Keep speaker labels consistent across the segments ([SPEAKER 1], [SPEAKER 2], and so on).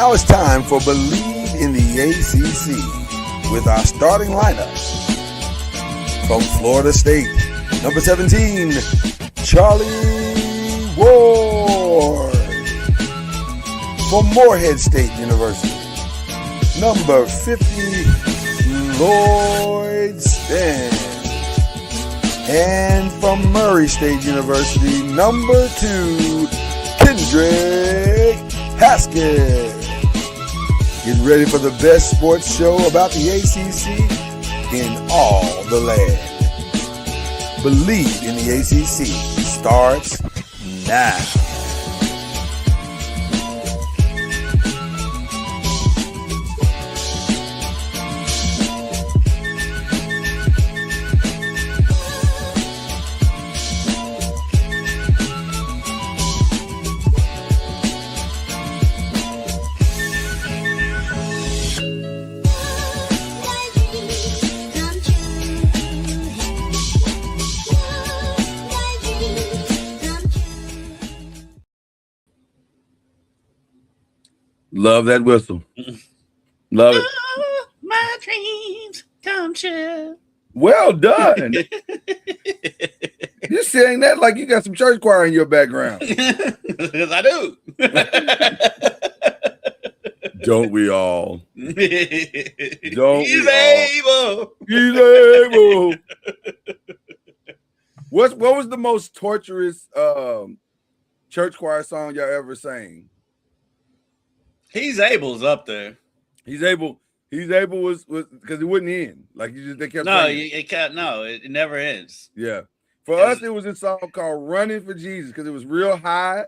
[SPEAKER 1] Now it's time for Believe in the ACC with our starting lineup. From Florida State, number 17, Charlie Ward. From Morehead State University, number 50, Lloyd Stan. And from Murray State University, number 2, Kendrick Haskett. Get ready for the best sports show about the ACC in all the land. Believe in the ACC starts now. Love that whistle. Love it.
[SPEAKER 2] Oh, my dreams come true.
[SPEAKER 1] Well done. You saying that like you got some church choir in your background.
[SPEAKER 2] Yes, I do.
[SPEAKER 1] Don't we all?
[SPEAKER 2] Don't
[SPEAKER 1] He's
[SPEAKER 2] able.
[SPEAKER 1] He's able. What was the most torturous church choir song y'all ever sang?
[SPEAKER 2] He's able's up there.
[SPEAKER 1] He's able was because it wouldn't end. Like they kept
[SPEAKER 2] saying. It can't. No, it never ends.
[SPEAKER 1] Yeah. For us, it was a song called "Running for Jesus" because it was real high,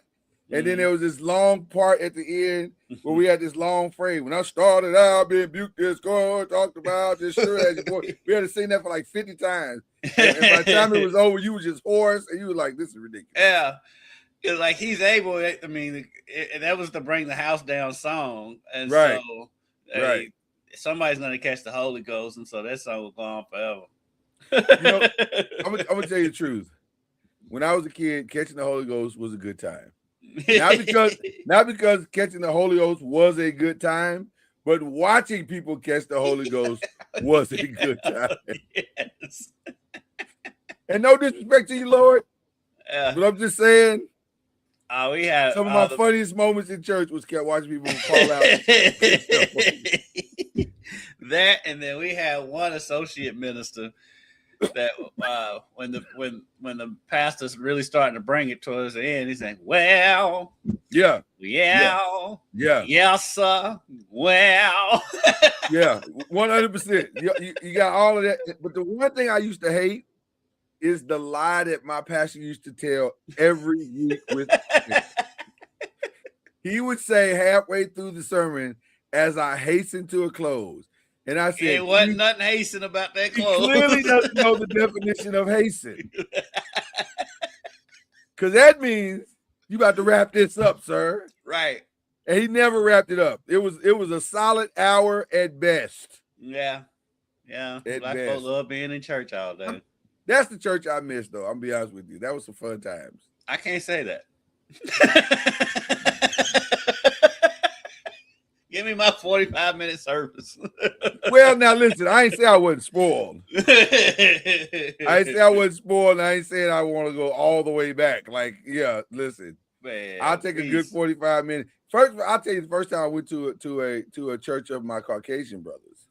[SPEAKER 1] and then there was this long part at the end where we had this long phrase. When I started out being buked this God talked about this sure as your boy. We had to sing that for like 50 times. And by the time it was over, you were just hoarse and you were like, "This is ridiculous."
[SPEAKER 2] Yeah. Because like he's able, I mean, that was the Bring the House Down song, and
[SPEAKER 1] right.
[SPEAKER 2] So
[SPEAKER 1] right.
[SPEAKER 2] Somebody's gonna catch the Holy Ghost, and so that song will go on forever.
[SPEAKER 1] You know, I'm gonna tell you the truth. When I was a kid, catching the Holy Ghost was a good time. Not because catching the Holy Ghost was a good time, but watching people catch the Holy Ghost was a good time.
[SPEAKER 2] Yes.
[SPEAKER 1] And no disrespect to you, Lord, but I'm just saying.
[SPEAKER 2] We had
[SPEAKER 1] some of my funniest moments in church was kept watching people fall out.
[SPEAKER 2] That, and then we had one associate minister that when the pastor's really starting to bring it towards the end, he's saying, "Well, yeah, sir, well,
[SPEAKER 1] yeah, 100%. You got all of that, but the one thing I used to hate is the lie that my pastor used to tell every week with he would say halfway through the sermon as I hasten to a close. And I said,
[SPEAKER 2] it wasn't nothing hasten about that close.
[SPEAKER 1] He clearly doesn't know the definition of hasten. Because that means you about to wrap this up, sir.
[SPEAKER 2] Right.
[SPEAKER 1] And he never wrapped it up. It was a solid hour at best.
[SPEAKER 2] Yeah. Black folks love being in church all day.
[SPEAKER 1] That's the church I miss, though. I'm be honest with you. That was some fun times.
[SPEAKER 2] I can't say that. Give me my 45-minute service.
[SPEAKER 1] Well, now listen, I ain't say I wasn't spoiled. I ain't say I wasn't spoiled. I ain't saying I want to go all the way back. Like, yeah, listen, man, I'll take a good 45 minutes. First, I'll tell you the first time I went to a church of my Caucasian brothers.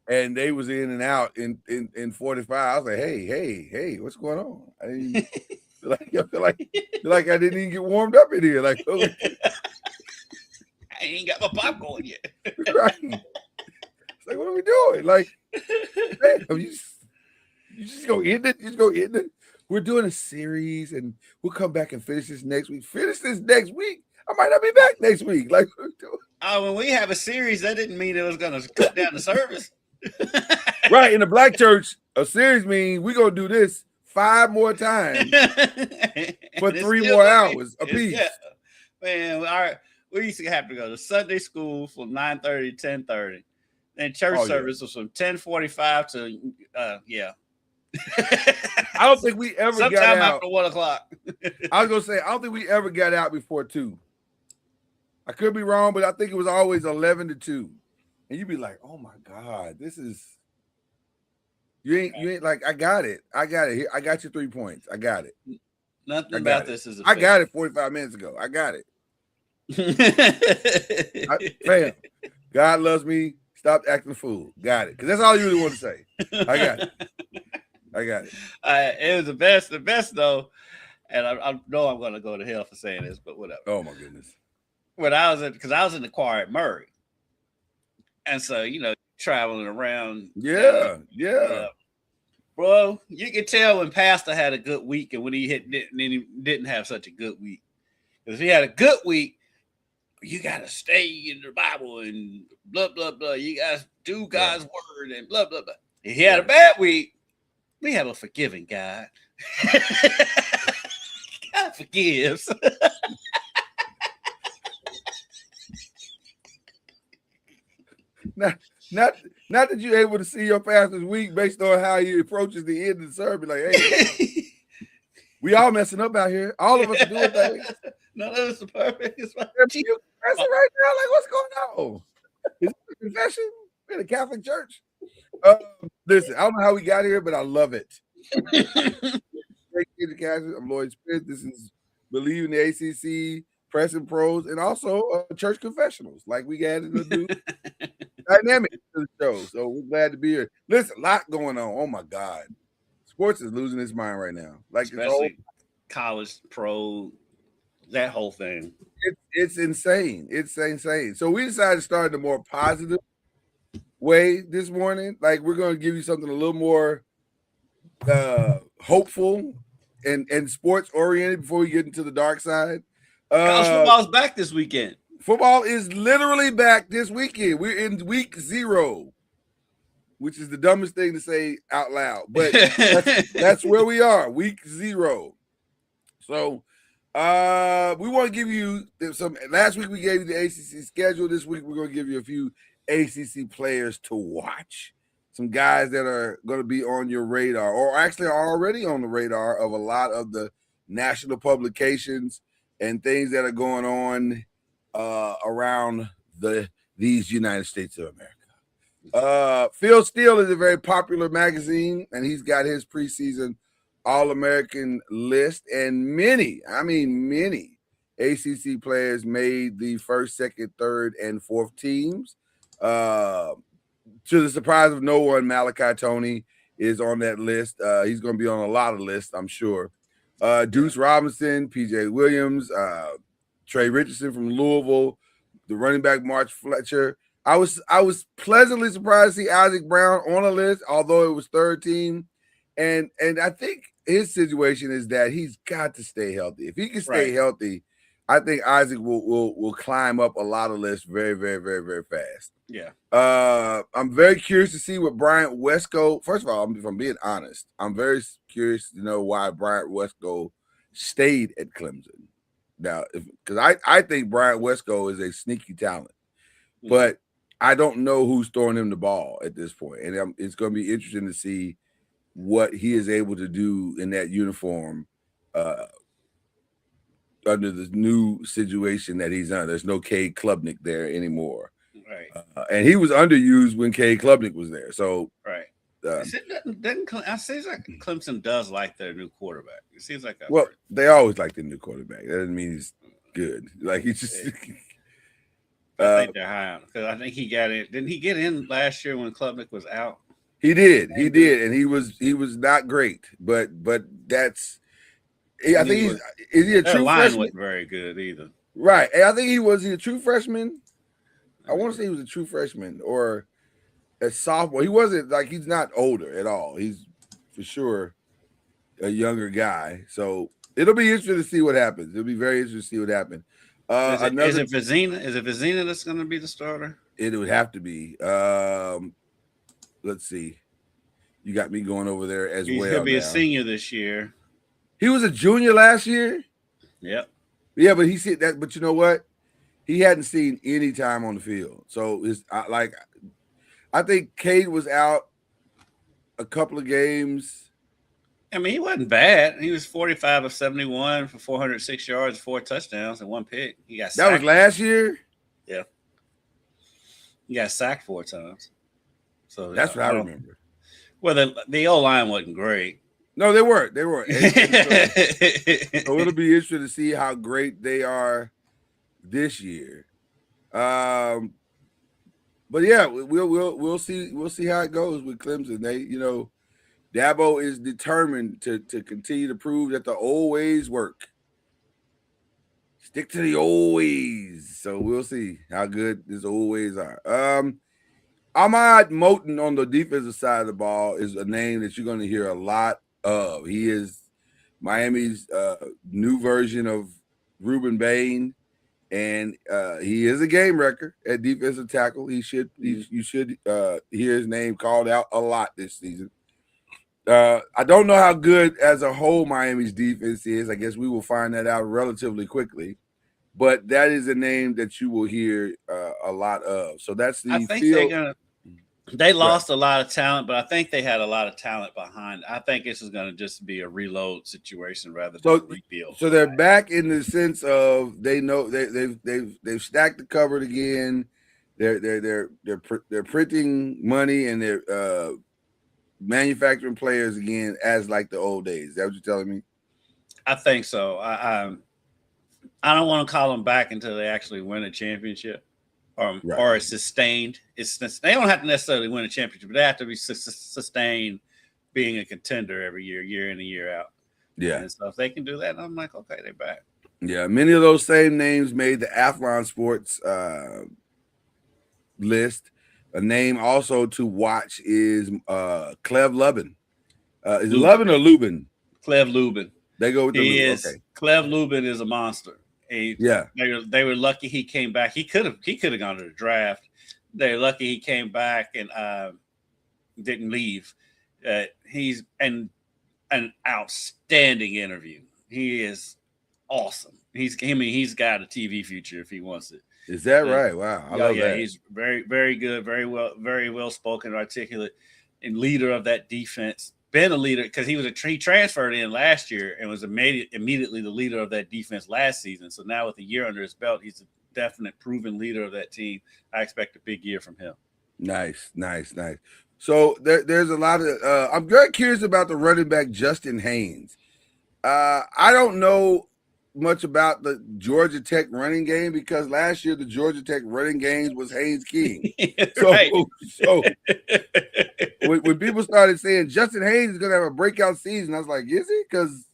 [SPEAKER 1] And they was in and out in 45. I was like, hey, what's going on? I didn't feel like I didn't even get warmed up in here. Like, oh.
[SPEAKER 2] I ain't got my popcorn yet.
[SPEAKER 1] Right. It's like, what are we doing? Like, damn, you just go end it. Just go end it. We're doing a series, and we'll come back and finish this next week. Finish this next week. I might not be back next week. Like,
[SPEAKER 2] when we have a series, that didn't mean it was going to cut down the service.
[SPEAKER 1] Right. In the black church, a series means we're going to do this 5 more times for 3 more hours a piece.
[SPEAKER 2] Yeah. Man, we used to have to go to Sunday school from 9:30 to 10:30. Then church service was from 10:45 to
[SPEAKER 1] I don't think we ever got out
[SPEAKER 2] after 1 o'clock.
[SPEAKER 1] I was gonna say I don't think we ever got out before 2. I could be wrong, but I think it was always 11-2. And you'd be like, "Oh my God, this is you ain't like I got it. Here, I got your 3 points. I got it.
[SPEAKER 2] Nothing about this is.
[SPEAKER 1] I got it 45 minutes ago. I got it. Fam, God loves me. Stop acting a fool. Got it. Because that's all you really want to say. I got it.
[SPEAKER 2] It was the best. The best though, and I know I'm going to go to hell for saying this, but whatever.
[SPEAKER 1] Oh my goodness.
[SPEAKER 2] When I was in the choir at Murray, and so traveling around.
[SPEAKER 1] Yeah.
[SPEAKER 2] Bro, you can tell when Pastor had a good week and when he didn't have such a good week. Because if he had a good week, you got to stay in the Bible and blah, blah, blah. You got to do God's word and blah, blah, blah. If he had a bad week, we have a forgiving God. God forgives.
[SPEAKER 1] Not that you're able to see your pastor's week based on how he approaches the end of the sermon. Like, hey, we all messing up out here. All of us are doing things.
[SPEAKER 2] None of us are perfect. It's
[SPEAKER 1] right now. Like, what's going on? Is it a confession in a Catholic church? Listen, I don't know how we got here, but I love it. I'm Lloyd Smith. This is BLEAV in the ACC, Press and Pros, and also Church Confessionals. Like we got in the new dynamic to the show. So we're glad to be here. Listen, a lot going on. Oh my God. Sports is losing its mind right now. Like
[SPEAKER 2] especially college, pro, that whole thing.
[SPEAKER 1] It's insane. It's insane. So we decided to start in a more positive way this morning. Like we're going to give you something a little more hopeful and sports oriented before we get into the dark side.
[SPEAKER 2] College football's back this weekend.
[SPEAKER 1] Football is literally back this weekend. We're in week 0, which is the dumbest thing to say out loud, but that's where we are, week 0. So we want to give you some. Last week we gave you the ACC schedule. This week we're going to give you a few ACC players to watch. Some guys that are going to be on your radar, or actually are already on the radar of a lot of the national publications and things that are going on around these United States of America. Phil Steele is a very popular magazine, and he's got his preseason All-American list, and many ACC players made the first, second, third, and fourth teams. To the surprise of no one, Malachi Toney is on that list. He's going to be on a lot of lists, I'm sure. Deuce Robinson, PJ Williams, Trey Richardson from Louisville, the running back March Fletcher. I was pleasantly surprised to see Isaac Brown on a list, although it was third team. And I think his situation is that he's got to stay healthy. If he can stay healthy, I think Isaac will climb up a lot of lists very, very, very, very fast.
[SPEAKER 2] Yeah.
[SPEAKER 1] I'm very curious to see what Bryant Wesco. First of all, if I'm being honest, I'm very curious to know why Bryant Wesco stayed at Clemson. Now, because I think Bryant Wesco is a sneaky talent, but I don't know who's throwing him the ball at this point, and it's going to be interesting to see what he is able to do in that uniform under the new situation that he's on. There's no Cade Klubnik there anymore.
[SPEAKER 2] Right.
[SPEAKER 1] And he was underused when Cade Klubnik was there. So
[SPEAKER 2] right. I seems like Clemson does like their new quarterback. It seems like
[SPEAKER 1] they always like the new quarterback. That doesn't mean he's good. Like he's just
[SPEAKER 2] I think they're high on because I think he got in. Didn't he get in last year when Klubnik was out?
[SPEAKER 1] He did, and he was not great, but that's. I think is he a true freshman?
[SPEAKER 2] Wasn't very good either.
[SPEAKER 1] Right, and I think was he a true freshman? I want to say he was a true freshman or a sophomore. He wasn't he's not older at all. He's for sure a younger guy. So it'll be interesting to see what happens. It'll be very interesting to see what happens.
[SPEAKER 2] Is it Vizina? Is it Vizina that's going to be the starter?
[SPEAKER 1] It would have to be. Let's see. You got me going over there as well.
[SPEAKER 2] He'll be a senior this year.
[SPEAKER 1] He was a junior last year.
[SPEAKER 2] Yep.
[SPEAKER 1] Yeah, but he said that. But you know what? He hadn't seen any time on the field. So it's I think Cade was out a couple of games
[SPEAKER 2] I mean, he wasn't bad. He was 45 of 71 for 406 yards, 4 touchdowns, and 1 pick. He got sacked.
[SPEAKER 1] That was last year?
[SPEAKER 2] Yeah. He got sacked 4 times. So
[SPEAKER 1] that's what I remember.
[SPEAKER 2] Well, the O-line wasn't great.
[SPEAKER 1] No, they weren't. They weren't. So it'll be interesting to see how great they are this year. But yeah, we'll see how it goes with Clemson. They, Dabo is determined to continue to prove that the old ways work. Stick to the old ways. So we'll see how good these old ways are. Ahmad Moten on the defensive side of the ball is a name that you're going to hear a lot of. He is Miami's new version of Ruben Bain, and he is a game wrecker at defensive tackle. You should hear his name called out a lot this season. I don't know how good as a whole Miami's defense is. I guess we will find that out relatively quickly. But that is a name that you will hear a lot of. So that's the.
[SPEAKER 2] I think they lost a lot of talent, but I think they had a lot of talent behind. I think this is going to just be a reload situation rather than a rebuild.
[SPEAKER 1] So they're back in the sense of they know they've stacked the cupboard again. They're printing money and they're manufacturing players again as like the old days. Is that what you're telling me?
[SPEAKER 2] I think so. I don't want to call them back until they actually win a championship. Or it's sustained. They don't have to necessarily win a championship, but they have to be sustained being a contender every year in and year out.
[SPEAKER 1] Yeah.
[SPEAKER 2] And so if they can do that, I'm like, okay, they're back.
[SPEAKER 1] Yeah, many of those same names made the Athlon Sports list. A name also to watch is Clev Lubin. Is it Lubin or Lubin?
[SPEAKER 2] Clev Lubin.
[SPEAKER 1] They go with the Lubin. Okay.
[SPEAKER 2] Clev Lubin is a monster. They were lucky he came back. He could have gone to the draft. They're lucky he came back and didn't leave. He's an outstanding interview. He is awesome. He's got a TV future if he wants it.
[SPEAKER 1] Is that right? Wow, I love that.
[SPEAKER 2] He's very, very good, very well spoken, articulate, and leader of that defense. Been a leader because he transferred in last year and was immediately the leader of that defense last season. So now with a year under his belt, he's a definite proven leader of that team. I expect a big year from him.
[SPEAKER 1] Nice. So there's a lot of I'm very curious about the running back Justin Haynes. I don't know much about the Georgia Tech running game because last year the Georgia Tech running games was Haynes King. So when people started saying Justin Haynes is going to have a breakout season, I was like, is he? Because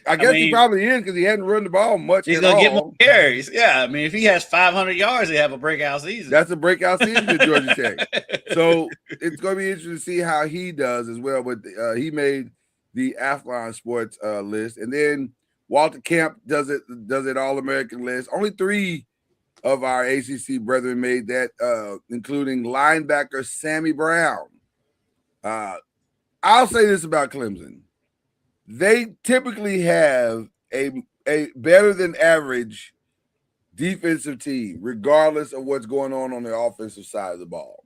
[SPEAKER 1] I guess he probably is because he hadn't run the ball much.
[SPEAKER 2] He's going to get more carries. Yeah, I mean, if he has 500 yards, he'll have a breakout season.
[SPEAKER 1] That's a breakout season at Georgia Tech. So it's going to be interesting to see how he does as well. But he made the Athlon Sports list, and then Walter Camp does it All-American list. Only 3 of our ACC brethren made that, including linebacker Sammy Brown. I'll say this about Clemson. They typically have a better than average defensive team, regardless of what's going on the offensive side of the ball,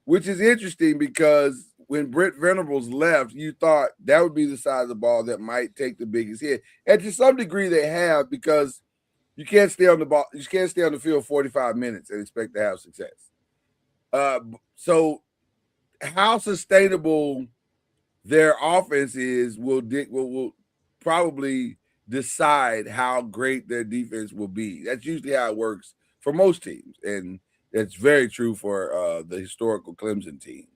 [SPEAKER 1] which is interesting because when Brent Venables left, you thought that would be the side of the ball that might take the biggest hit. And to some degree they have, because you can't stay on the ball, you can't stay on the field 45 minutes and expect to have success. So how sustainable their offense is will probably decide how great their defense will be. That's usually how it works for most teams. And that's very true for the historical Clemson teams.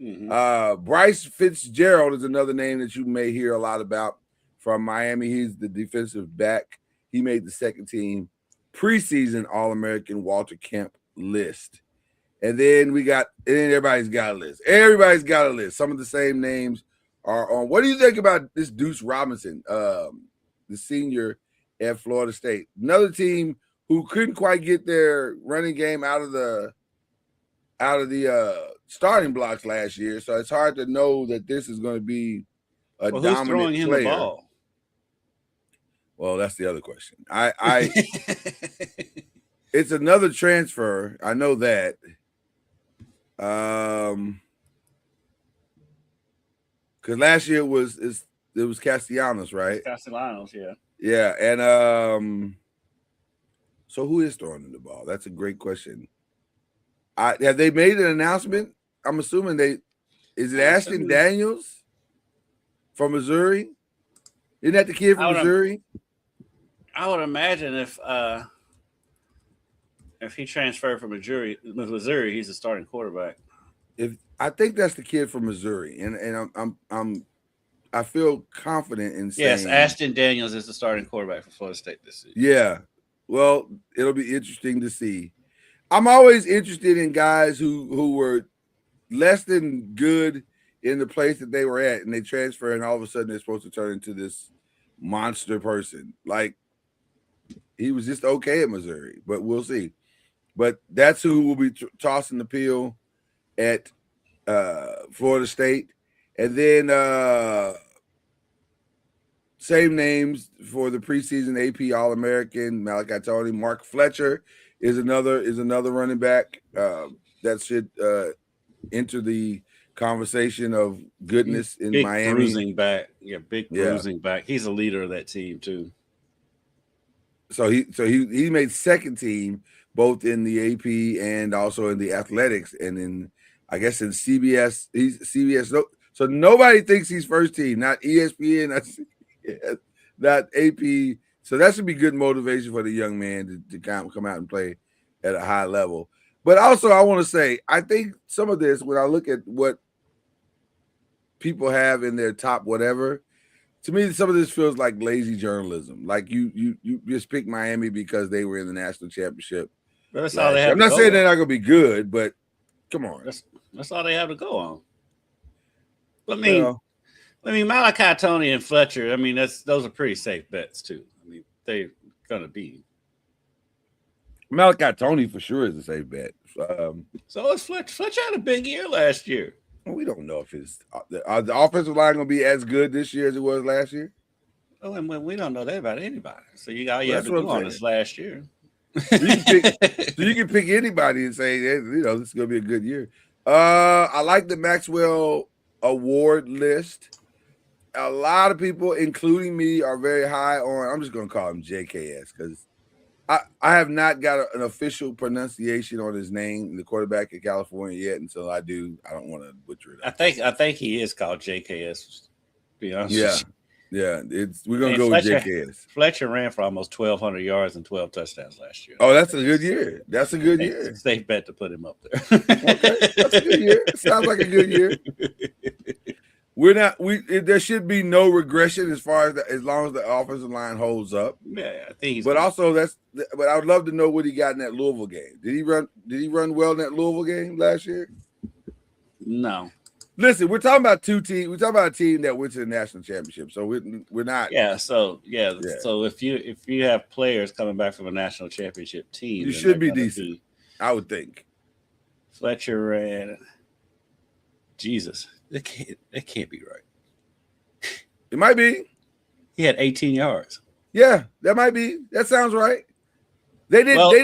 [SPEAKER 1] Mm-hmm. Bryce Fitzgerald is another name that you may hear a lot about from Miami. He's the defensive back. He made the second team preseason All-American Walter Camp list. And then everybody's got a list. Everybody's got a list. Some of the same names are on. What do you think about this Deuce Robinson, the senior at Florida State? Another team who couldn't quite get their running game out of the starting blocks last year, so it's hard to know that this is going to be a dominant
[SPEAKER 2] who's throwing him
[SPEAKER 1] player.
[SPEAKER 2] The ball?
[SPEAKER 1] Well, that's the other question. It's another transfer. I know that. Because last year it was Castellanos, right?
[SPEAKER 2] Castellanos, yeah.
[SPEAKER 1] Yeah, and so who is throwing the ball? That's a great question. Have they made an announcement? I'm assuming is it Ashton Daniels from Missouri? Isn't that the kid from Missouri?
[SPEAKER 2] I would imagine if he transferred from Missouri, he's the starting quarterback.
[SPEAKER 1] I think that's the kid from Missouri, and I feel confident in saying
[SPEAKER 2] yes, Ashton Daniels is the starting quarterback for Florida State this season.
[SPEAKER 1] Yeah, well, it'll be interesting to see. I'm always interested in guys who were less than good in the place that they were at, and they transfer, and all of a sudden they're supposed to turn into this monster person. Like he was just okay at Missouri, but we'll see. But that's who will be tossing the peel at Florida State, and then same names for the preseason AP All-American Malachi Tony. Mark Fletcher is another running back that should enter the conversation of goodness in
[SPEAKER 2] big
[SPEAKER 1] Miami.
[SPEAKER 2] Bruising back, bruising back. He's a leader of that team too.
[SPEAKER 1] So he made second team both in the AP and also in the athletics, and in I guess in CBS. He's CBS. So nobody thinks he's first team. Not ESPN. Not AP. So that should be good motivation for the young man to come out and play at a high level. But also, I want to say, I think some of this, when I look at what people have in their top whatever, to me, some of this feels like lazy journalism. Like you just pick Miami because they were in the national championship.
[SPEAKER 2] That's all they have.
[SPEAKER 1] I'm not saying they're not going to be good, but come on.
[SPEAKER 2] That's all they have to go on. I mean, Malachi Tony and Fletcher. I mean, those are pretty safe bets too. I mean, they're going to be.
[SPEAKER 1] Malachi Tony for sure is a safe bet.
[SPEAKER 2] So is Fletcher. Fletcher had a big year last year.
[SPEAKER 1] We don't know if the offensive line going to be as good this year as it was last year.
[SPEAKER 2] Oh, and we don't know that about anybody. So you have to go on this last year.
[SPEAKER 1] So you can pick anybody and say, this is going to be a good year. I like the Maxwell Award list. A lot of people, including me, are very high on. I'm just going to call him JKS because I have not got an official pronunciation on his name, the quarterback in California, yet. Until I do, I don't want to butcher it.
[SPEAKER 2] I think he is called JKS. To be honest.
[SPEAKER 1] Yeah. We're gonna go with JKS.
[SPEAKER 2] Fletcher ran for almost 1,200 yards and 12 touchdowns last year.
[SPEAKER 1] Oh, that's a good year. That's a good year.
[SPEAKER 2] It's a safe bet to put him up there.
[SPEAKER 1] Okay, that's a good year. Sounds like a good year. There should be no regression as long as the offensive line holds up.
[SPEAKER 2] Yeah, I think he's.
[SPEAKER 1] But I would love to know what he got in that Louisville game. Did he run well in that Louisville game last year?
[SPEAKER 2] No.
[SPEAKER 1] Listen, we're talking about two teams. We're talking about a team that went to the national championship. So we're not.
[SPEAKER 2] Yeah. So if you have players coming back from a national championship team,
[SPEAKER 1] you should be decent. I would think.
[SPEAKER 2] Fletcher ran. Jesus. That can't be right.
[SPEAKER 1] It might be.
[SPEAKER 2] He had 18 yards.
[SPEAKER 1] Yeah, that might be. That sounds right. They didn't play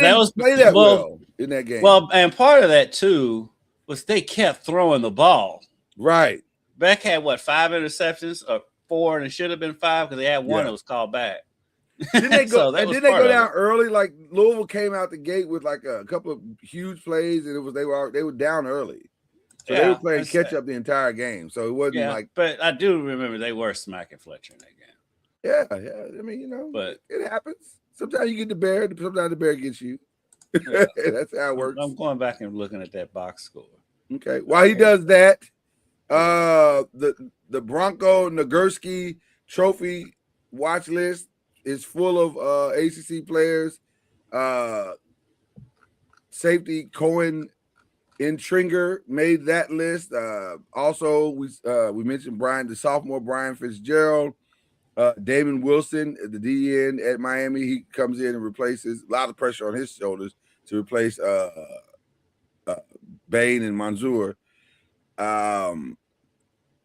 [SPEAKER 1] that well in that game.
[SPEAKER 2] Well, and part of that too was they kept throwing the ball.
[SPEAKER 1] Right.
[SPEAKER 2] Beck had 5 interceptions or 4, and it should have been 5 because they had one that was called back.
[SPEAKER 1] Didn't they go? Didn't they go down early? Like Louisville came out the gate with like a couple of huge plays, and they were down early. So they were playing catch up the entire game. So it wasn't like.
[SPEAKER 2] But I do remember they were smacking Fletcher in that game.
[SPEAKER 1] Yeah. I mean,
[SPEAKER 2] but
[SPEAKER 1] it happens. Sometimes you get the bear. Sometimes the bear gets you. That's how it works.
[SPEAKER 2] I'm going back and looking at that box score.
[SPEAKER 1] Okay. While he does that, the Bronco Nagurski Trophy watch list is full of ACC players. Safety Cohen Intringer made that list. Also, we mentioned the sophomore Brian Fitzgerald, Damon Wilson, the DN at Miami. He comes in and replaces a lot of pressure on his shoulders to replace Bain and Manzour.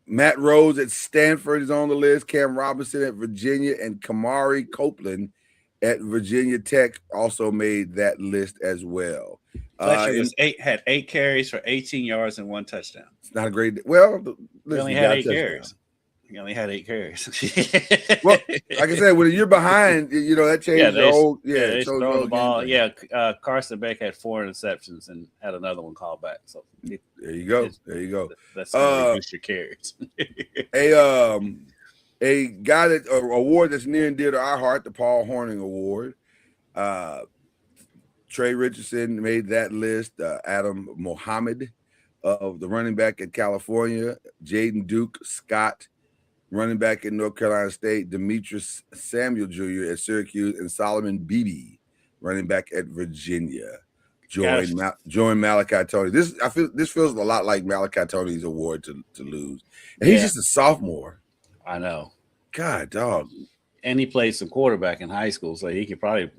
[SPEAKER 1] Matt Rose at Stanford is on the list. Cam Robinson at Virginia and Kamari Copeland at Virginia Tech also made that list as well.
[SPEAKER 2] Fletcher had 8 carries for 18 yards and 1 touchdown.
[SPEAKER 1] It's not a great. Well,
[SPEAKER 2] he only had 8 carries. He only had 8 carries.
[SPEAKER 1] Well, like I said, when you're behind, that changes the whole. Yeah,
[SPEAKER 2] they
[SPEAKER 1] shows
[SPEAKER 2] throwing the ball.
[SPEAKER 1] game.
[SPEAKER 2] Yeah, Carson Beck had 4 interceptions and had another one called back. So
[SPEAKER 1] there you go. There you go.
[SPEAKER 2] That's going to reduce your carries.
[SPEAKER 1] A guy that award that's near and dear to our heart, the Paul Hornung Award. Trey Richardson made that list. Adam Mohammed of the running back at California, Jaden Duke Scott, running back at North Carolina State, Demetrius Samuel Jr. at Syracuse, and Solomon Beebe, running back at Virginia. Join Malachi Tony. This feels a lot like Malachi Tony's award to lose. And he's just a sophomore.
[SPEAKER 2] I know.
[SPEAKER 1] God, dog.
[SPEAKER 2] And he played some quarterback in high school, so he could probably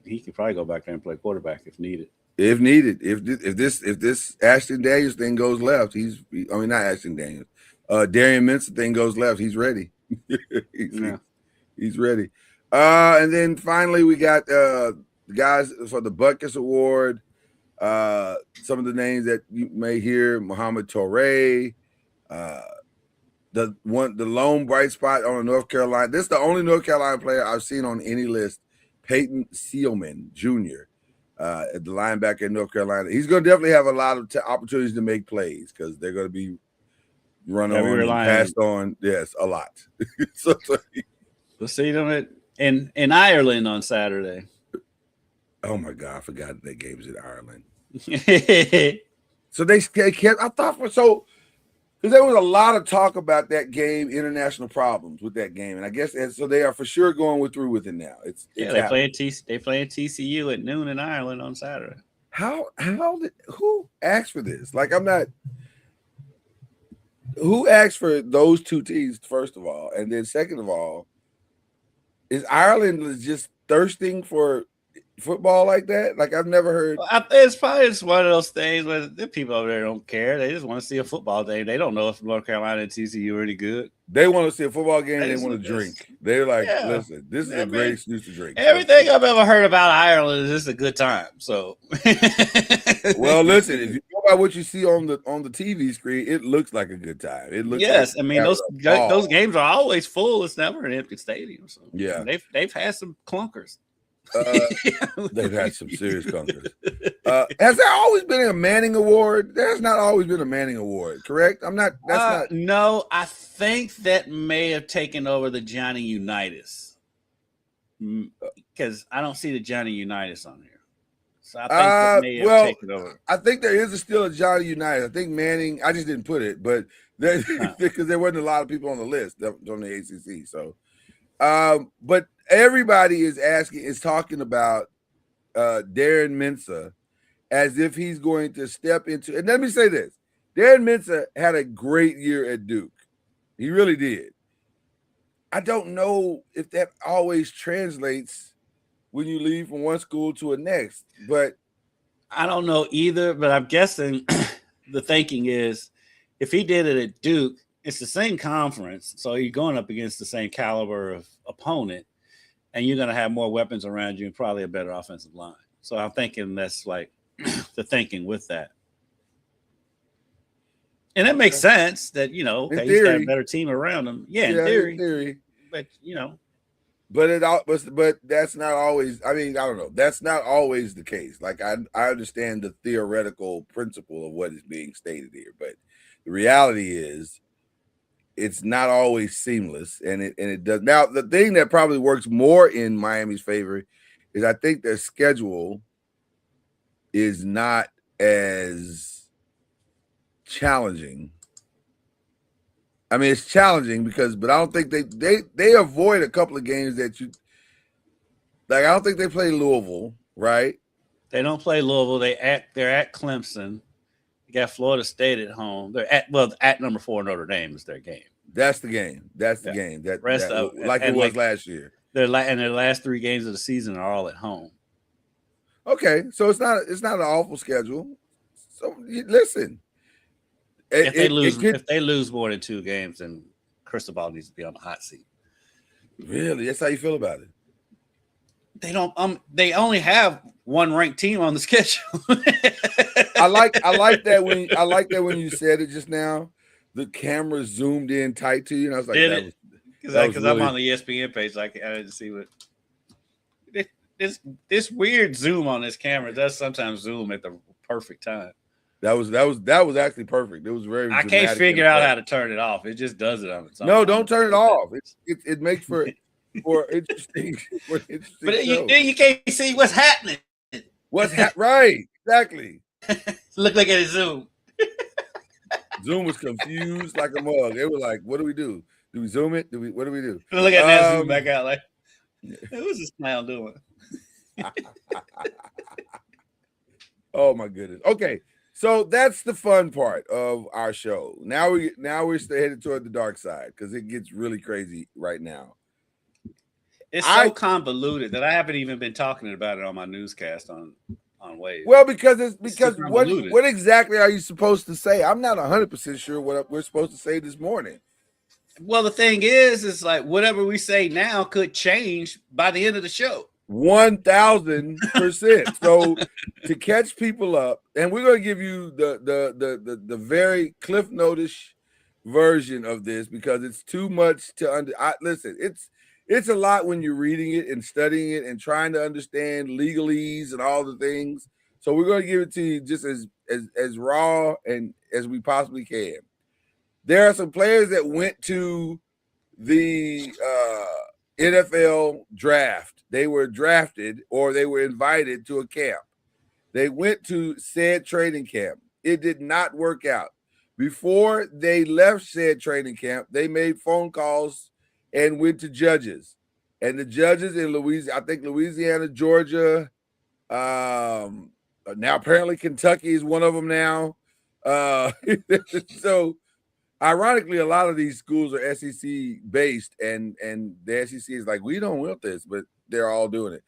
[SPEAKER 2] go back there and play quarterback if needed.
[SPEAKER 1] If needed, if this Ashton Daniels thing goes left, not Ashton Daniels, Darian Mensah thing goes left, he's ready. He's ready. And then finally we got guys for the Butkus Award. Some of the names that you may hear: Muhammad Toure, the lone bright spot on the North Carolina. This is the only North Carolina player I've seen on any list. Peyton Sealman Jr. At the linebacker in North Carolina. He's going to definitely have a lot of opportunities to make plays because they're going to be run on and passed on. Yes, a lot.
[SPEAKER 2] We'll see them in Ireland on Saturday.
[SPEAKER 1] Oh my God, I forgot that game's in Ireland. So they kept. I thought because there was a lot of talk about that game, international problems with that game, and I guess so they are for sure going through with it now. They playing
[SPEAKER 2] TCU at noon in Ireland on Saturday.
[SPEAKER 1] Who asked for this? Like, I'm not. Who asked for those two teams, first of all, and then second of all, is Ireland just thirsting for football like that? Like, I've never heard.
[SPEAKER 2] It's probably just one of those things where the people over there don't care. They just want to see a football game. They don't know if North Carolina and TCU are any good.
[SPEAKER 1] They want to see a football game. They want to drink. They're like, listen, this is a great excuse to drink.
[SPEAKER 2] Everything I've ever heard about Ireland is just a good time. So,
[SPEAKER 1] well, listen, if you go by what you see on the TV screen, it looks like a good time. It looks.
[SPEAKER 2] Yes, I mean those games are always full. It's never an empty stadium. So
[SPEAKER 1] yeah,
[SPEAKER 2] they've had some clunkers.
[SPEAKER 1] They've had some serious clunkers. Has there always been a Manning Award? There's not always been a Manning Award, correct? That's not.
[SPEAKER 2] No, I think that may have taken over the Johnny Unitas because I don't see the Johnny Unitas on here. So I think that may have taken over.
[SPEAKER 1] I think there is still a Johnny Unitas. I think Manning. I just didn't put it, but because there wasn't a lot of people on the list on the ACC. So, but everybody is talking about Darren Mensah as if he's going to step into. And let me say this: Darren Mensah had a great year at Duke. He really did. I don't know if that always translates when you leave from one school to a next, but
[SPEAKER 2] I don't know either. But I'm guessing the thinking is if he did it at Duke, it's the same conference, so you're going up against the same caliber of opponent. And you're going to have more weapons around you and probably a better offensive line. So I'm thinking that's like the thinking with that. And it makes sense that, he's got a better team around him. Yeah, in theory. But,
[SPEAKER 1] But that's not always, I don't know. That's not always the case. Like, I understand the theoretical principle of what is being stated here. But the reality is, it's not always seamless, and it does. Now, the thing that probably works more in Miami's favor is I think their schedule is not as challenging. I mean, it's challenging but I don't think they avoid a couple of games that you like. I don't think they play Louisville, right?
[SPEAKER 2] They don't play Louisville. They're at Clemson. You got Florida State at home. They're at number 4 Notre Dame is their game.
[SPEAKER 1] That's the game. That's the game. It was last year.
[SPEAKER 2] Their last 3 games of the season are all at home.
[SPEAKER 1] Okay, so it's not an awful schedule. So listen,
[SPEAKER 2] if they lose more than 2 games, then Cristobal needs to be on the hot seat.
[SPEAKER 1] Really, that's how you feel about it.
[SPEAKER 2] They don't. They only have one ranked team on the schedule.
[SPEAKER 1] I like that when you said it just now. The camera zoomed in tight to you, and I was like,
[SPEAKER 2] Because I'm on the ESPN page, I didn't see what this weird zoom on this camera does sometimes zoom at the perfect time.
[SPEAKER 1] That was actually perfect. It was very.
[SPEAKER 2] I can't figure out how to turn it off. It just does it on its own.
[SPEAKER 1] No, don't turn it off. It makes for interesting.
[SPEAKER 2] But you can't see what's happening.
[SPEAKER 1] Right? Exactly.
[SPEAKER 2] Look like at a Zoom.
[SPEAKER 1] Zoom was confused like a mug. They were like, "What do we do? Do we zoom it? What do we do?"
[SPEAKER 2] Look at that zoom back out. Like, who's this clown doing?
[SPEAKER 1] Oh my goodness. Okay, so that's the fun part of our show. Now we're headed toward the dark side because it gets really crazy right now.
[SPEAKER 2] It's so convoluted that I haven't even been talking about it on my newscast on Wave.
[SPEAKER 1] Well, because what exactly are you supposed to say? I'm not 100% sure what we're supposed to say this morning.
[SPEAKER 2] Well, the thing is like whatever we say now could change by the end of the show.
[SPEAKER 1] 1,000%. So to catch people up, and we're going to give you the very Cliff Notice version of this because it's too much to listen. It's a lot when you're reading it and studying it and trying to understand legalese and all the things. So we're going to give it to you just as raw and as we possibly can. There are some players that went to the NFL draft. They were drafted or they were invited to a camp. They went to said training camp. It did not work out. Before they left said training camp, they made phone calls and went to judges. And the judges in Louisiana, I think Louisiana, Georgia, now apparently Kentucky is one of them now. So ironically, a lot of these schools are SEC based, and the SEC is like, we don't want this, but they're all doing it.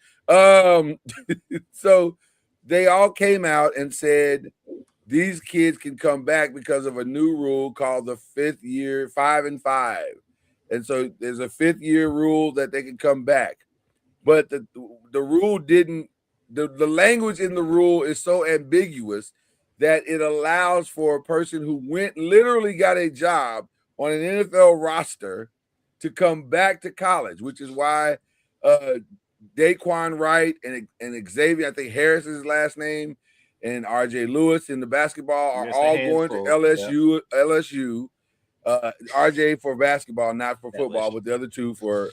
[SPEAKER 1] So they all came out and said these kids can come back because of a new rule called the 5th year 5 and 5. And so there's a 5th year rule that they can come back. But the rule didn't, the language in the rule is so ambiguous that it allows for a person who literally got a job on an NFL roster to come back to college, which is why Daquan Wright and Xavier, I think Harris is his last name, and RJ Lewis in the basketball are all going to LSU. Yeah. LSU. RJ for basketball, not for football, but the other two for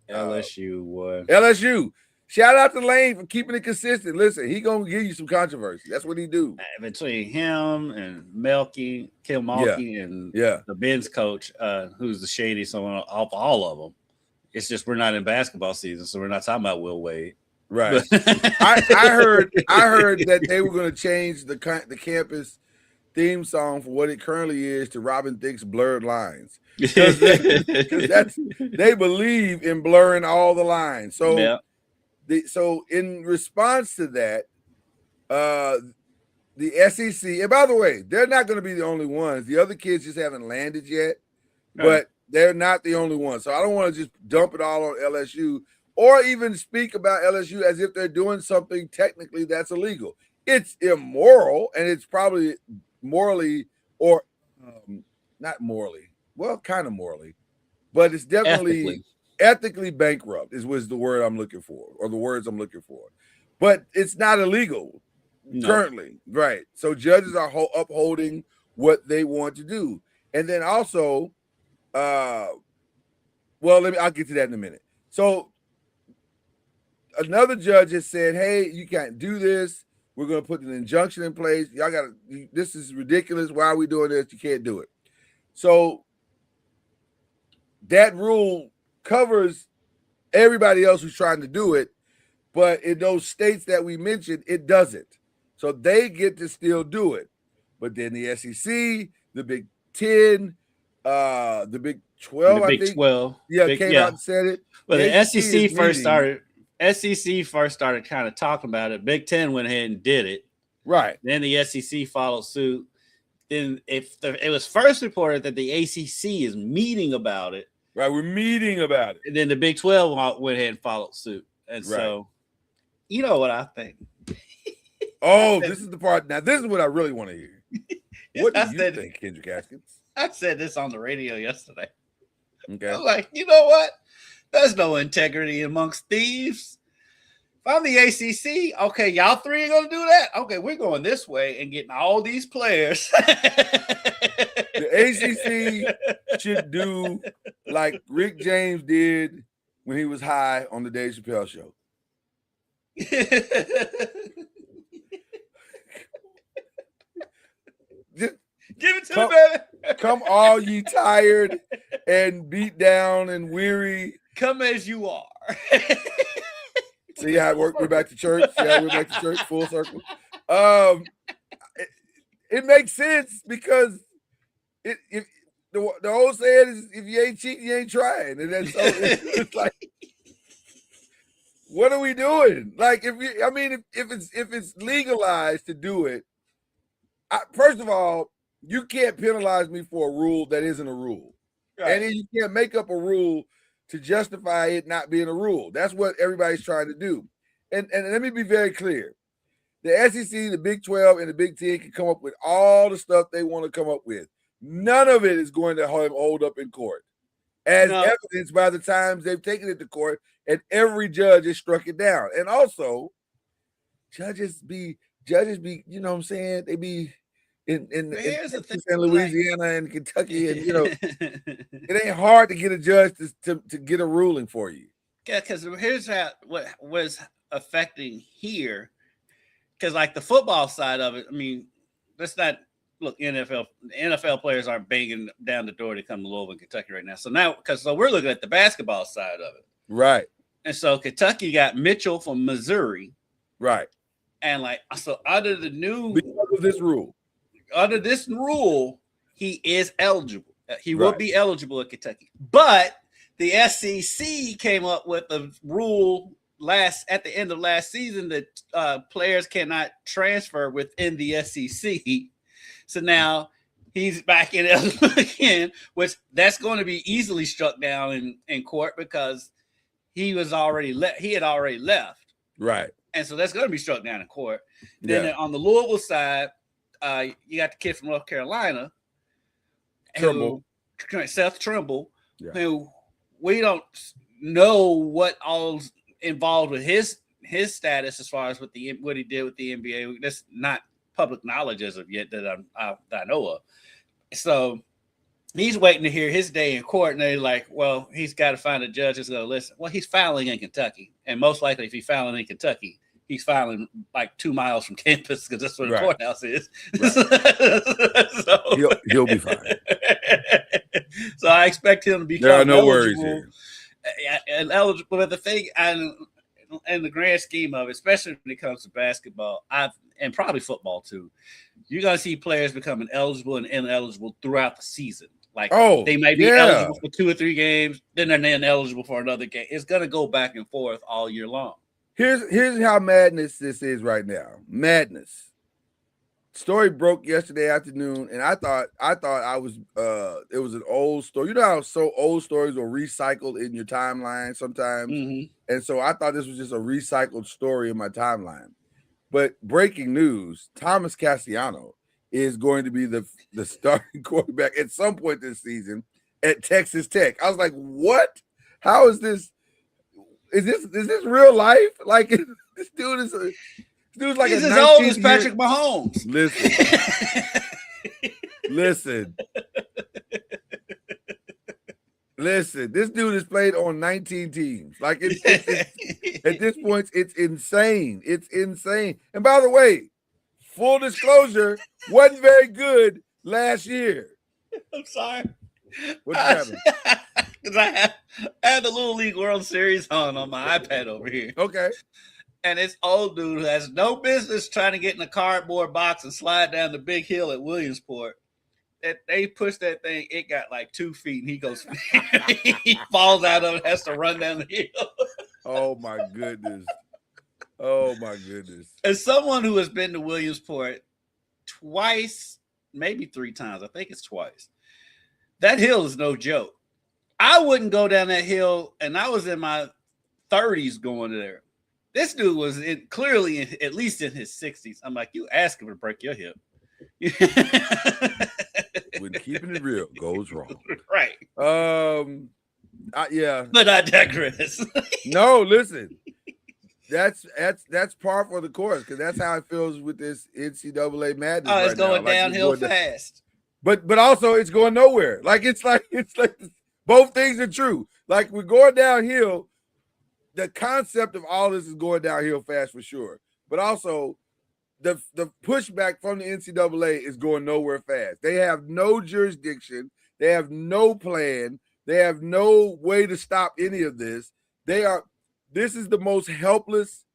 [SPEAKER 2] LSU.
[SPEAKER 1] LSU. Shout out to Lane for keeping it consistent. Listen, he gonna give you some controversy. That's what he do.
[SPEAKER 2] Between him and Kim Mulkey, and the Ben's coach, who's the shady someone off all of them. It's just we're not in basketball season, so we're not talking about Will Wade.
[SPEAKER 1] Right. I heard that they were going to change the campus theme song for what it currently is to Robin Thicke's Blurred Lines. Because they believe in blurring all the lines. So, so in response to that, the SEC, and by the way, they're not going to be the only ones. The other kids just haven't landed yet, but they're not the only ones. So I don't want to just dump it all on LSU or even speak about LSU as if they're doing something technically that's illegal. It's immoral, and it's probably morally or not morally, well, kind of morally, but it's definitely ethically bankrupt was the word I'm looking for, or the words I'm looking for. But it's not illegal currently, right? So judges are upholding what they want to do. And then also, I'll get to that in a minute. So another judge has said, hey, you can't do this. We're going to put an injunction in place. Y'all got to, this is ridiculous. Why are we doing this? You can't do it. So that rule covers everybody else who's trying to do it. But in those states that we mentioned, it doesn't. So they get to still do it. But then the SEC, the Big 10, the Big 12, I think.
[SPEAKER 2] 12.
[SPEAKER 1] Came out and said it.
[SPEAKER 2] Well, the SEC first started. SEC first started kind of talking about it. Big 10 went ahead and did it.
[SPEAKER 1] Right.
[SPEAKER 2] Then the SEC followed suit. Then it was first reported that the ACC is meeting about it.
[SPEAKER 1] Right, we're meeting about it.
[SPEAKER 2] And then the Big 12 went ahead and followed suit. And so, you know what I think.
[SPEAKER 1] Oh, this is the part. Now, this is what I really want to hear. What do you think, Kendrick Haskins?
[SPEAKER 2] I said this on the radio yesterday.
[SPEAKER 1] Okay.
[SPEAKER 2] I'm like, you know what? There's no integrity amongst thieves. If I'm the ACC, okay, y'all three are going to do that? Okay, we're going this way and getting all these players.
[SPEAKER 1] The ACC should do like Rick James did when he was high on the Dave Chappelle show. Just
[SPEAKER 2] give it to me, baby.
[SPEAKER 1] Come all ye tired and beat down and weary.
[SPEAKER 2] Come as you are.
[SPEAKER 1] See how it worked? We're back to church. Yeah, we're back to church, full circle. It makes sense because the old saying is, if you ain't cheating, you ain't trying. And that's so it's like, what are we doing? Like, if it's legalized to do it, first of all, you can't penalize me for a rule that isn't a rule. Right. And then you can't make up a rule to justify it not being a rule. That's what everybody's trying to do. And let me be very clear. The SEC, the Big 12, and the Big 10 can come up with all the stuff they want to come up with. None of it is going to hold up in court. As evidenced by the times they've taken it to court, and every judge has struck it down. And also, judges be, you know what I'm saying? They be in Louisiana and Kentucky, and it ain't hard to get a judge to get a ruling for you.
[SPEAKER 2] Yeah, because here's what was affecting here. Because like the football side of it, I mean, let's not look. NFL players aren't banging down the door to come to Louisville, Kentucky right now. So now, so we're looking at the basketball side of it,
[SPEAKER 1] right?
[SPEAKER 2] And so Kentucky got Mitchell from Missouri,
[SPEAKER 1] right?
[SPEAKER 2] And like, so under this rule, he is eligible. He will be eligible at Kentucky, but the SEC came up with a rule at the end of last season that players cannot transfer within the SEC. So now he's back in eligible again, which that's going to be easily struck down in court because he had already left.
[SPEAKER 1] Right.
[SPEAKER 2] And so that's going to be struck down in court. Then on the Louisville side, you got the kid from North Carolina, Seth Trimble, who we don't know what all's involved with his status as far as what he did with the NBA. That's not public knowledge as of yet that I know of. So he's waiting to hear his day in court, and they're like, well, he's got to find a judge that's going to listen. Well, he's filing in Kentucky, and most likely if he's filing in Kentucky, he's filing like 2 miles from campus because that's where the courthouse is. Right.
[SPEAKER 1] So he'll be fine.
[SPEAKER 2] So I expect him to be.
[SPEAKER 1] There are no worries here.
[SPEAKER 2] And eligible, but the thing, in the grand scheme of it, especially when it comes to basketball, and probably football too, you're gonna see players becoming eligible and ineligible throughout the season. Like they might be eligible for 2 or 3 games, then they're ineligible for another game. It's gonna go back and forth all year long.
[SPEAKER 1] Here's how madness this is right now. Madness. Story broke yesterday afternoon, and I thought I was it was an old story. You know how old stories are recycled in your timeline sometimes, and so I thought this was just a recycled story in my timeline. But breaking news: Thomas Cassiano is going to be the starting quarterback at some point this season at Texas Tech. I was like, what? How is this? Is this real life? Like this dude is dude's like
[SPEAKER 2] he's as old as Patrick Mahomes.
[SPEAKER 1] Listen. This dude has played on 19 teams. Like it's at this point, it's insane. It's insane. And by the way, full disclosure, wasn't very good last year.
[SPEAKER 2] I'm sorry.
[SPEAKER 1] What happened?
[SPEAKER 2] Because I had the Little League World Series on my iPad over here.
[SPEAKER 1] Okay.
[SPEAKER 2] And this old dude who has no business trying to get in a cardboard box and slide down the big hill at Williamsport. That they pushed that thing, it got like 2 feet, and he goes, he falls out of it, has to run down the hill.
[SPEAKER 1] Oh my goodness. Oh my goodness.
[SPEAKER 2] As someone who has been to Williamsport twice, maybe 3 times, I think it's twice. That hill is no joke. I wouldn't go down that hill, and I was in my 30s going there. This dude was clearly at least in his 60s. I'm like, you ask him to break your hip.
[SPEAKER 1] When keeping it real goes wrong.
[SPEAKER 2] Right.
[SPEAKER 1] Yeah.
[SPEAKER 2] But I digress.
[SPEAKER 1] No, listen. That's par for the course because that's how it feels with this NCAA madness.
[SPEAKER 2] Oh, it's
[SPEAKER 1] right
[SPEAKER 2] going
[SPEAKER 1] now.
[SPEAKER 2] downhill fast.
[SPEAKER 1] But also it's going nowhere. It's like both things are true. Like we're going downhill. The concept of all this is going downhill fast for sure. But also the pushback from the NCAA is going nowhere fast. They have no jurisdiction. They have no plan. They have no way to stop any of this. This is the most helpless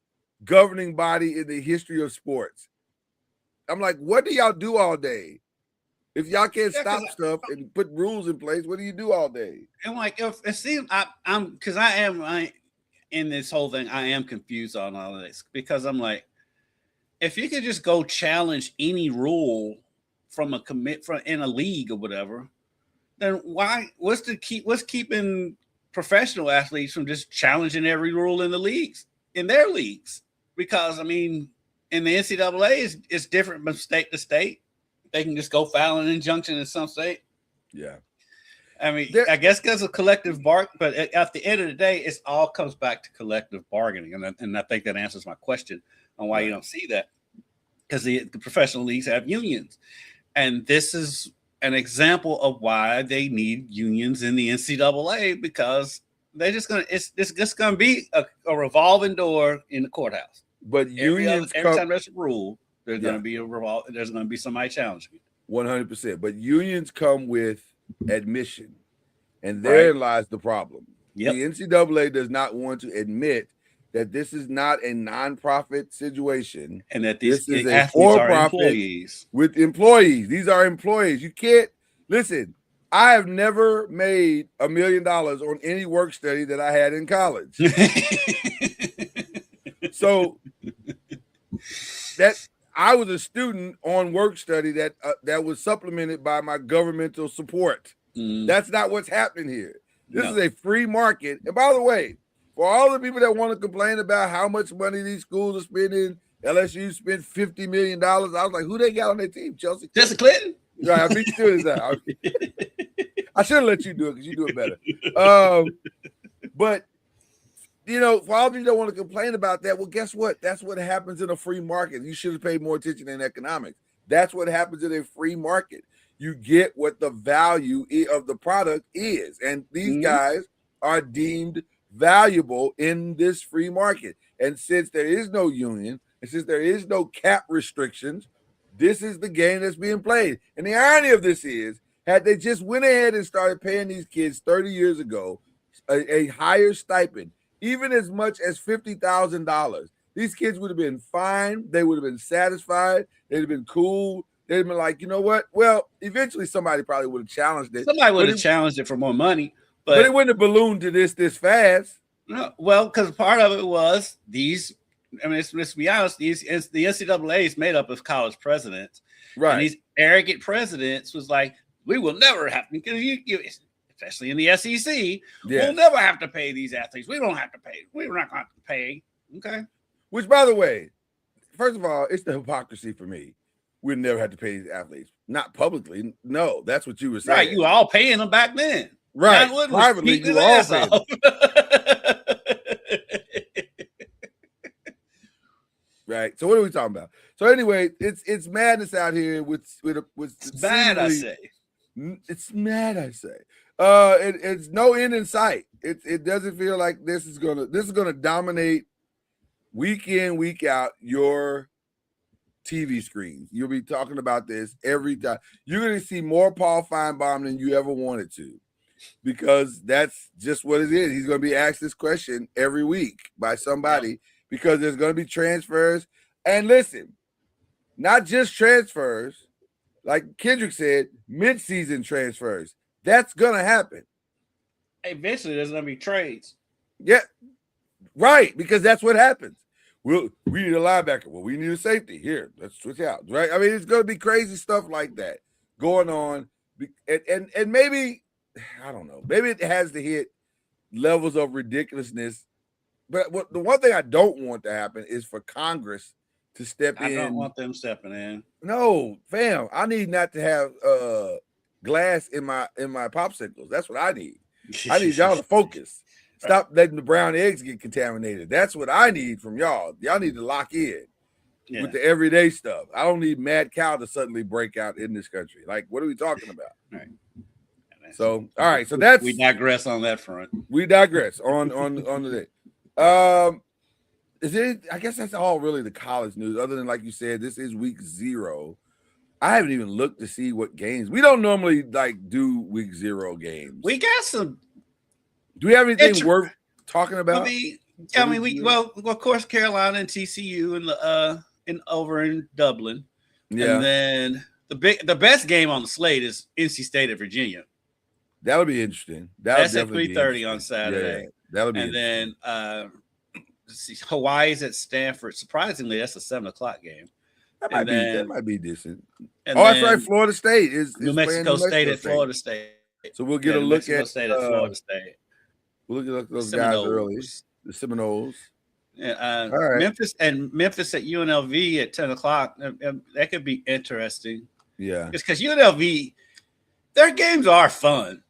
[SPEAKER 1] governing body in the history of sports. I'm like, what do y'all do all day? If y'all can't stop stuff and put rules in place, what do you do all day?
[SPEAKER 2] And like, if it seems I'm because I am in this whole thing, I am confused on all of this because I'm like, if you could just go challenge any rule from in a league or whatever, then what's keeping professional athletes from just challenging every rule in their leagues? Because I mean, in the NCAA, it's different from state to state. They can just go file an injunction in some state.
[SPEAKER 1] Yeah.
[SPEAKER 2] I mean, I guess because of collective bargaining, but at the end of the day, it all comes back to collective bargaining. And I think that answers my question on why you don't see that. Because the professional leagues have unions. And this is an example of why they need unions in the NCAA, because it's just gonna be a revolving door in the courthouse.
[SPEAKER 1] But
[SPEAKER 2] every time there's a rule, there's gonna be somebody challenging it.
[SPEAKER 1] 100%. But unions come with admission, and therein lies the problem. Yep. The NCAA does not want to admit that this is not a nonprofit situation,
[SPEAKER 2] and that this is a for-profit
[SPEAKER 1] with employees. These are employees. You can't listen. I have never made $1 million on any work study that I had in college. So that I was a student on work study that was supplemented by my governmental support. That's not what's happening here. This is a free market. And by the way, for all the people that want to complain about how much money these schools are spending, LSU spent $50 million. I was like, who they got on their team? Chelsea
[SPEAKER 2] Clinton?
[SPEAKER 1] Right, I think still is that. I should have let you do it because you do it better. But for all of you that want to complain about that, well, guess what? That's what happens in a free market. You should have paid more attention in economics. That's what happens in a free market. You get what the value of the product is. And these guys are deemed valuable in this free market. And since there is no union, and since there is no cap restrictions, this is the game that's being played. And the irony of this is, had they just went ahead and started paying these kids 30 years ago a higher stipend, even as much as $50,000, these kids would have been fine. They would have been satisfied. They'd have been cool. They'd have been like, you know what? Well, eventually somebody probably would have challenged it.
[SPEAKER 2] Somebody would have challenged it for more money.
[SPEAKER 1] But it wouldn't have ballooned to this fast.
[SPEAKER 2] No, well, because part of it was these. I mean, let's be honest. The NCAA is made up of college presidents,
[SPEAKER 1] right?
[SPEAKER 2] And these arrogant presidents was like, we will never have to, because especially in the SEC, we'll never have to pay these athletes. We don't have to pay. We're not going to have to pay. Okay.
[SPEAKER 1] Which, by the way, first of all, it's the hypocrisy for me. We'd never have to pay these athletes, not publicly. No, that's what you were saying.
[SPEAKER 2] Right, you were all paying them back then.
[SPEAKER 1] Right, privately, you were all paying them. Right. So what are we talking about? So anyway, it's madness out here with
[SPEAKER 2] mad. I say
[SPEAKER 1] it's mad. I say it's no end in sight. It doesn't feel like this is gonna dominate week in, week out your TV screens. You'll be talking about this every time. You're gonna see more Paul Feinbaum than you ever wanted to, because that's just what it is. He's gonna be asked this question every week by somebody. Because there's going to be transfers. And listen, not just transfers, like Kendrick said, mid-season transfers. That's going to happen.
[SPEAKER 2] Eventually, there's going to be trades.
[SPEAKER 1] Yeah, right, because that's what happens. We need a linebacker. Well, we need a safety. Here, let's switch out, right? I mean, it's going to be crazy stuff like that going on. And maybe, I don't know, maybe it has to hit levels of ridiculousness. But the one thing I don't want to happen is for Congress to step in. I
[SPEAKER 2] don't want them stepping in.
[SPEAKER 1] No, fam. I need not to have glass in my popsicles. That's what I need. I need y'all to focus. Stop letting the brown eggs get contaminated. That's what I need from y'all. Y'all need to lock in with the everyday stuff. I don't need mad cow to suddenly break out in this country. Like, what are we talking about?
[SPEAKER 2] Right.
[SPEAKER 1] So, all right. So that's
[SPEAKER 2] we digress on that front.
[SPEAKER 1] We digress on the day. Is it? I guess that's all really the college news. Other than, like you said, this is week 0. I haven't even looked to see what games. We don't normally do week 0 games.
[SPEAKER 2] We got some.
[SPEAKER 1] Do we have anything worth talking about?
[SPEAKER 2] Well, of course, Carolina and TCU and over in Dublin.
[SPEAKER 1] Yeah.
[SPEAKER 2] And then the best game on the slate is NC State at Virginia.
[SPEAKER 1] That'll be interesting.
[SPEAKER 2] That's at 3:30 on Saturday.
[SPEAKER 1] Yeah, that'll be.
[SPEAKER 2] And then Hawaii's at Stanford. Surprisingly, that's a 7:00 game.
[SPEAKER 1] That might be decent. That's right. Florida State is
[SPEAKER 2] New Mexico State at Florida State.
[SPEAKER 1] So we'll get a look at
[SPEAKER 2] Florida State.
[SPEAKER 1] We'll look at those guys early. The Seminoles.
[SPEAKER 2] All right. Memphis at UNLV at 10:00. That could be interesting.
[SPEAKER 1] Yeah,
[SPEAKER 2] it's because UNLV, their games are fun.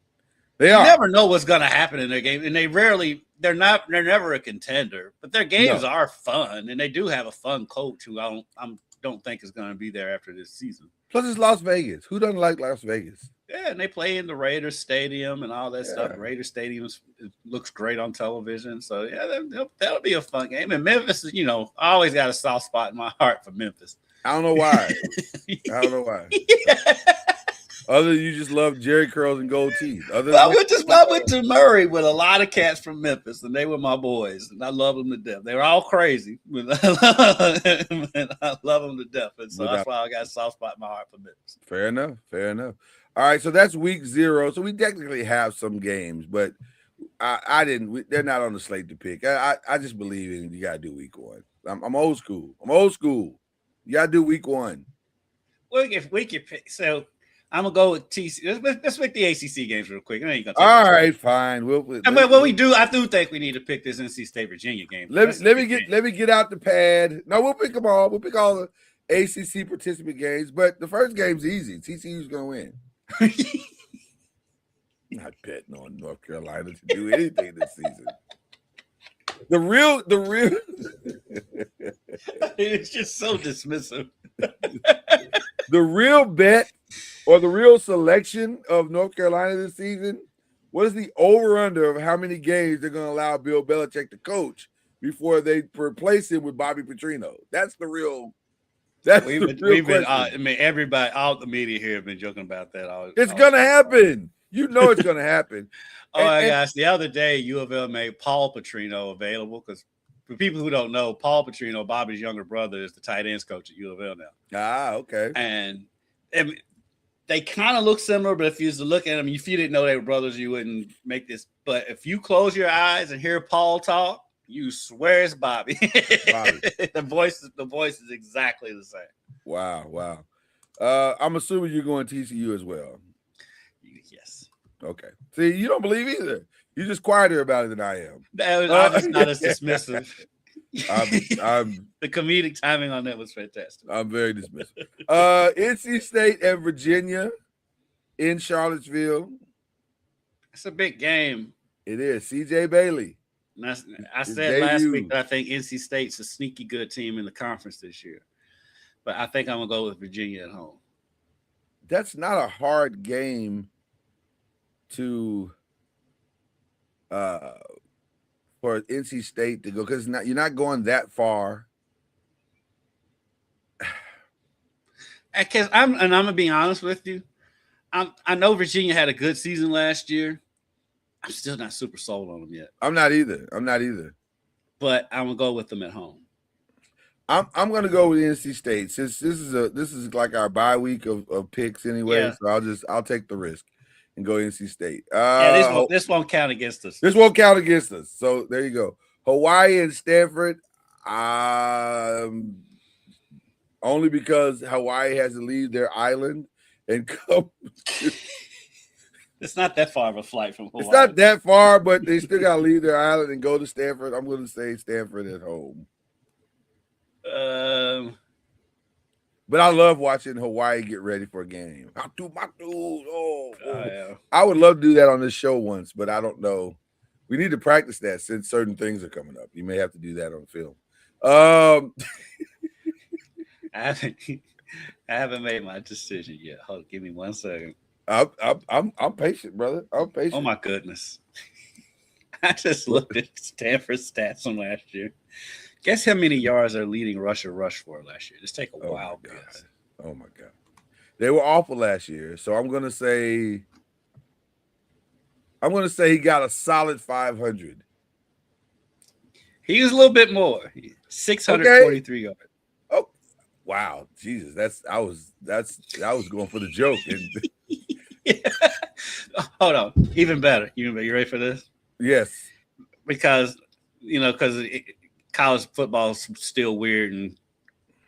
[SPEAKER 1] They are.
[SPEAKER 2] You never know what's going to happen in their game, and they're never a contender, but their games are fun, and they do have a fun coach who I don't think is going to be there after this season.
[SPEAKER 1] Plus, it's Las Vegas. Who doesn't like Las Vegas?
[SPEAKER 2] Yeah, and they play in the Raiders Stadium and all that stuff. Raiders Stadium looks great on television, so that'll be a fun game. And Memphis, I always got a soft spot in my heart for Memphis.
[SPEAKER 1] I don't know why. Other than you just love Jerry curls and gold teeth. I
[SPEAKER 2] went to Murray with a lot of cats from Memphis, and they were my boys, and I love them to death. They were all crazy, but I love them to death, and so that's why I got a soft spot in my heart for Memphis.
[SPEAKER 1] Fair enough. All right, so that's week 0. So we technically have some games, but I didn't. They're not on the slate to pick. I just believe in you got to do week 1. I'm old school. You got to do week 1.
[SPEAKER 2] Well, if we could pick, so. I'm gonna go with TC. Let's pick the ACC games real quick.
[SPEAKER 1] All right, fine.
[SPEAKER 2] We do. I do think we need to pick this NC State Virginia game.
[SPEAKER 1] Let me get out the pad. No, we'll pick them all. We'll pick all the ACC participant games. But the first game's easy. TCU's gonna win. Not betting on North Carolina to do anything this season. The real.
[SPEAKER 2] It's just so dismissive.
[SPEAKER 1] The real bet. Or the real selection of North Carolina this season, what is the over-under of how many games they're going to allow Bill Belichick to coach before they replace him with Bobby Petrino? That's the real.
[SPEAKER 2] Everybody, all the media here have been joking about that.
[SPEAKER 1] It's going to happen. You know it's going to happen.
[SPEAKER 2] Gosh, the other day U of L made Paul Petrino available because for people who don't know, Paul Petrino, Bobby's younger brother, is the tight ends coach at U of L now.
[SPEAKER 1] Okay.
[SPEAKER 2] And they kind of look similar, but if you used to look at them, if you didn't know they were brothers, you wouldn't make this. But if you close your eyes and hear Paul talk, you swear it's Bobby. The voice is exactly the same.
[SPEAKER 1] Wow. I'm assuming you're going TCU as well.
[SPEAKER 2] Yes.
[SPEAKER 1] Okay. See, you don't believe either. You're just quieter about it than I am.
[SPEAKER 2] I'm just not as dismissive.
[SPEAKER 1] I'm
[SPEAKER 2] the comedic timing on that was fantastic.
[SPEAKER 1] I'm very dismissive. NC State and Virginia in Charlottesville.
[SPEAKER 2] It's a big game.
[SPEAKER 1] It is. CJ Bailey.
[SPEAKER 2] I said last week that I think NC State's a sneaky good team in the conference this year. But I think I'm going to go with Virginia at home.
[SPEAKER 1] That's not a hard game to for NC State to go because you're not going that far.
[SPEAKER 2] Because I'm gonna be honest with you. I know Virginia had a good season last year. I'm still not super sold on them yet.
[SPEAKER 1] I'm not either.
[SPEAKER 2] But I'm gonna go with them at home.
[SPEAKER 1] I'm gonna go with NC State since this is like our bye week of picks anyway. Yeah. So I'll take the risk and go NC State.
[SPEAKER 2] This won't count against us.
[SPEAKER 1] This won't count against us. So there you go. Hawaii and Stanford. Only because Hawaii has to leave their island and come.
[SPEAKER 2] It's not that far of a flight from Hawaii.
[SPEAKER 1] It's not that far, but they still got to leave their island and go to Stanford. I'm going to say Stanford at home. But I love watching Hawaii get ready for a game.
[SPEAKER 2] Yeah.
[SPEAKER 1] I would love to do that on this show once, but I don't know. We need to practice that since certain things are coming up. You may have to do that on film.
[SPEAKER 2] I haven't made my decision yet. Hold on, give me 1 second.
[SPEAKER 1] I'm patient, brother. I'm patient.
[SPEAKER 2] Oh my goodness. I just looked at Stanford's stats from last year. Guess how many yards their leading rusher rushed for last year? Just take a wild guess.
[SPEAKER 1] Oh my God. They were awful last year. So I'm gonna say he got a solid 500.
[SPEAKER 2] He was a little bit more. 643 yards.
[SPEAKER 1] Oh wow, Jesus. I was going for the joke.
[SPEAKER 2] Yeah. Hold on. Even better. You ready for this?
[SPEAKER 1] Yes.
[SPEAKER 2] Because college football is still weird and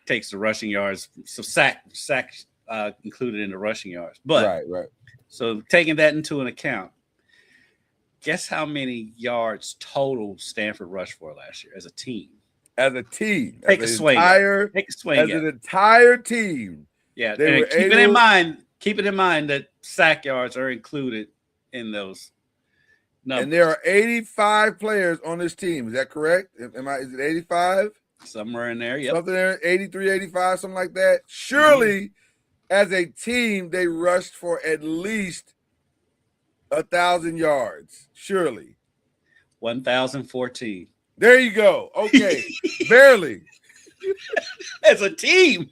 [SPEAKER 2] takes the rushing yards. So sack included in the rushing yards. But
[SPEAKER 1] right.
[SPEAKER 2] So taking that into an account, guess how many yards total Stanford rushed for last year as a team?
[SPEAKER 1] As a team.
[SPEAKER 2] Take a swing. Take a swing.
[SPEAKER 1] As an entire team.
[SPEAKER 2] Yeah. Keep it in mind that sack yards are included in those numbers.
[SPEAKER 1] And there are 85 players on this team. Is that correct? Is it 85?
[SPEAKER 2] Somewhere in there, yep.
[SPEAKER 1] Something there, 83, 85, something like that. Surely, as a team, they rushed for at least 1,000 yards. Surely.
[SPEAKER 2] 1,014.
[SPEAKER 1] There you go. Okay. Barely.
[SPEAKER 2] As a team.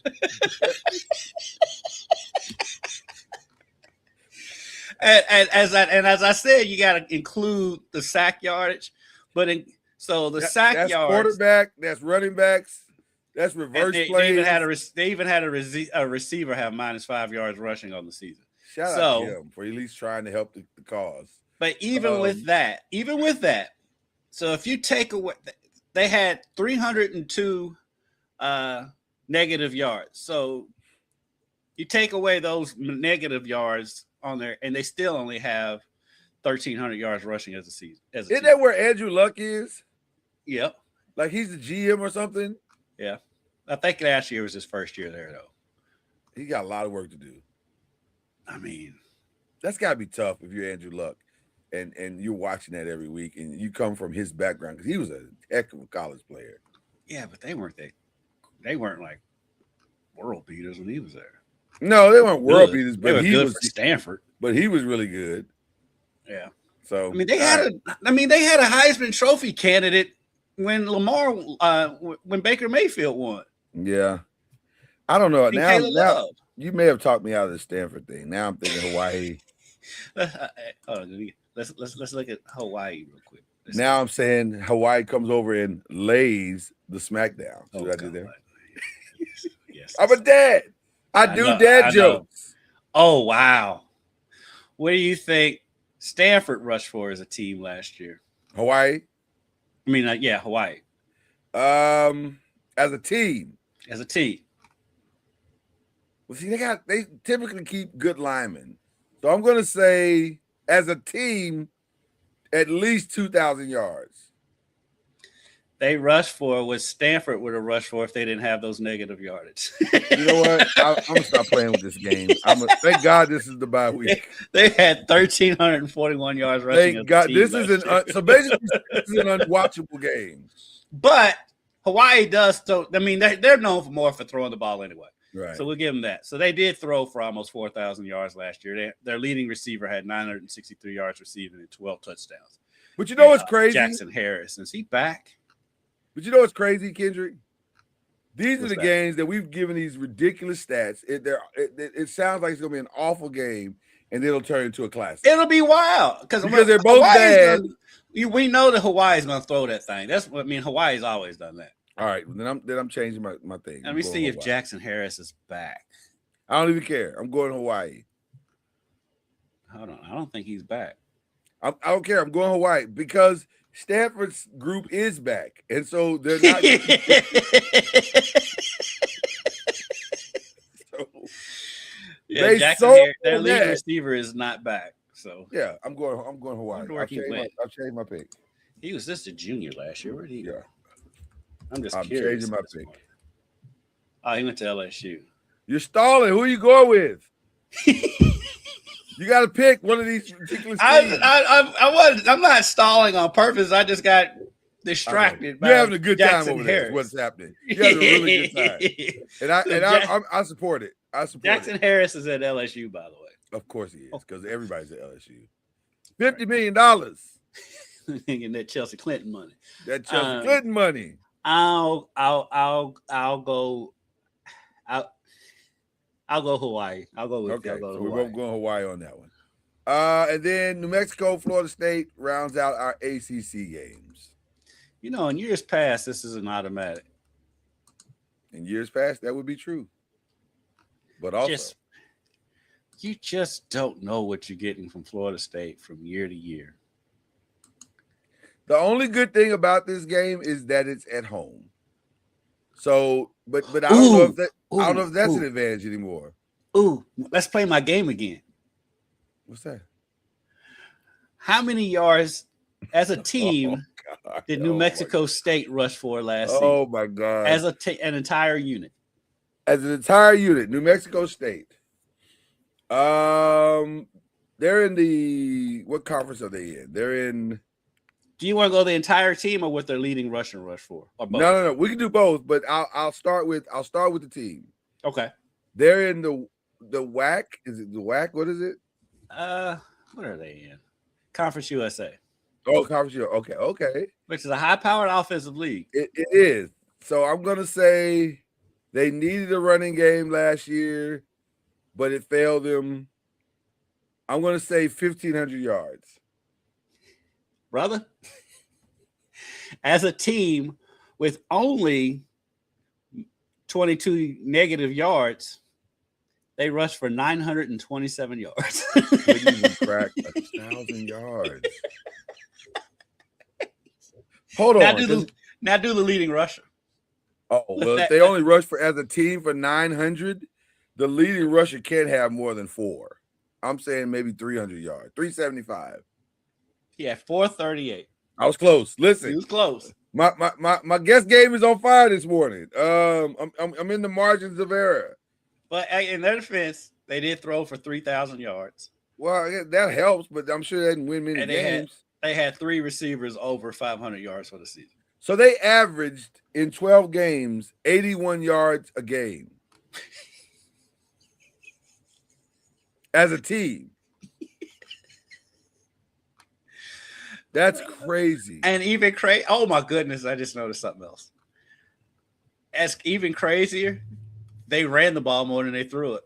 [SPEAKER 2] And as I said, you got to include the sack yardage, that's yards,
[SPEAKER 1] quarterback, that's running backs, that's reverse plays.
[SPEAKER 2] They even had a receiver have -5 yards rushing on the season.
[SPEAKER 1] Shout out to him for at least trying to help the cause.
[SPEAKER 2] But even with that, so if you take away, they had 302 negative yards. So you take away those negative yards on there, and they still only have 1,300 yards rushing as a season.
[SPEAKER 1] Isn't that where Andrew Luck is?
[SPEAKER 2] Yep.
[SPEAKER 1] Like he's the GM or something?
[SPEAKER 2] Yeah. I think last year was his first year there, though.
[SPEAKER 1] He got a lot of work to do.
[SPEAKER 2] I mean,
[SPEAKER 1] that's got to be tough if you're Andrew Luck and you're watching that every week and you come from his background because he was a heck of a college player.
[SPEAKER 2] Yeah, but they weren't like world beaters when he was there.
[SPEAKER 1] No, they weren't world beaters, but
[SPEAKER 2] he was for Stanford.
[SPEAKER 1] But he was really good.
[SPEAKER 2] Yeah.
[SPEAKER 1] So
[SPEAKER 2] they had a Heisman Trophy candidate when when Baker Mayfield won.
[SPEAKER 1] Yeah. I don't know. Now you may have talked me out of the Stanford thing. Now I'm thinking Hawaii.
[SPEAKER 2] Let's look at Hawaii real quick.
[SPEAKER 1] Now I'm saying Hawaii comes over and lays the smackdown. See what I did there?
[SPEAKER 2] Yes.
[SPEAKER 1] I'm a dad. I do dad jokes.
[SPEAKER 2] Oh, wow. What do you think Stanford rushed for as a team last year?
[SPEAKER 1] Hawaii?
[SPEAKER 2] I mean, Hawaii.
[SPEAKER 1] As a team. Well, see, they typically keep good linemen. So I'm going to say, as a team, at least 2,000 yards.
[SPEAKER 2] They rushed for what Stanford would have rushed for if they didn't have those negative yardage.
[SPEAKER 1] You know what? I'm going to stop playing with this game. Thank God this is the bye week.
[SPEAKER 2] They had 1,341 yards rushing.
[SPEAKER 1] Thank God. This is so basically this is an unwatchable game.
[SPEAKER 2] But Hawaii does. So I mean, they're known for throwing the ball anyway.
[SPEAKER 1] Right.
[SPEAKER 2] So we'll give them that. So they did throw for almost 4,000 yards last year. Their leading receiver had 963 yards receiving and 12 touchdowns.
[SPEAKER 1] But you know what's crazy?
[SPEAKER 2] Jackson Harris. Is he back?
[SPEAKER 1] But you know what's crazy, Kendrick? These are the games that we've given these ridiculous stats. It sounds like it's going to be an awful game, and it'll turn into a classic.
[SPEAKER 2] It'll be wild because
[SPEAKER 1] they're both bad.
[SPEAKER 2] We know that Hawaii's going to throw that thing. Hawaii's always done that.
[SPEAKER 1] All right, then I'm changing my thing.
[SPEAKER 2] Let me see if Jackson Harris is back.
[SPEAKER 1] I don't even care. I'm going to Hawaii.
[SPEAKER 2] Hold on, I don't think he's back.
[SPEAKER 1] I don't care. I'm going to Hawaii because Stanford's group is back, and so they're not.
[SPEAKER 2] Their leading receiver is not back. So
[SPEAKER 1] yeah, I'm going Hawaii. I've changed my pick.
[SPEAKER 2] He was just a junior last year. Where did he go?
[SPEAKER 1] I'm
[SPEAKER 2] changing
[SPEAKER 1] my pick.
[SPEAKER 2] Oh, he went to LSU.
[SPEAKER 1] You're stalling. Who are you going with? You got to pick one of these particular teams.
[SPEAKER 2] I'm not stalling on purpose. I just got distracted.
[SPEAKER 1] You're having a good
[SPEAKER 2] Jackson
[SPEAKER 1] time over there.
[SPEAKER 2] Harris.
[SPEAKER 1] Is what's happening. You're having a really good time, and I support it. I support
[SPEAKER 2] Jackson Harris is at LSU, by the way.
[SPEAKER 1] Of course he is, because everybody's at LSU. $50 million.
[SPEAKER 2] Getting that Chelsea Clinton money.
[SPEAKER 1] That Chelsea Clinton money.
[SPEAKER 2] I'll go Hawaii. I'll go with
[SPEAKER 1] okay.
[SPEAKER 2] so
[SPEAKER 1] we're both going Hawaii on that one. And then New Mexico, Florida State rounds out our ACC games.
[SPEAKER 2] You know, in years past, this is an automatic.
[SPEAKER 1] In years past, that would be true. But also,
[SPEAKER 2] you just don't know what you're getting from Florida State from year to year.
[SPEAKER 1] The only good thing about this game is that it's at home. So, but I don't know if that I don't know if that's an advantage anymore.
[SPEAKER 2] Ooh, let's play my game again.
[SPEAKER 1] What's that?
[SPEAKER 2] How many yards as a team did New Mexico State rush for last season?
[SPEAKER 1] Oh my God!
[SPEAKER 2] As an entire unit.
[SPEAKER 1] As an entire unit, New Mexico State. They're in the what conference are they in? They're in.
[SPEAKER 2] Do you want to go the entire team or what their leading rush and rush for? Or both?
[SPEAKER 1] No. We can do both, but I'll start with the team.
[SPEAKER 2] Okay.
[SPEAKER 1] They're in the WAC. Is it the WAC? What is it?
[SPEAKER 2] What are they in? Conference USA.
[SPEAKER 1] Oh, Conference USA. Okay.
[SPEAKER 2] Which is a high-powered offensive league.
[SPEAKER 1] It is. So I'm gonna say they needed a running game last year, but it failed them. I'm gonna say 1,500 yards.
[SPEAKER 2] Brother, as a team with only 22 negative yards, they rushed for 927 yards.
[SPEAKER 1] Couldn't even crack 1,000 yards. Hold on.
[SPEAKER 2] Now do the leading rusher.
[SPEAKER 1] Oh, well, if they only rush for as a team for 900, the leading rusher can't have more than 4. I'm saying maybe 300 yards, 375.
[SPEAKER 2] Yeah, 438.
[SPEAKER 1] I was close. Listen,
[SPEAKER 2] he was close.
[SPEAKER 1] My guest game is on fire this morning. I'm in the margins of error.
[SPEAKER 2] But in their defense, they did throw for 3,000 yards.
[SPEAKER 1] Well, that helps, but I'm sure they didn't win many games.
[SPEAKER 2] They had 3 receivers over 500 yards for the season.
[SPEAKER 1] So they averaged in 12 games 81 yards a game as a team. That's crazy.
[SPEAKER 2] And even crazy. Oh my goodness! I just noticed something else. As even crazier, they ran the ball more than they threw it.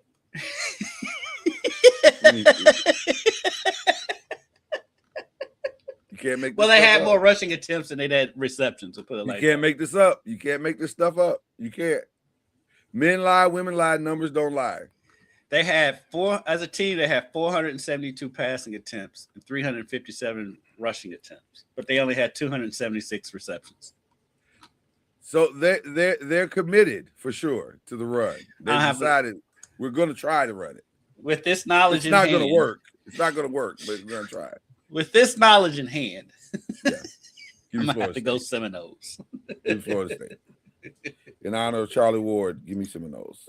[SPEAKER 1] You can't make.
[SPEAKER 2] Well, they had more rushing attempts than they had receptions. To put it like
[SPEAKER 1] you can't make this up. You can't make this stuff up. You can't. Men lie, women lie. Numbers don't lie.
[SPEAKER 2] They had as a team. They had 472 passing attempts and 357 rushing attempts, but they only had 276 receptions.
[SPEAKER 1] So they're committed for sure to the run. They decided we're going to try to run it.
[SPEAKER 2] With this knowledge,
[SPEAKER 1] it's not going to work. It's not going to work, but we're going to try it.
[SPEAKER 2] With this knowledge in hand,
[SPEAKER 1] yeah.
[SPEAKER 2] I'm gonna have to go Seminoles.
[SPEAKER 1] Give Florida State. In honor of Charlie Ward, give me Seminoles.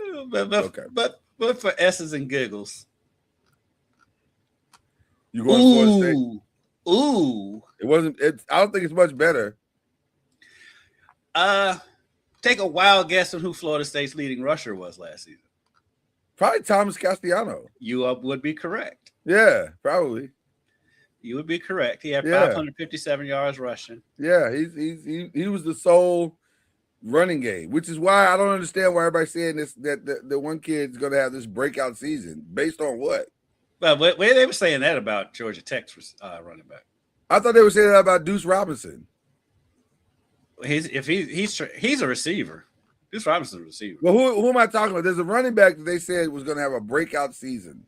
[SPEAKER 2] But for S's and giggles,
[SPEAKER 1] you going to Florida State?
[SPEAKER 2] Ooh.
[SPEAKER 1] It wasn't. I don't think it's much better.
[SPEAKER 2] Take a wild guess on who Florida State's leading rusher was last season.
[SPEAKER 1] Probably Thomas Castellano.
[SPEAKER 2] You would be correct.
[SPEAKER 1] Yeah, probably.
[SPEAKER 2] You would be correct. He had 557 yards rushing.
[SPEAKER 1] Yeah, he was the sole running game, which is why I don't understand why everybody's saying this that the one kid's going to have this breakout season. Based on what?
[SPEAKER 2] Well, where they were saying that about Georgia Tech's running back.
[SPEAKER 1] I thought they were saying that about Deuce Robinson.
[SPEAKER 2] He's a receiver. Deuce Robinson's a receiver.
[SPEAKER 1] Well, who am I talking about? There's a running back that they said was going to have a breakout season.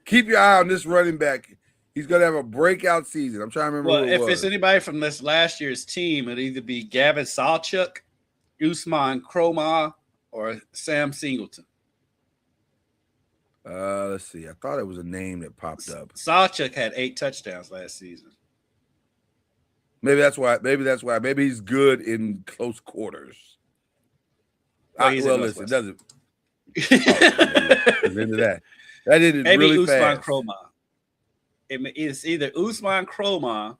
[SPEAKER 1] Keep your eye on this running back. He's going to have a breakout season. I'm trying to remember.
[SPEAKER 2] Well, if it's anybody from this last year's team, it'd either be Gavin Sawchuk, Usman Kromah, or Sam Singleton.
[SPEAKER 1] Let's see. I thought it was a name that popped up.
[SPEAKER 2] Sawchuk had 8 touchdowns last season.
[SPEAKER 1] Maybe that's why. Maybe he's good in close quarters. Well, listen, it doesn't. Into that. That did it
[SPEAKER 2] Maybe
[SPEAKER 1] really
[SPEAKER 2] Usman
[SPEAKER 1] fast.
[SPEAKER 2] Kromah. It's either Usman Kromah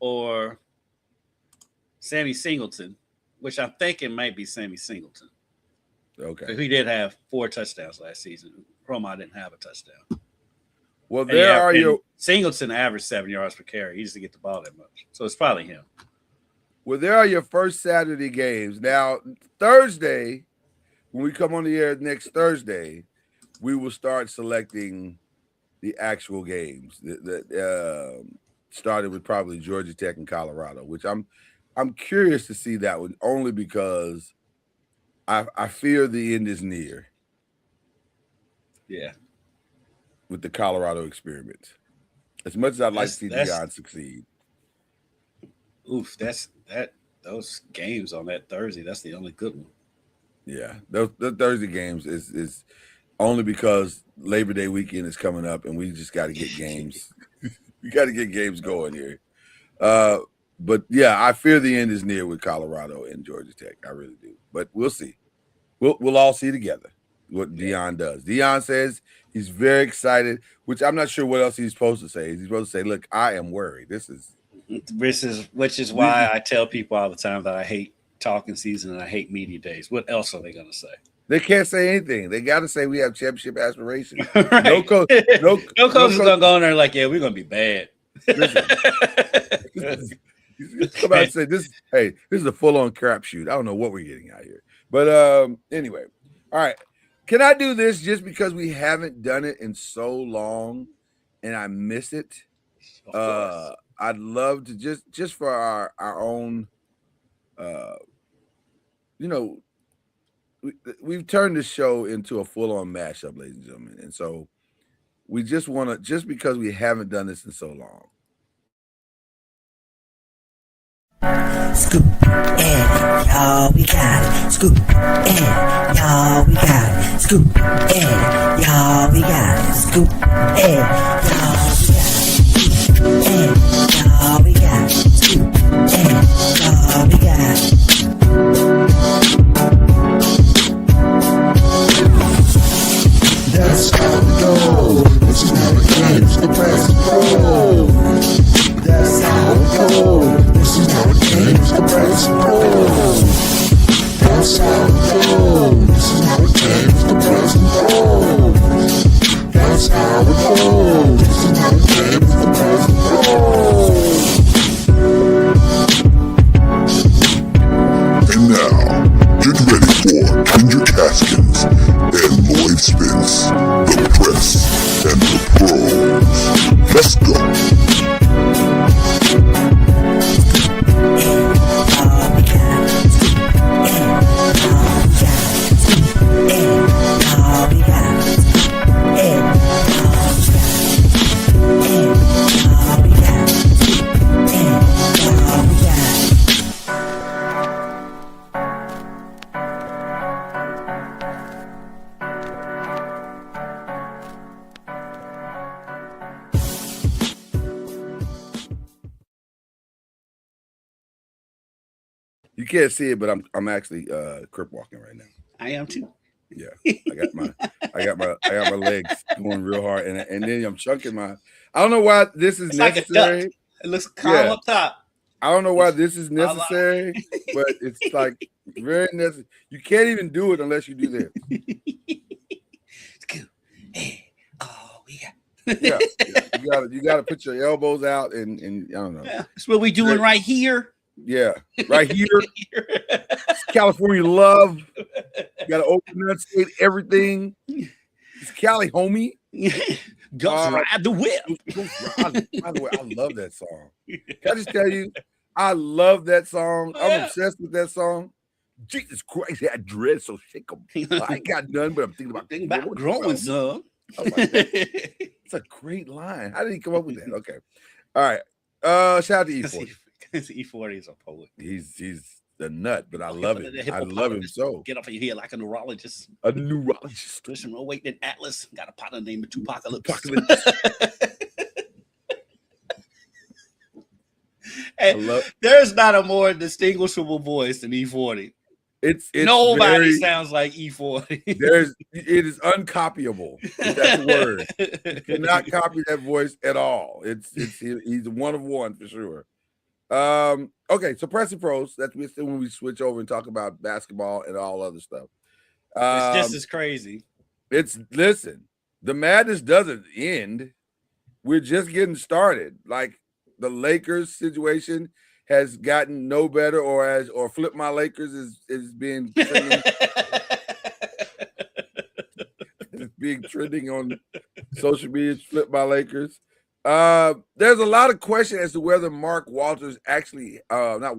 [SPEAKER 2] or Sammy Singleton, which I'm thinking might be Sammy Singleton.
[SPEAKER 1] Okay.
[SPEAKER 2] He did have 4 touchdowns last season. Kromah didn't have a touchdown.
[SPEAKER 1] Well, there are your
[SPEAKER 2] Singleton averaged 7 yards per carry. He doesn't get the ball that much. So it's probably him.
[SPEAKER 1] Well, there are your first Saturday games. Now, Thursday, when we come on the air next Thursday, we will start selecting the actual games that started with probably Georgia Tech and Colorado, which I'm curious to see that one only because I fear the end is near.
[SPEAKER 2] Yeah.
[SPEAKER 1] With the Colorado experiment. As much as I'd like to see Deion succeed.
[SPEAKER 2] Oof, those games on that Thursday, that's the only good one.
[SPEAKER 1] Yeah. The Thursday games is only because Labor Day weekend is coming up and we just got to get games. We got to get games going here. But yeah, I fear the end is near with Colorado and Georgia Tech. I really do. But we'll see. We'll all see together what Deion does. Deion says he's very excited, which I'm not sure what else he's supposed to say. He's supposed to say, look, I am worried.
[SPEAKER 2] Which is why I tell people all the time that I hate talking season and I hate media days. What else are they going to say?
[SPEAKER 1] They can't say anything. They got to say we have championship aspirations.
[SPEAKER 2] Right.
[SPEAKER 1] No coach is
[SPEAKER 2] going to go in there like, yeah, we're going to be bad.
[SPEAKER 1] Come out and say this is a full-on crapshoot. I don't know what we're getting out here. But anyway, all right. Can I do this just because we haven't done it in so long and I miss it? I'd love to just for our own, we've turned this show into a full-on mashup, ladies and gentlemen. And so we just want to, just because we haven't done this in so long.
[SPEAKER 3] Scoop, and y'all, we got it. Scoop, and y'all, we got it. Scoop, and y'all, we got it. Scoop, and y'all, we got it. Scoop, and y'all, we got it. Scoop, and y'all, we got it. That's how we go. This is how it games the press pro. That's how we go. This is how it games the press pro. That's how we go. This is how it games the press pro. That's how we go. This is how it games the press pro.
[SPEAKER 4] And now, get ready for Ginger Caskins and Lloyd Spence, the press and the pros. Let's go.
[SPEAKER 1] You can't see it, but I'm actually crip walking right now.
[SPEAKER 2] I am too.
[SPEAKER 1] Yeah, I got my legs going real hard, and then I'm chunking my. I don't know why this is necessary.
[SPEAKER 2] Like it looks calm up top.
[SPEAKER 1] I don't know why this is necessary, but it's like very necessary. You can't even do it unless you do this.
[SPEAKER 2] Oh yeah.
[SPEAKER 1] Yeah, you gotta put your elbows out and I don't know.
[SPEAKER 2] Yeah, that's what we doing right here.
[SPEAKER 1] Yeah, right here. It's California love. You gotta open state everything. It's Cali, homie.
[SPEAKER 2] Go ride the whip.
[SPEAKER 1] By the way, I love that song. Can I just tell you, I love that song. I'm obsessed with that song. Jesus Christ, I dread so shake 'em. I ain't got none, but I'm thinking about
[SPEAKER 2] growing some.
[SPEAKER 1] Oh my God. It's a great line. How did he come up with that? Okay. All right. Shout out to E40.
[SPEAKER 2] E40 is a poet.
[SPEAKER 1] He's the nut, but I love it. I love him so.
[SPEAKER 2] Get off of your head like a neurologist.
[SPEAKER 1] A neurologist.
[SPEAKER 2] Listen, no weight than Atlas. Got a partner named Tupacalypse. And there's not a more distinguishable voice than E40.
[SPEAKER 1] It's
[SPEAKER 2] nobody sounds like E40.
[SPEAKER 1] It is uncopyable. That's the word. You cannot copy that voice at all. He's one of one for sure. Okay, so Press and Pros. That's when we switch over and talk about basketball and all other stuff.
[SPEAKER 2] It's just as crazy.
[SPEAKER 1] Listen, the madness doesn't end. We're just getting started. Like the Lakers situation has gotten no better, or Flip My Lakers is being trending on social media. Flip My Lakers. There's a lot of question as to whether Mark Walters actually not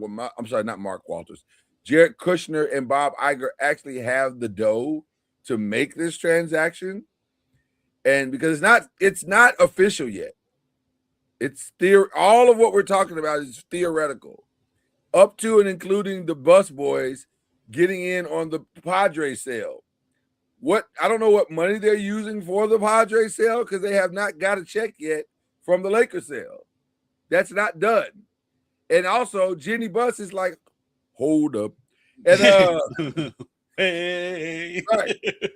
[SPEAKER 1] Mark Walters, Jared Kushner and Bob Iger actually have the dough to make this transaction. And because it's not official yet. It's all of what we're talking about is theoretical, up to and including the bus boys getting in on the Padres sale. I don't know what money they're using for the Padres sale because they have not got a check yet from the Lakers sale. That's not done. And also, Jenny Buss is like, hold up. And
[SPEAKER 2] hey.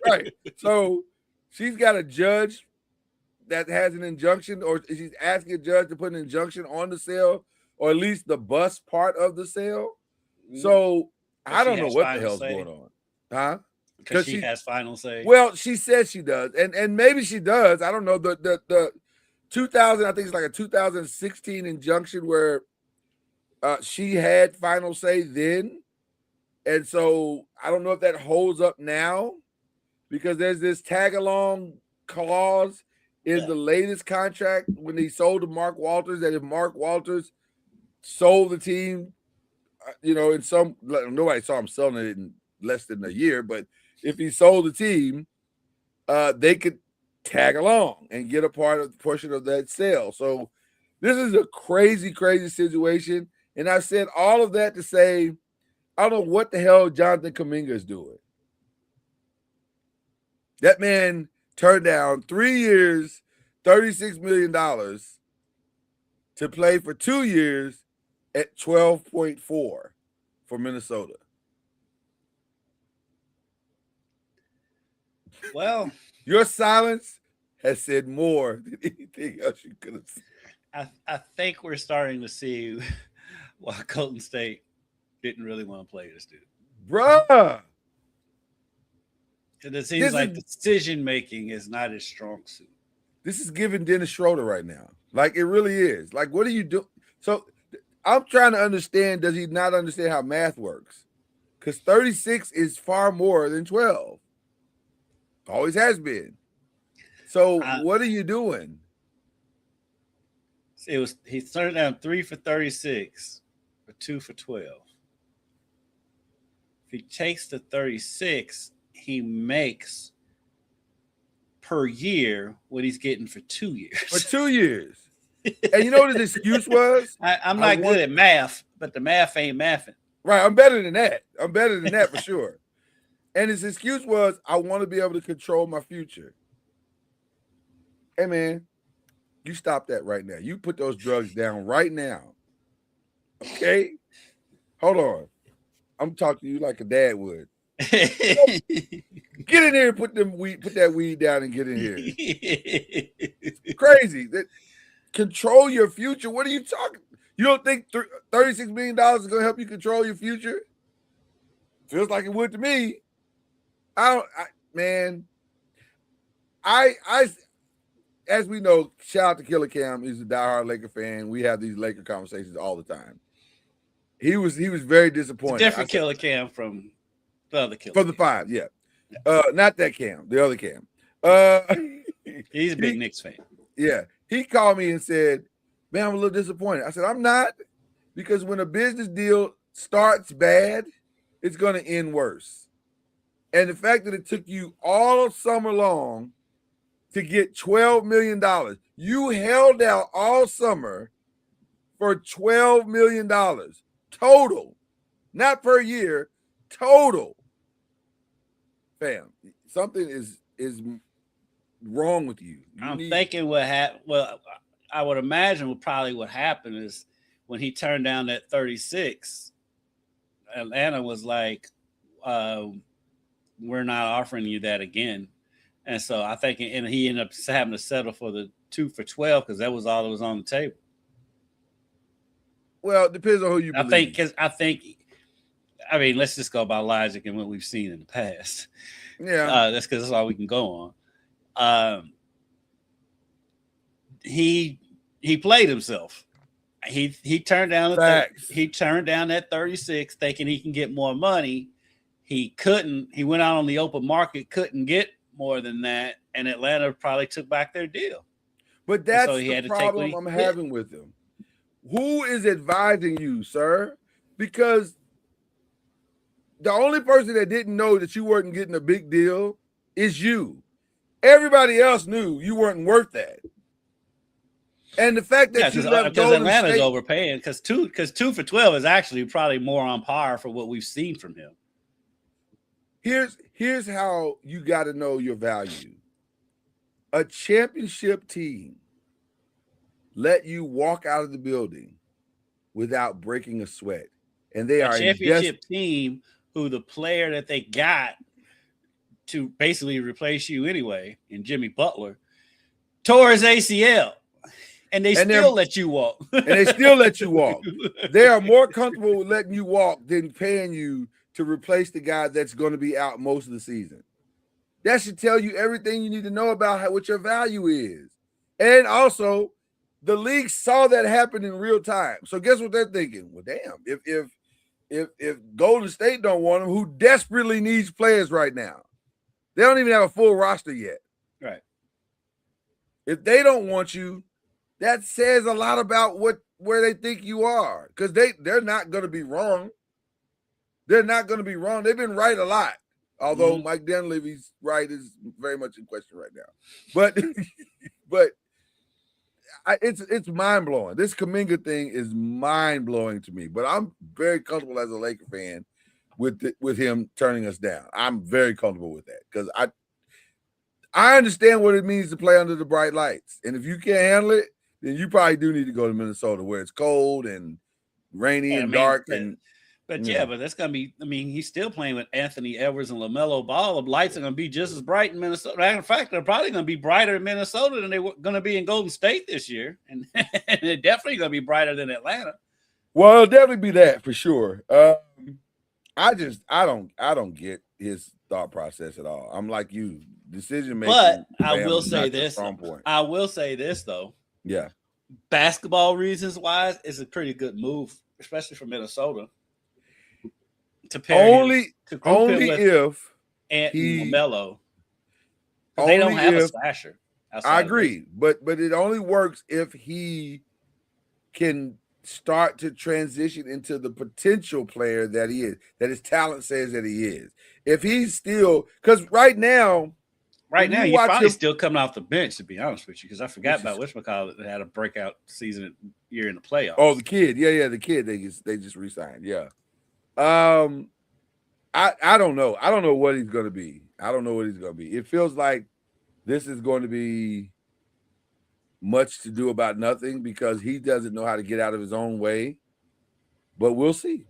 [SPEAKER 1] Right. So she's got a judge that has an injunction, or she's asking a judge to put an injunction on the sale, or at least the bus part of the sale. So I don't know what the hell's going on. Huh?
[SPEAKER 2] Because she has final say.
[SPEAKER 1] Well, she says she does. And maybe she does. I don't know. The 2000, I think it's like a 2016 injunction where she had final say then. And so I don't know if that holds up now, because there's this tag along clause in the latest contract when he sold to Mark Walters, that if Mark Walters sold the team, nobody saw him selling it in less than a year, but if he sold the team, they could tag along and get a portion of that sale. So this is a crazy, crazy situation. And I've said all of that to say, I don't know what the hell Jonathan Kuminga is doing. That man turned down 3 years, $36 million to play for 2 years at 12.4 for Minnesota.
[SPEAKER 2] Well,
[SPEAKER 1] your silence has said more than anything else you could have said.
[SPEAKER 2] I think we're starting to see why Golden State didn't really want to play this dude.
[SPEAKER 1] Bruh.
[SPEAKER 2] And it seems like the decision making is not his strong suit.
[SPEAKER 1] This is giving Dennis Schroeder right now. Like, it really is. Like, what do you do? So I'm trying to understand, does he not understand how math works? Because 36 is far more than 12. Always has been. So what are you doing?
[SPEAKER 2] He turned down 3 for 36 or 2 for 12. If he takes the 36, he makes per year what he's getting for 2 years.
[SPEAKER 1] For 2 years. And you know what his excuse was?
[SPEAKER 2] I'm not good at math, but the math ain't mathing.
[SPEAKER 1] Right. I'm better than that. For sure. And his excuse was, I want to be able to control my future. Hey, man, you stop that right now. You put those drugs down right now. Okay? Hold on. I'm talking to you like a dad would. Get in here and put that weed down and get in here. It's crazy. Control your future. What are you talking? You don't think $36 million is going to help you control your future? Feels like it would to me. As we know, shout out to Killer Cam. He's a diehard Laker fan. We have these Laker conversations all the time. He was very disappointed.
[SPEAKER 2] Different Killer Cam from the other Killer.
[SPEAKER 1] From the five, yeah. Not that Cam, the other Cam.
[SPEAKER 2] He's a big Knicks fan.
[SPEAKER 1] Yeah. He called me and said, man, I'm a little disappointed. I said, I'm not, because when a business deal starts bad, it's going to end worse. And the fact that it took you all summer long to get $12 million, you held out all summer for $12 million total, not per year, total. Fam, something is wrong with you.
[SPEAKER 2] I'm thinking what happened. Well, I would imagine probably what happened is when he turned down that 36, Atlanta was like, we're not offering you that again. And so I think, and he ended up having to settle for the 2 for $12 because that was all that was on the table.
[SPEAKER 1] Well, it depends on who you believe.
[SPEAKER 2] I mean, let's just go by logic and what we've seen in the past.
[SPEAKER 1] Yeah,
[SPEAKER 2] that's because that's all we can go on. He played himself. He turned down that 36, thinking he can get more money. He couldn't. He went out on the open market, couldn't get more than that, and Atlanta probably took back their deal.
[SPEAKER 1] But that's the problem I'm having with him. Who is advising you, sir? Because the only person that didn't know that you weren't getting a big deal is you. Everybody else knew you weren't worth that. And the fact that you left Golden
[SPEAKER 2] Atlanta's
[SPEAKER 1] State,
[SPEAKER 2] overpaying because 2 for $12 is actually probably more on par for what we've seen from him.
[SPEAKER 1] Here's how you got to know your value. A championship team let you walk out of the building without breaking a sweat. And they are a
[SPEAKER 2] championship team who the player that they got to basically replace you anyway, in Jimmy Butler, tore his ACL. And they still let you walk.
[SPEAKER 1] They are more comfortable with letting you walk than paying you to replace the guy that's going to be out most of the season. That should tell you everything you need to know about what your value is. And also, the league saw that happen in real time. So guess what they're thinking? Well, damn, if Golden State don't want him, who desperately needs players right now? They don't even have a full roster yet.
[SPEAKER 2] Right.
[SPEAKER 1] If they don't want you, that says a lot about where they think you are, because they're not going to be wrong. They're not going to be wrong. They've been right a lot, although Mike Dunleavy's right is very much in question right now. But it's mind blowing. This Kuminga thing is mind blowing to me. But I'm very comfortable as a Laker fan with him turning us down. I'm very comfortable with that because I understand what it means to play under the bright lights, and if you can't handle it, then you probably do need to go to Minnesota where it's cold and rainy and dark.
[SPEAKER 2] But that's going to be, he's still playing with Anthony Edwards and LaMelo Ball. The lights are going to be just as bright in Minnesota. Matter of fact, they're probably going to be brighter in Minnesota than they were going to be in Golden State this year. And they're definitely going to be brighter than Atlanta.
[SPEAKER 1] Well, it'll definitely be that for sure. I don't get his thought process at all. I'm like you, decision making.
[SPEAKER 2] But I will say this. I will say this though.
[SPEAKER 1] Yeah.
[SPEAKER 2] Basketball reasons wise, it's a pretty good move, especially for Minnesota. To pair
[SPEAKER 1] only if
[SPEAKER 2] LaMelo. They don't have a slasher.
[SPEAKER 1] I agree, but it only works if he can start to transition into the potential player that he is, that his talent says that he is. If he's still, because right now
[SPEAKER 2] you're probably still coming off the bench, to be honest with you, because I forgot about whatchamacallit that had a breakout season year in the playoffs.
[SPEAKER 1] Oh, the kid, the kid they just re-signed, yeah. I don't know. I don't know what he's going to be. It feels like this is going to be much to do about nothing because he doesn't know how to get out of his own way. But we'll see.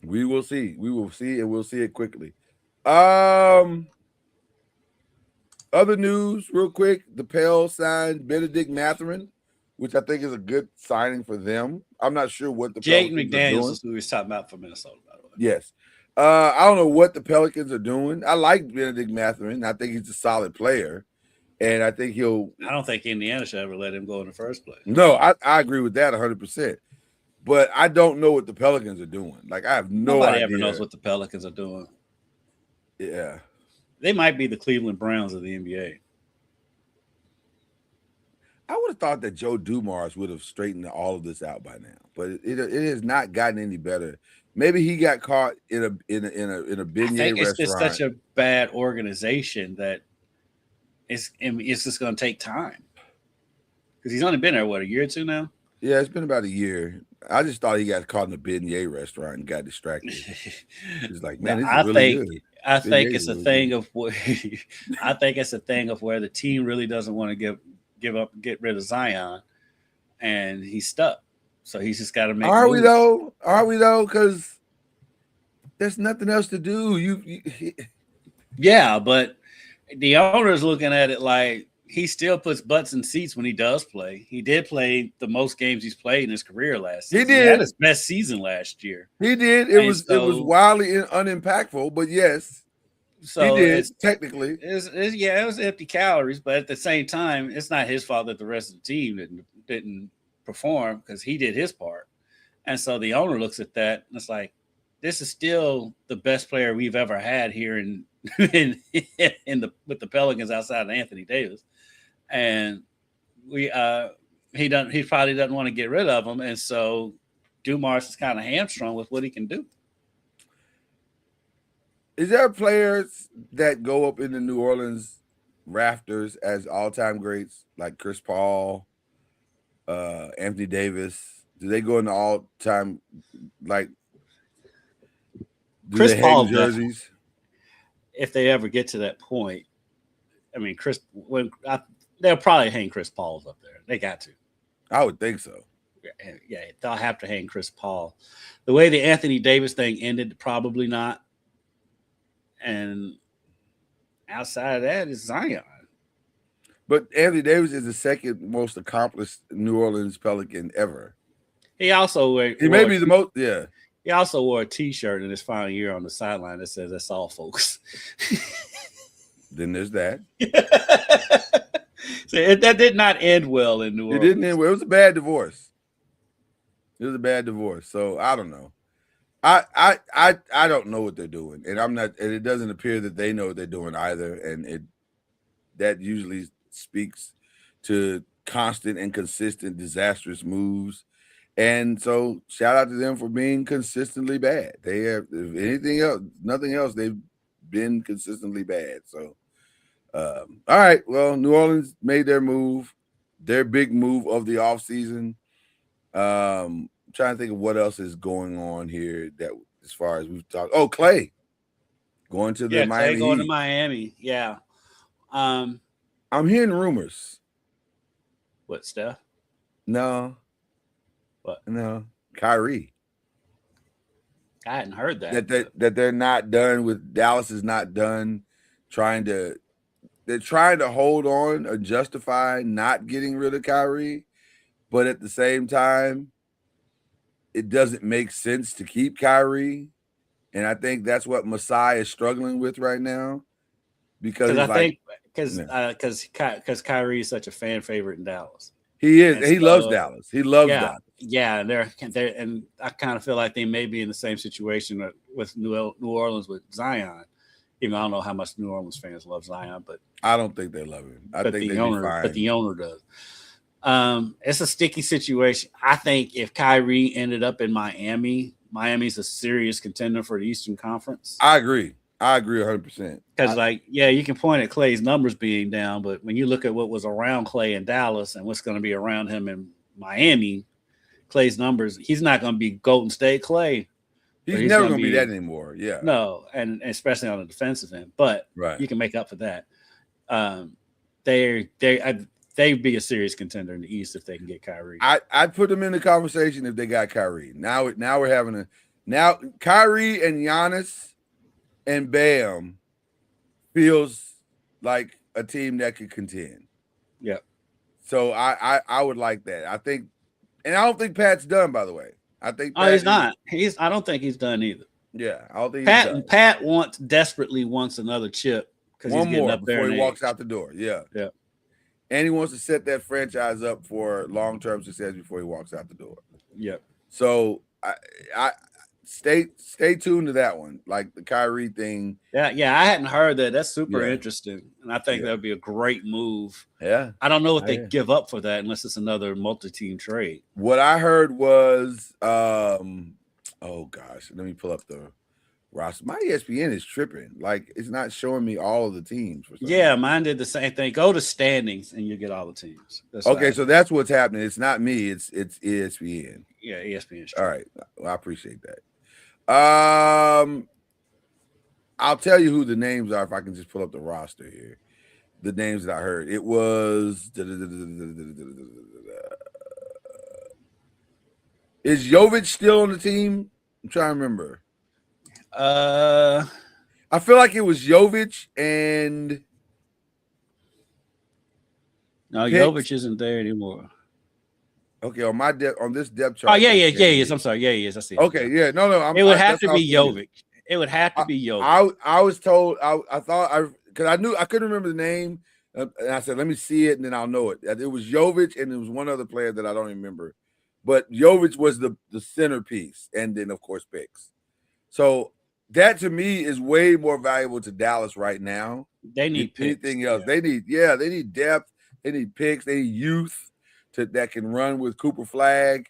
[SPEAKER 1] We will see. We will see, and we'll see it quickly. Other news, real quick. The Pels signed Benedict Mathurin, which I think is a good signing for them. I'm not sure what the
[SPEAKER 2] Jaden McDaniels is who he was talking about for Minnesota, by the way.
[SPEAKER 1] Yes. I don't know what the Pelicans are doing. I like Benedict Mathurin. I think he's a solid player. And I think I
[SPEAKER 2] don't think Indiana should ever let him go in the first place.
[SPEAKER 1] No, I agree with that 100%. But I don't know what the Pelicans are doing. Like, I have no idea.
[SPEAKER 2] Nobody ever knows what the Pelicans are doing.
[SPEAKER 1] Yeah.
[SPEAKER 2] They might be the Cleveland Browns of the NBA.
[SPEAKER 1] I would have thought that Joe Dumars would have straightened all of this out by now, but it has not gotten any better. Maybe he got caught in a beignet restaurant.
[SPEAKER 2] It's just such a bad organization that it's just going to take time because he's only been there a year or two now.
[SPEAKER 1] Yeah, it's been about a year. I just thought he got caught in a beignet restaurant and got distracted. He's like, man, this is really good.
[SPEAKER 2] I think it's a thing of where the team really doesn't want to get rid of Zion, and he's stuck. So he's just got to make.
[SPEAKER 1] Are we though? Because there's nothing else to do.
[SPEAKER 2] Yeah, but the owner's looking at it like he still puts butts in seats when he does play. He did play the most games he's played in his career last season.
[SPEAKER 1] He did.
[SPEAKER 2] He had his best season last year.
[SPEAKER 1] He did. It was wildly unimpactful, but yes.
[SPEAKER 2] So
[SPEAKER 1] he did, technically.
[SPEAKER 2] It was empty calories, but at the same time, it's not his fault that the rest of the team didn't perform because he did his part. And so the owner looks at that and it's like, this is still the best player we've ever had here with the Pelicans outside of Anthony Davis. And he probably doesn't want to get rid of him. And so Dumars is kind of hamstrung with what he can do.
[SPEAKER 1] Is there players that go up in the New Orleans rafters as all-time greats, like Chris Paul, Anthony Davis? Do they go in the all-time, like, do
[SPEAKER 2] Chris
[SPEAKER 1] they
[SPEAKER 2] Paul
[SPEAKER 1] hang jerseys?
[SPEAKER 2] If they ever get to that point, I mean, they'll probably hang Chris Paul's up there. They got to.
[SPEAKER 1] I would think so.
[SPEAKER 2] Yeah, they'll have to hang Chris Paul. The way the Anthony Davis thing ended, probably not. And outside of that is Zion.
[SPEAKER 1] But Anthony Davis is the second most accomplished New Orleans Pelican ever.
[SPEAKER 2] He also
[SPEAKER 1] may be the most, yeah.
[SPEAKER 2] He also wore a T-shirt in his final year on the sideline that says, "That's all, folks."
[SPEAKER 1] Then there's that.
[SPEAKER 2] So that did not end well in New Orleans.
[SPEAKER 1] It didn't end well. It was a bad divorce. So I don't know. I don't know what they're doing, and it doesn't appear that they know what they're doing either. And that usually speaks to constant and consistent disastrous moves. And so shout out to them for being consistently bad. They have, if anything else, nothing else, they've been consistently bad. So all right, well, New Orleans made their move, their big move of the offseason. I'm trying to think of what else is going on here that as far as we've talked. Oh, Clay going to the Miami.
[SPEAKER 2] Clay going to Miami. Yeah.
[SPEAKER 1] I'm hearing rumors.
[SPEAKER 2] What, Steph?
[SPEAKER 1] No.
[SPEAKER 2] What?
[SPEAKER 1] No. Kyrie.
[SPEAKER 2] I hadn't heard that.
[SPEAKER 1] That they're not done with. Dallas is not done they're trying to hold on or justify not getting rid of Kyrie, but at the same time, it doesn't make sense to keep Kyrie. And I think that's what Masai is struggling with right now. Because
[SPEAKER 2] Kyrie is such a fan favorite in Dallas.
[SPEAKER 1] He is. He loves Dallas. He loves Dallas.
[SPEAKER 2] Yeah, and I kind of feel like they may be in the same situation with New Orleans with Zion. Even though I don't know how much New Orleans fans love Zion, but
[SPEAKER 1] I don't think they love him. I think the owner,
[SPEAKER 2] but the owner does. It's a sticky situation. I think if Kyrie ended up in Miami, Miami's a serious contender for the Eastern Conference.
[SPEAKER 1] I agree 100%.
[SPEAKER 2] Because, you can point at Clay's numbers being down, but when you look at what was around Clay in Dallas and what's going to be around him in Miami, Clay's numbers, he's not going to be Golden State Clay.
[SPEAKER 1] He's never going to be that anymore. Yeah.
[SPEAKER 2] No, and especially on the defensive end. But you can make up for that. They'd be a serious contender in the East if they can get Kyrie.
[SPEAKER 1] I'd put them in the conversation if they got Kyrie. Now we're having Kyrie and Giannis and Bam feels like a team that could contend.
[SPEAKER 2] Yeah.
[SPEAKER 1] So I would like that. I think, and I don't think Pat's done, by the way. I think
[SPEAKER 2] he's not. I don't think he's done either.
[SPEAKER 1] Yeah, I don't think
[SPEAKER 2] Pat desperately wants another chip because he's getting up there
[SPEAKER 1] before he walks out the door. Yeah.
[SPEAKER 2] Yeah.
[SPEAKER 1] And he wants to set that franchise up for long-term success before he walks out the door.
[SPEAKER 2] Yep.
[SPEAKER 1] So I stay tuned to that one, like the Kyrie thing.
[SPEAKER 2] Yeah, I hadn't heard that. That's super interesting, and I think that would be a great move.
[SPEAKER 1] Yeah,
[SPEAKER 2] I don't know what they give up for that unless it's another multi-team trade.
[SPEAKER 1] What I heard was, oh gosh, let me pull up the roster. My ESPN is tripping. Like, it's not showing me all of the teams.
[SPEAKER 2] Yeah, mine did the same thing. Go to standings and you get all the teams.
[SPEAKER 1] Okay, so that's what's happening. It's not me. It's ESPN.
[SPEAKER 2] Yeah, ESPN.
[SPEAKER 1] All right, well, I appreciate that. I'll tell you who the names are if I can just pull up the roster here. The names that I heard. It was is Jovic still on the team? I'm trying to remember.
[SPEAKER 2] I
[SPEAKER 1] feel like it was Jovic and
[SPEAKER 2] no, Jovic isn't there anymore.
[SPEAKER 1] Okay, on this depth
[SPEAKER 2] Oh
[SPEAKER 1] chart.
[SPEAKER 2] yeah, he is. I'm sorry, yeah, he is. I see.
[SPEAKER 1] Okay, yeah, no,
[SPEAKER 2] it would have to be Jovic. It would have to be Jovic.
[SPEAKER 1] I was told I thought because I couldn't remember the name, and I said let me see it and then I'll know it. It was Jovic and there was one other player that I don't remember, but Jovic was the centerpiece, and then of course picks. So that to me is way more valuable to Dallas right now.
[SPEAKER 2] They need picks.
[SPEAKER 1] Anything else? Yeah. They need depth. They need picks. They need youth that can run with Cooper Flag.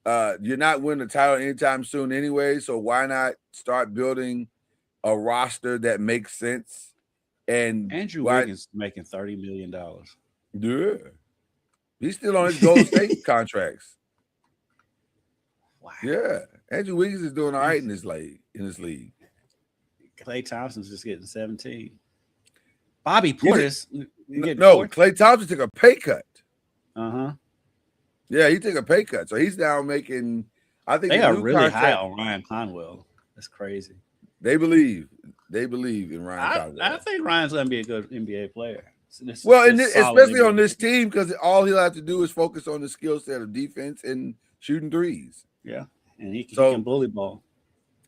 [SPEAKER 1] You're not winning the title anytime soon anyway, so why not start building a roster that makes sense? And
[SPEAKER 2] Andrew Wiggins making $30 million.
[SPEAKER 1] Yeah, he's still on his Golden State contracts.
[SPEAKER 2] Wow.
[SPEAKER 1] Yeah, Andrew Wiggins is doing all right in this league.
[SPEAKER 2] Klay Thompson's just getting 17. Bobby Portis.
[SPEAKER 1] Klay Thompson took a pay cut.
[SPEAKER 2] Uh-huh.
[SPEAKER 1] Yeah, he took a pay cut. So he's now making, I think
[SPEAKER 2] they are really high on Ryan Conwell. That's crazy.
[SPEAKER 1] They believe in Ryan Conwell.
[SPEAKER 2] I think Ryan's going to be a good NBA player.
[SPEAKER 1] Especially on this team, because all he'll have to do is focus on the skill set of defense and shooting threes.
[SPEAKER 2] Yeah, and he can bully ball.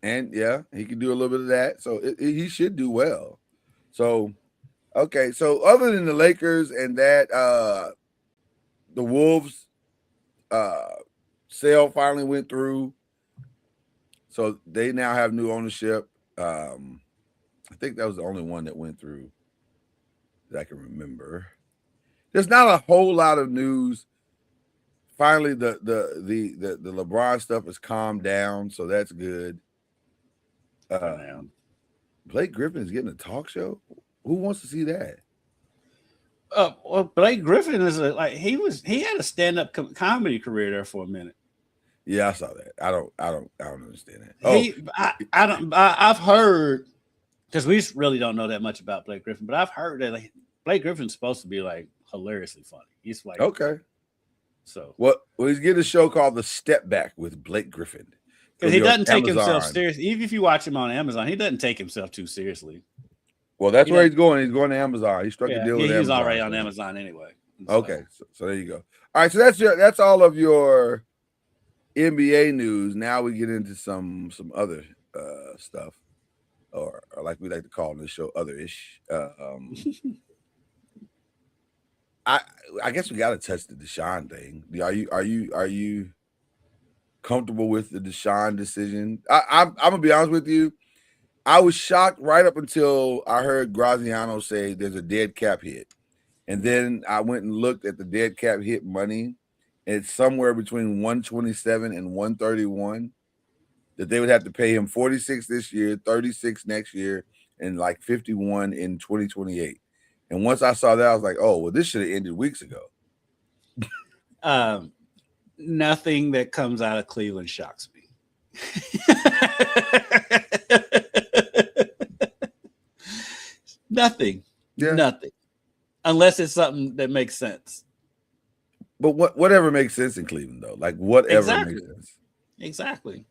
[SPEAKER 1] And, yeah, he can do a little bit of that. So he should do well. So, okay. So, other than the Lakers and that, the Wolves sale finally went through. So, they now have new ownership. I think that was the only one that went through that I can remember. There's not a whole lot of news. Finally, the LeBron stuff has calmed down, so that's good. Blake Griffin is getting a talk show. Who wants to see that?
[SPEAKER 2] Well, Blake Griffin is he had a stand-up comedy career there for a minute.
[SPEAKER 1] Yeah, I saw that. I don't understand that.
[SPEAKER 2] I've heard, because we really don't know that much about Blake Griffin, but I've heard that Blake Griffin's supposed to be hilariously funny. He's
[SPEAKER 1] okay.
[SPEAKER 2] So
[SPEAKER 1] he's getting a show called The Step Back with Blake Griffin.
[SPEAKER 2] Because he doesn't take himself seriously. Even if you watch him on Amazon, he doesn't take himself too seriously.
[SPEAKER 1] Well, that's where he's going. He's going to Amazon. He struck a deal with Amazon.
[SPEAKER 2] He's already on Amazon anyway.
[SPEAKER 1] Okay, so there you go. All right, so that's all of your NBA news. Now we get into some other stuff, or like we like to call this show, other-ish. I guess we got to touch the Deshaun thing. Are you comfortable with the Deshaun decision? I'm gonna be honest with you. I was shocked right up until I heard Graziano say there's a dead cap hit. And then I went and looked at the dead cap hit money. And it's somewhere between 127 and 131 that they would have to pay him 46 this year, 36 next year, and 51 in 2028. And once I saw that, I was like, oh, well, this should have ended weeks ago.
[SPEAKER 2] Nothing that comes out of Cleveland shocks me. Nothing. Unless it's something that makes sense.
[SPEAKER 1] But whatever makes sense in Cleveland, though, whatever makes sense.
[SPEAKER 2] Exactly.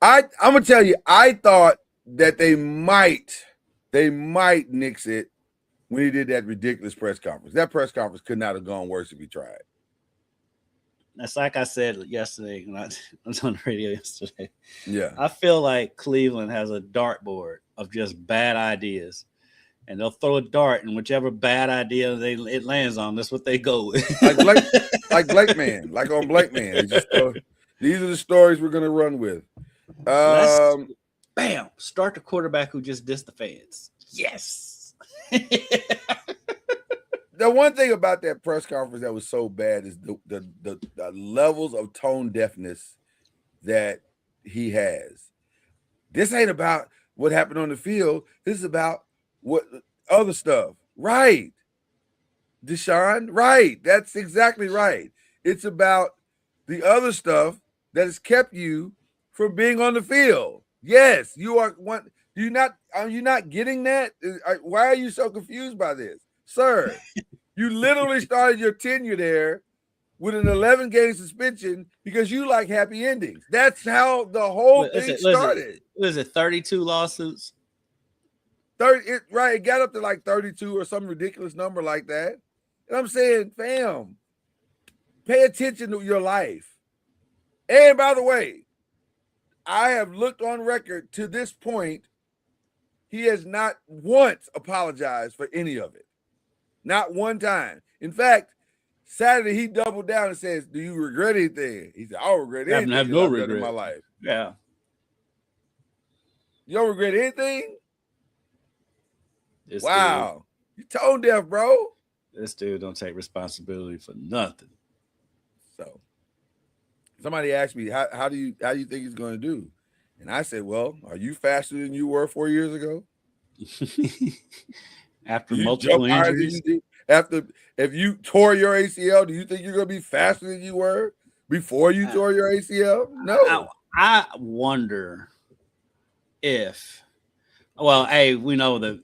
[SPEAKER 1] I'm gonna tell you, I thought that they might nix it when he did that ridiculous press conference. That press conference could not have gone worse if he tried.
[SPEAKER 2] That's like I said yesterday when I was on the radio yesterday.
[SPEAKER 1] Yeah.
[SPEAKER 2] I feel like Cleveland has a dartboard of just bad ideas. And they'll throw a dart, and whichever bad idea it lands on, that's what they go with.
[SPEAKER 1] like Blake Man, like on Blake Man. These are the stories we're gonna run with.
[SPEAKER 2] Bam! Start the quarterback who just dissed the fans. Yes.
[SPEAKER 1] The one thing about that press conference that was so bad is the levels of tone deafness that he has. This ain't about what happened on the field. This is about what other stuff. Right. Deshaun, right. That's exactly right. It's about the other stuff that has kept you from being on the field. Yes, you are one. Are you not getting that? Why are you so confused by this? Sir, you literally started your tenure there with an 11-game suspension because you like happy endings. That's how the whole thing started.
[SPEAKER 2] what is it, 32 lawsuits?
[SPEAKER 1] 30, right? It got up to like 32 or some ridiculous number like that. And I'm saying, fam, pay attention to your life. And by the way, I have looked on record to this point. He has not once apologized for any of it. Not one time. In fact, Saturday he doubled down and says, "Do you regret anything?" He said, "I don't regret anything. I have no regret in my life."
[SPEAKER 2] Yeah.
[SPEAKER 1] You don't regret anything?
[SPEAKER 2] This
[SPEAKER 1] wow. You tone deaf, bro.
[SPEAKER 2] This dude don't take responsibility for nothing.
[SPEAKER 1] So somebody asked me, how do you think he's going to do? And I said, well, are you faster than you were 4 years ago?
[SPEAKER 2] After multiple injuries?
[SPEAKER 1] If you tore your ACL, do you think you're going to be faster than you were before you tore your ACL? No.
[SPEAKER 2] I wonder if, well, hey, we know that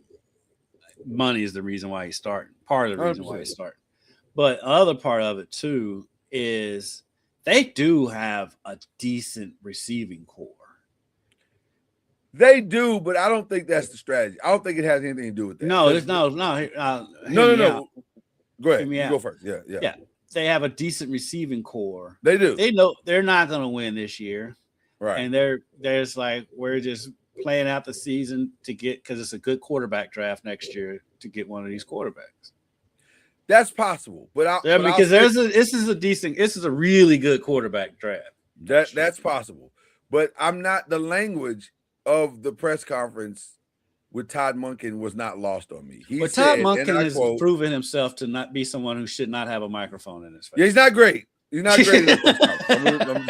[SPEAKER 2] money is the reason why he's starting. Part of the reason 100%. Why he's starting. But other part of it, too, is they do have a decent receiving core.
[SPEAKER 1] They do, but I don't think that's the strategy. I don't think it has anything to do with that.
[SPEAKER 2] No.
[SPEAKER 1] No. Go ahead. You go first. Yeah.
[SPEAKER 2] They have a decent receiving core.
[SPEAKER 1] They do.
[SPEAKER 2] They know they're not going to win this year.
[SPEAKER 1] Right.
[SPEAKER 2] And there's like, we're just playing out the season to get, because it's a good quarterback draft next year to get one of these quarterbacks.
[SPEAKER 1] That's possible, but
[SPEAKER 2] this is a really good quarterback draft.
[SPEAKER 1] That's possible, but I'm not. The language of the press conference with Todd Monken was not lost on me.
[SPEAKER 2] But Todd Monken has proven himself to not be someone who should not have a microphone in his face.
[SPEAKER 1] Yeah, he's not great. He's not great. I'm going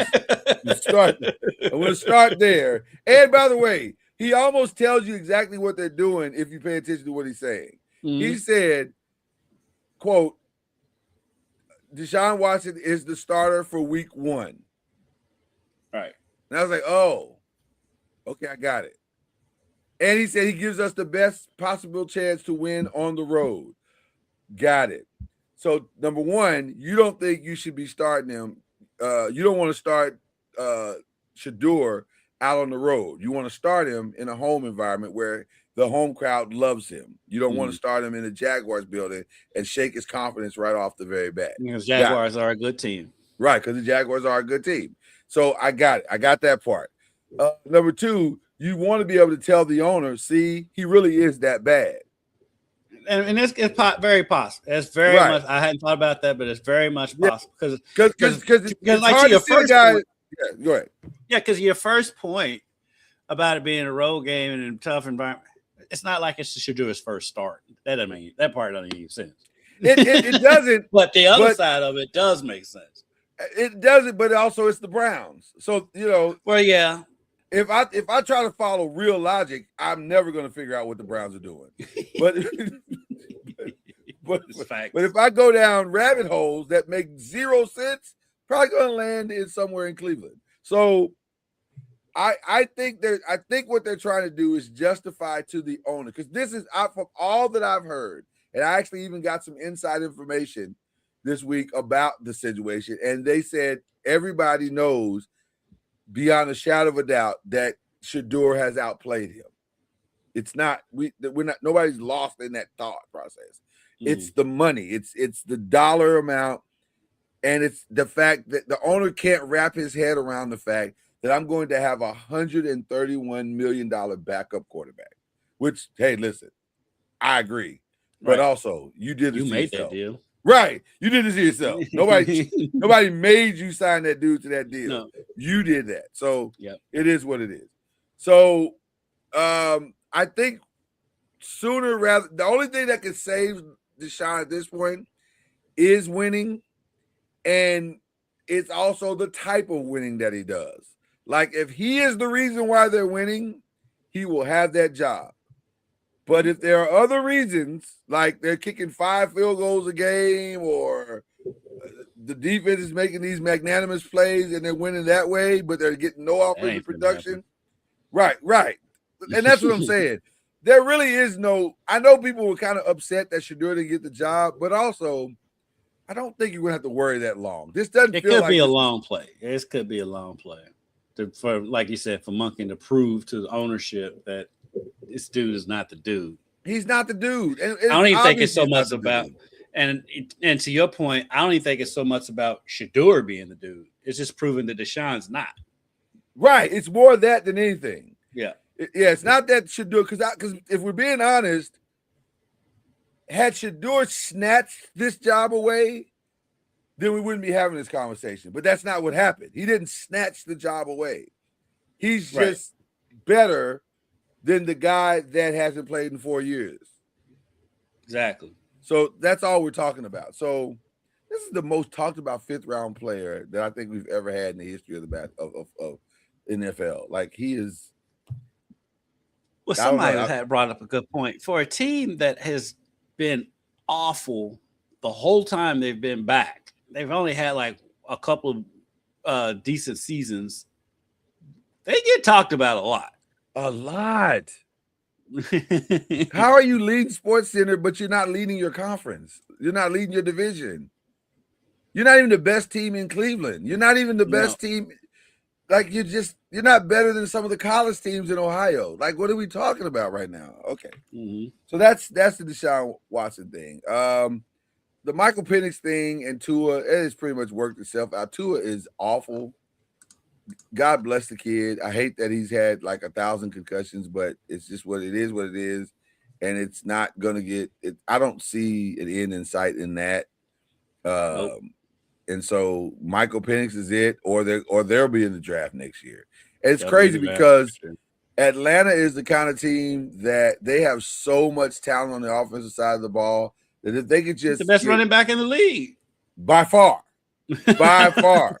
[SPEAKER 1] to start there. And by the way, he almost tells you exactly what they're doing if you pay attention to what he's saying. Mm-hmm. He said, quote, Deshaun Watson is the starter for week 1.
[SPEAKER 2] Right.
[SPEAKER 1] And I was like, oh, okay, I got it. And he said he gives us the best possible chance to win on the road. Got it. So, number one, you don't think you should be starting him. You don't want to start Shedeur out on the road. You want to start him in a home environment where the home crowd loves him. You don't want to start him in the Jaguars building and shake his confidence right off the very bat.
[SPEAKER 2] Because Jaguars are a good team.
[SPEAKER 1] Right, because the Jaguars are a good team. So I got it. I got that part. Number two, you want to be able to tell the owner, see, he really is that bad.
[SPEAKER 2] And it's very possible. It's very much. I hadn't thought about that, but it's very much possible because like your first guy.
[SPEAKER 1] Yeah, go ahead.
[SPEAKER 2] Yeah, because your first point about it being a road game and in a tough environment, it's not like it should do his first start. That part doesn't make sense.
[SPEAKER 1] It doesn't.
[SPEAKER 2] But the other side of it does make sense.
[SPEAKER 1] It doesn't, but also it's the Browns. So
[SPEAKER 2] Well, yeah.
[SPEAKER 1] If I try to follow real logic, I'm never going to figure out what the Browns are doing. But if I go down rabbit holes that make zero sense, probably going to land in somewhere in Cleveland. So I think what they're trying to do is justify to the owner, because this is from all that I've heard, and I actually even got some inside information this week about the situation, and they said everybody knows beyond a shadow of a doubt that Shedeur has outplayed him. It's not nobody's lost in that thought process. It's the money, it's the dollar amount, and it's the fact that the owner can't wrap his head around the fact that I'm going to have $131 million backup quarterback. Which, hey, listen, I agree, but also you did it. You made that deal. Right. You did this to yourself. Nobody made you sign that dude to that deal. No. You did that. So It is what it is. So I think the only thing that can save Deshaun at this point is winning. And it's also the type of winning that he does. Like, if he is the reason why they're winning, he will have that job. But if there are other reasons, like they're kicking 5 field goals a game, or the defense is making these magnanimous plays and they're winning that way, but they're getting no offensive production. Right. And that's what I'm saying. There really is no – I know people were kind of upset that Shedeur didn't get the job, but also I don't think you're going to have to worry that long. This doesn't feel like –
[SPEAKER 2] It could be a long play. This could be a long play. for like you said, for Monken to prove to the ownership that this dude is not the dude.
[SPEAKER 1] He's not the dude. And
[SPEAKER 2] I don't even think it's so much about, and to your point, I don't even think it's so much about Shedeur being the dude. It's just proving that Deshaun's not.
[SPEAKER 1] Right. It's more of that than anything.
[SPEAKER 2] Yeah.
[SPEAKER 1] It's not that Shedeur, because if we're being honest, had Shedeur snatched this job away, then we wouldn't be having this conversation. But that's not what happened. He didn't snatch the job away. He's just better than the guy that hasn't played in 4 years.
[SPEAKER 2] Exactly.
[SPEAKER 1] So that's all we're talking about. So this is the most talked about 5th round player that I think we've ever had in the history of of NFL. Like, he is.
[SPEAKER 2] Well, somebody had brought up a good point. For a team that has been awful the whole time they've been back, they've only had like a couple of decent seasons. They get talked about a lot.
[SPEAKER 1] A lot. How are you leading SportsCenter, but you're not leading your conference? You're not leading your division. You're not even the best team in Cleveland. You're not even the best team. Like, you're not better than some of the college teams in Ohio. Like, what are we talking about right now? Okay.
[SPEAKER 2] Mm-hmm.
[SPEAKER 1] So that's the Deshaun Watson thing. The Michael Penix thing and Tua, it has pretty much worked itself out. Tua is awful. God bless the kid. I hate that he's had like 1,000 concussions, but it's just what it is. And it's not going to get it. I don't see an end in sight in that.
[SPEAKER 2] Nope.
[SPEAKER 1] And so Michael Penix is it, or they'll be in the draft next year. And it's crazy because Atlanta is the kind of team that they have so much talent on the offensive side of the ball that if they could just
[SPEAKER 2] the best running back in the league.
[SPEAKER 1] By far. By far.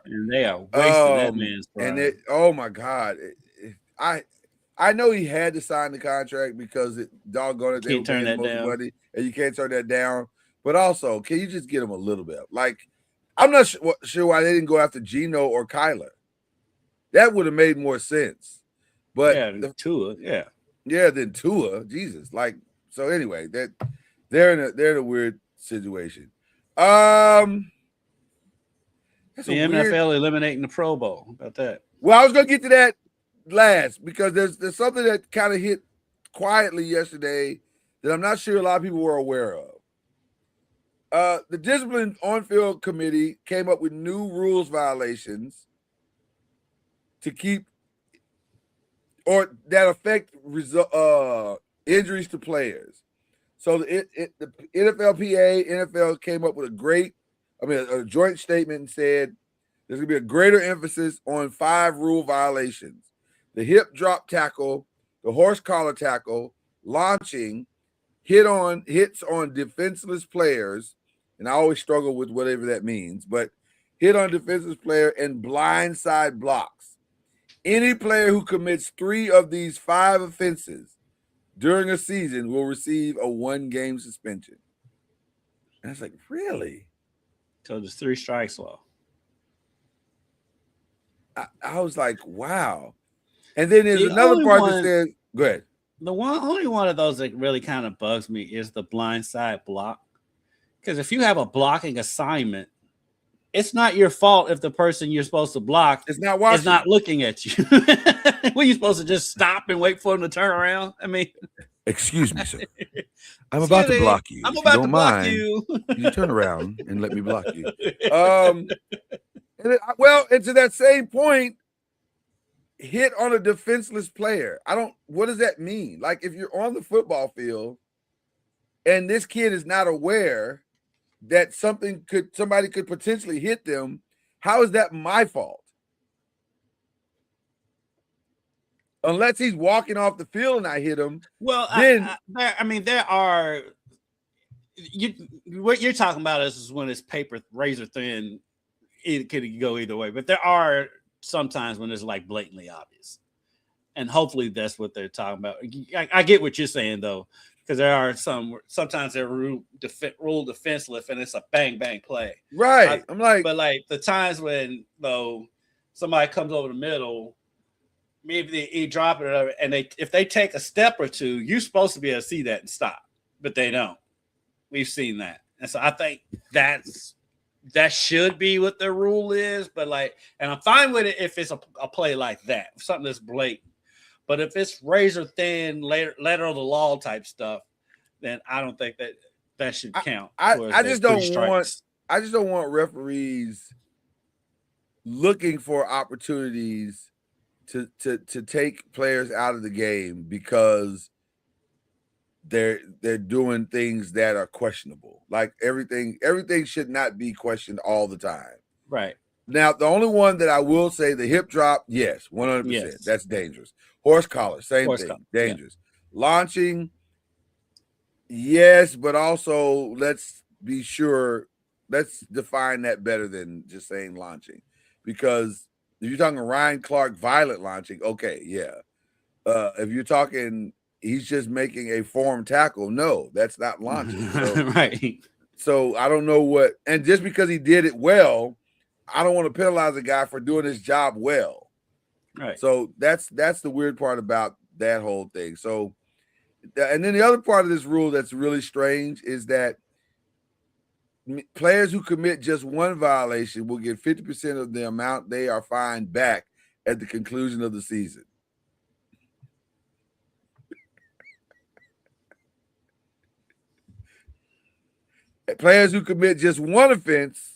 [SPEAKER 2] And they are wasting that man's prime.
[SPEAKER 1] And oh my God. I know he had to sign the contract because doggone it, they were paying most money, and you can't turn that down. But also, can you just get him a little bit? Like, I'm not sure why they didn't go after Geno or Kyler. That would have made more sense. But
[SPEAKER 2] Tua,
[SPEAKER 1] than Tua. Jesus. Like, so anyway, that they're in a weird situation.
[SPEAKER 2] The NFL eliminating the Pro Bowl. How about that?
[SPEAKER 1] Well, I was gonna get to that last because there's something that kind of hit quietly yesterday that I'm not sure a lot of people were aware of. The Discipline On-Field Committee came up with new rules violations to keep or that affect injuries to players. So the NFLPA, NFL came up with a joint statement and said there's going to be a greater emphasis on 5 rule violations: the hip drop tackle, the horse collar tackle, launching, hits on defenseless players, and I always struggle with whatever that means, but hit on defenseless player and blindside blocks. Any player who commits 3 of these 5 offenses during a season will receive a 1-game suspension. And I was like, really?
[SPEAKER 2] So there's 3 strikes law.
[SPEAKER 1] I was like, wow. And then there's another part that says, go ahead.
[SPEAKER 2] Only one of those that really kind of bugs me is the blindside block. Because if you have a blocking assignment, it's not your fault if the person you're supposed to block is not looking at you. Were you supposed to just stop and wait for him to turn around? I mean,
[SPEAKER 1] excuse me, sir. I'm about to block you.
[SPEAKER 2] I'm about to block you.
[SPEAKER 1] You turn around and let me block you. And to that same point, hit on a defenseless player. What does that mean? Like, if you're on the football field and this kid is not aware that somebody could potentially hit them, how is that my fault? Unless he's walking off the field and I hit him.
[SPEAKER 2] Well, then there are what you're talking about is when it's paper razor thin. It could go either way, but there are sometimes when it's like blatantly obvious, and hopefully that's what they're talking about. I get what you're saying though, because there are sometimes they're rule defenseless and it's a bang bang play,
[SPEAKER 1] right?
[SPEAKER 2] But like the times when somebody comes over the middle, maybe they drop it, and if they take a step or two, you're supposed to be able to see that and stop, but they don't. We've seen that, and so I think that's that should be what the rule is. But like, and I'm fine with it if it's a play like that, something that's blatant. But if it's razor thin, letter of the law type stuff, then I don't think that should count.
[SPEAKER 1] I just don't want referees looking for opportunities to take players out of the game because they're doing things that are questionable. Like everything should not be questioned all the time.
[SPEAKER 2] Right.
[SPEAKER 1] Now, the only one that I will say, the hip drop, yes, 100%.
[SPEAKER 2] Yes.
[SPEAKER 1] That's dangerous. Horse collar, same thing. Dangerous. Yeah. Launching, yes, but also let's be sure, let's define that better than just saying launching. Because if you're talking Ryan Clark violent launching, okay, yeah. If you're talking he's just making a form tackle, no, that's not launching. So,
[SPEAKER 2] right.
[SPEAKER 1] So I don't know what, and just because he did it well, I don't want to penalize a guy for doing his job well.
[SPEAKER 2] Right.
[SPEAKER 1] So that's the weird part about that whole thing. So, and then the other part of this rule that's really strange is that players who commit just one violation will get 50% of the amount they are fined back at the conclusion of the season. Players who commit just one offense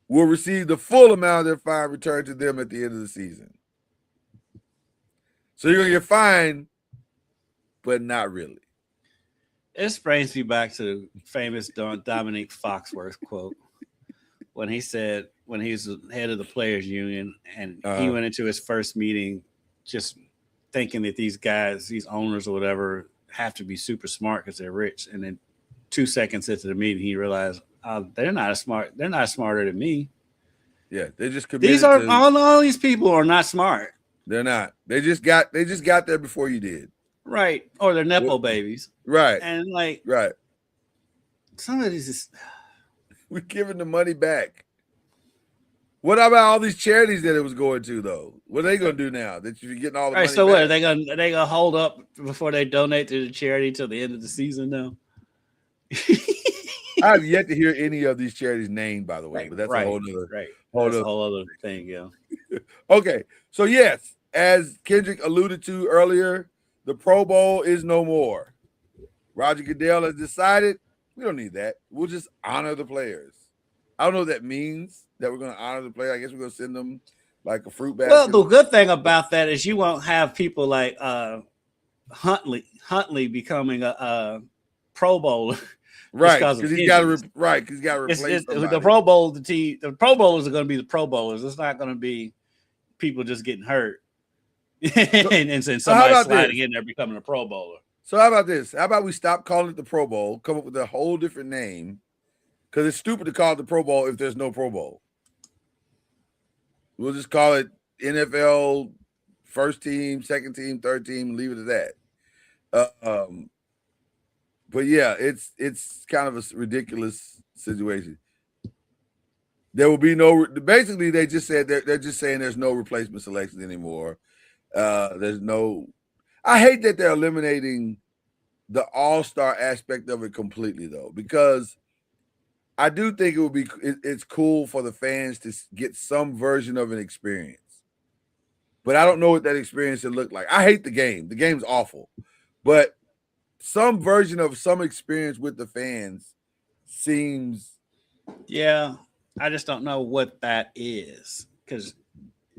[SPEAKER 1] will receive the full amount of their fine returned to them at the end of the season. So you're going to get fined, but not really.
[SPEAKER 2] This brings me back to the famous Dominique Foxworth quote when he said, when he was the head of the players union and he went into his first meeting just thinking that these guys, these owners or whatever, have to be super smart because they're rich. And then 2 seconds into the meeting, he realized they're not smart. They're not smarter than me.
[SPEAKER 1] Yeah, they just committed.
[SPEAKER 2] These are all these people are not smart.
[SPEAKER 1] They're not. They just got there before you did.
[SPEAKER 2] Right. Or they're Nepo babies.
[SPEAKER 1] Right.
[SPEAKER 2] And like,
[SPEAKER 1] right.
[SPEAKER 2] Some of these is
[SPEAKER 1] we're giving the money back. What about all these charities that it was going to though? What are they gonna do now that you're getting all the money
[SPEAKER 2] so
[SPEAKER 1] back?
[SPEAKER 2] what are they gonna hold up before they donate to the charity till the end of the season now?
[SPEAKER 1] I have yet to hear any of these charities named, by the way, but that's a whole other
[SPEAKER 2] thing, yeah.
[SPEAKER 1] Okay, so yes, as Kendrick alluded to earlier, the Pro Bowl is no more. Roger Goodell has decided we don't need that. We'll just honor the players. I don't know what that means, that we're going to honor the player. I guess we're going to send them like a fruit basket.
[SPEAKER 2] Well, the good thing about that is you won't have people like Huntley becoming a Pro Bowler.
[SPEAKER 1] Right, because he's got to replace
[SPEAKER 2] the Pro Bowl. The Pro Bowlers are going to be the Pro Bowlers. It's not going to be people just getting hurt and somebody sliding in there becoming a Pro Bowler.
[SPEAKER 1] So how about this? How about we stop calling it the Pro Bowl, come up with a whole different name, because it's stupid to call it the Pro Bowl if there's no Pro Bowl. We'll just call it NFL first team, second team, third team, and leave it at that. But yeah, it's kind of a ridiculous situation. There will be no. Basically, they just said they're just saying there's no replacement selections anymore. There's no. I hate that they're eliminating the all-star aspect of it completely, though, because I do think it would be. It's cool for the fans to get some version of an experience, but I don't know what that experience should look like. I hate the game. The game's awful, but some version of some experience with the fans seems.
[SPEAKER 2] Yeah, I just don't know what that is because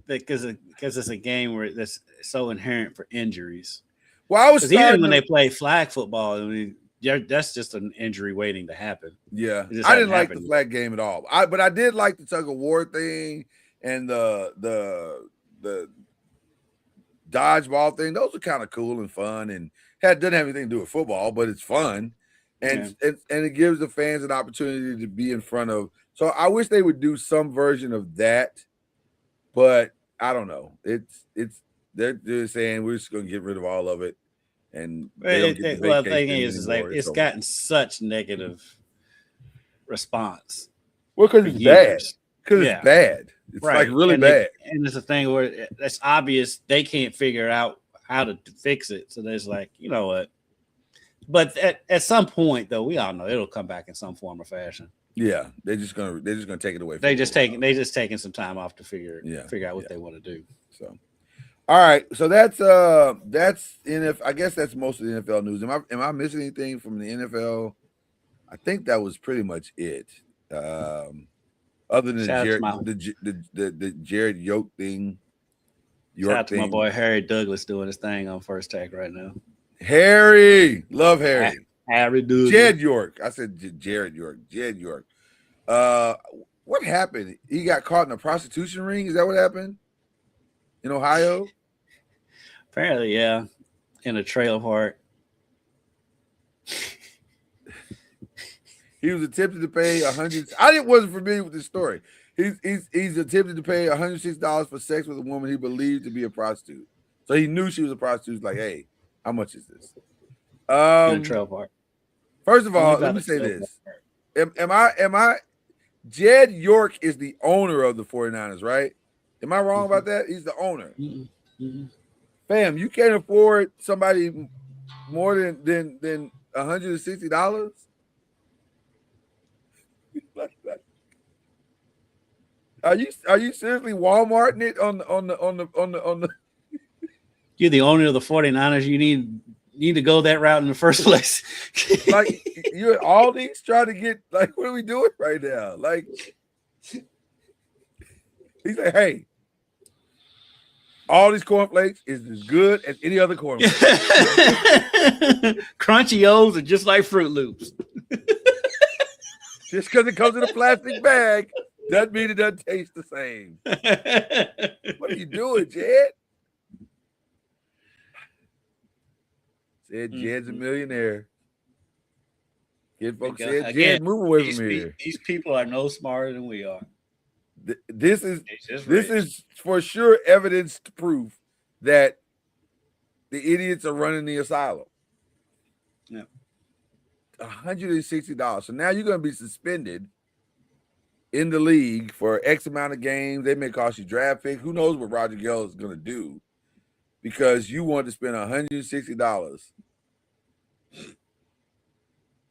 [SPEAKER 2] it's a game where that's so inherent for injuries.
[SPEAKER 1] Well, I was
[SPEAKER 2] even when they play flag football, I mean, that's just an injury waiting to happen.
[SPEAKER 1] Yeah, I didn't like the flag game at all. But I did like the tug of war thing and the dodgeball thing. Those are kind of cool and fun, and doesn't have anything to do with football, but it's fun, and it gives the fans an opportunity to be in front of. So I wish they would do some version of that, but I don't know. They're saying we're just going to get rid of all of it, and
[SPEAKER 2] the thing is like it's gotten such negative response.
[SPEAKER 1] Well, because it's bad. Because it's bad. It's like really bad.
[SPEAKER 2] And it's a thing where it's obvious they can't figure out how to fix it. So there's like, you know what? But at some point, though, we all know it'll come back in some form or fashion.
[SPEAKER 1] Yeah, they're just gonna take it away.
[SPEAKER 2] They just taking some time off to figure out what they want to do.
[SPEAKER 1] So, all right, so that's NFL. I guess that's most of the NFL news. Am I missing anything from the NFL? I think that was pretty much it. Other than the Jared Yoke thing.
[SPEAKER 2] Shout out to my boy Harry Douglas doing his thing on First Take right now.
[SPEAKER 1] Harry, love Harry.
[SPEAKER 2] Harry Douglas.
[SPEAKER 1] Jed York. I said Jared York. Jed York. What happened? He got caught in a prostitution ring. Is that what happened in Ohio?
[SPEAKER 2] Apparently, yeah, in a trailer park.
[SPEAKER 1] He was attempted to pay $100. I wasn't familiar with this story. He's attempted to pay $106 for sex with a woman he believed to be a prostitute. So he knew she was a prostitute. He's like, hey, how much is this?
[SPEAKER 2] In a trailer park.
[SPEAKER 1] First of all, let me say this. Am I Jed York is the owner of the 49ers, right? Am I wrong about that? He's the owner.
[SPEAKER 2] Mm-hmm.
[SPEAKER 1] Fam, you can't afford somebody more than $160? Are you seriously Walmarting it on the
[SPEAKER 2] You're the owner of the 49ers. You need to go that route in the first place.
[SPEAKER 1] Like you're at Aldi's trying to get, like, what are we doing right now? Like, he's like, hey, all these cornflakes is as good as any other cornflakes.
[SPEAKER 2] Crunchy O's are just like Fruit Loops.
[SPEAKER 1] Just because it comes in a plastic bag doesn't mean it doesn't taste the same. What are you doing, Jed? Said Jed's a millionaire. Kid folks said, Jed, move away from here.
[SPEAKER 2] These people are no smarter than we are.
[SPEAKER 1] This is for sure evidence to prove that the idiots are running the asylum.
[SPEAKER 2] Yeah.
[SPEAKER 1] $160. So now you're going to be suspended in the league for X amount of games. They may cost you draft picks. Who knows what Roger Goodell is going to do because you want to spend $160.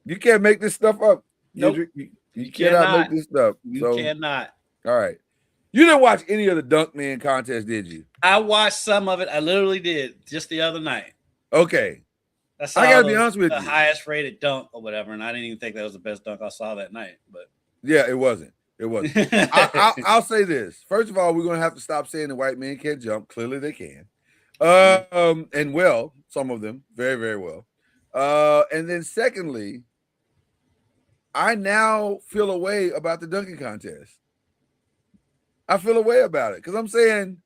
[SPEAKER 1] You can't make this stuff up.
[SPEAKER 2] Nope.
[SPEAKER 1] You cannot make this stuff.
[SPEAKER 2] You cannot.
[SPEAKER 1] All right. You didn't watch any of the Dunk Man contest, did you?
[SPEAKER 2] I watched some of it. I literally did just the other night.
[SPEAKER 1] Okay.
[SPEAKER 2] I
[SPEAKER 1] gotta be honest with
[SPEAKER 2] you.
[SPEAKER 1] The
[SPEAKER 2] highest rated dunk or whatever, and I didn't even think that was the best dunk I saw that night. But
[SPEAKER 1] yeah, it wasn't. It wasn't. I'll say this. First of all, we're gonna have to stop saying the white men can't jump. Clearly they can. And well, some of them very, very well. And then secondly, I now feel a way about the dunking contest. I feel a way about it because I'm saying,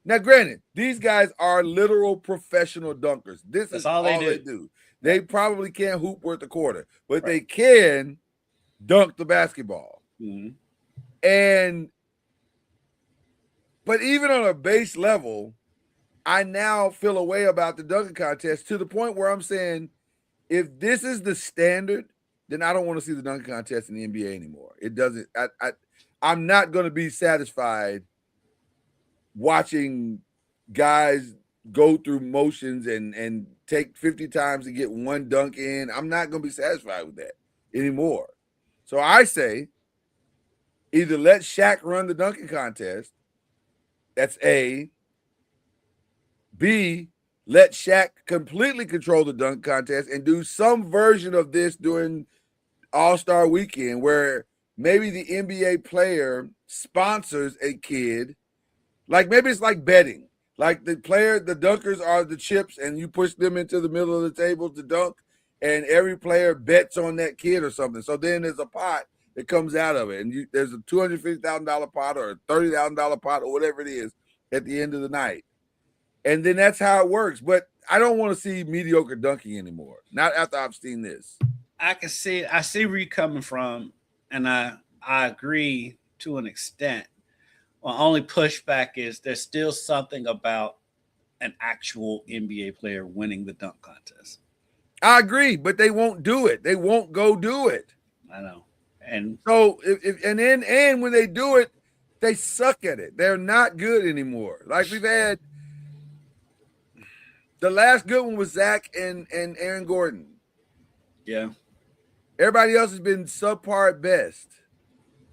[SPEAKER 1] now granted, these guys are literal professional dunkers. This is all they do. They probably can't hoop worth a quarter, but they can dunk the basketball.
[SPEAKER 2] Mm-hmm.
[SPEAKER 1] But even on a base level, I now feel a way about the dunking contest to the point where I'm saying, if this is the standard, then I don't want to see the dunking contest in the NBA anymore. It doesn't. I'm not going to be satisfied watching guys go through motions and take 50 times to get one dunk in. I'm not going to be satisfied with that anymore. So I say, either let Shaq run the dunking contest. That's A. B, let Shaq completely control the dunk contest and do some version of this during All-Star Weekend where maybe the NBA player sponsors a kid. Like maybe it's like betting. Like the dunkers are the chips and you push them into the middle of the table to dunk and every player bets on that kid or something. So then there's a pot that comes out of it. And there's a $250,000 pot or a $30,000 pot or whatever it is at the end of the night. And then that's how it works. But I don't want to see mediocre dunking anymore. Not after I've seen this.
[SPEAKER 2] I see where you're coming from. And I agree to an extent. My only pushback is there's still something about an actual NBA player winning the dunk contest.
[SPEAKER 1] I agree, but they won't do it. They won't go do it.
[SPEAKER 2] I know. And
[SPEAKER 1] so and when they do it, they suck at it. They're not good anymore. Like we've had the last good one was Zach and Aaron Gordon.
[SPEAKER 2] Yeah.
[SPEAKER 1] Everybody else has been subpar at best.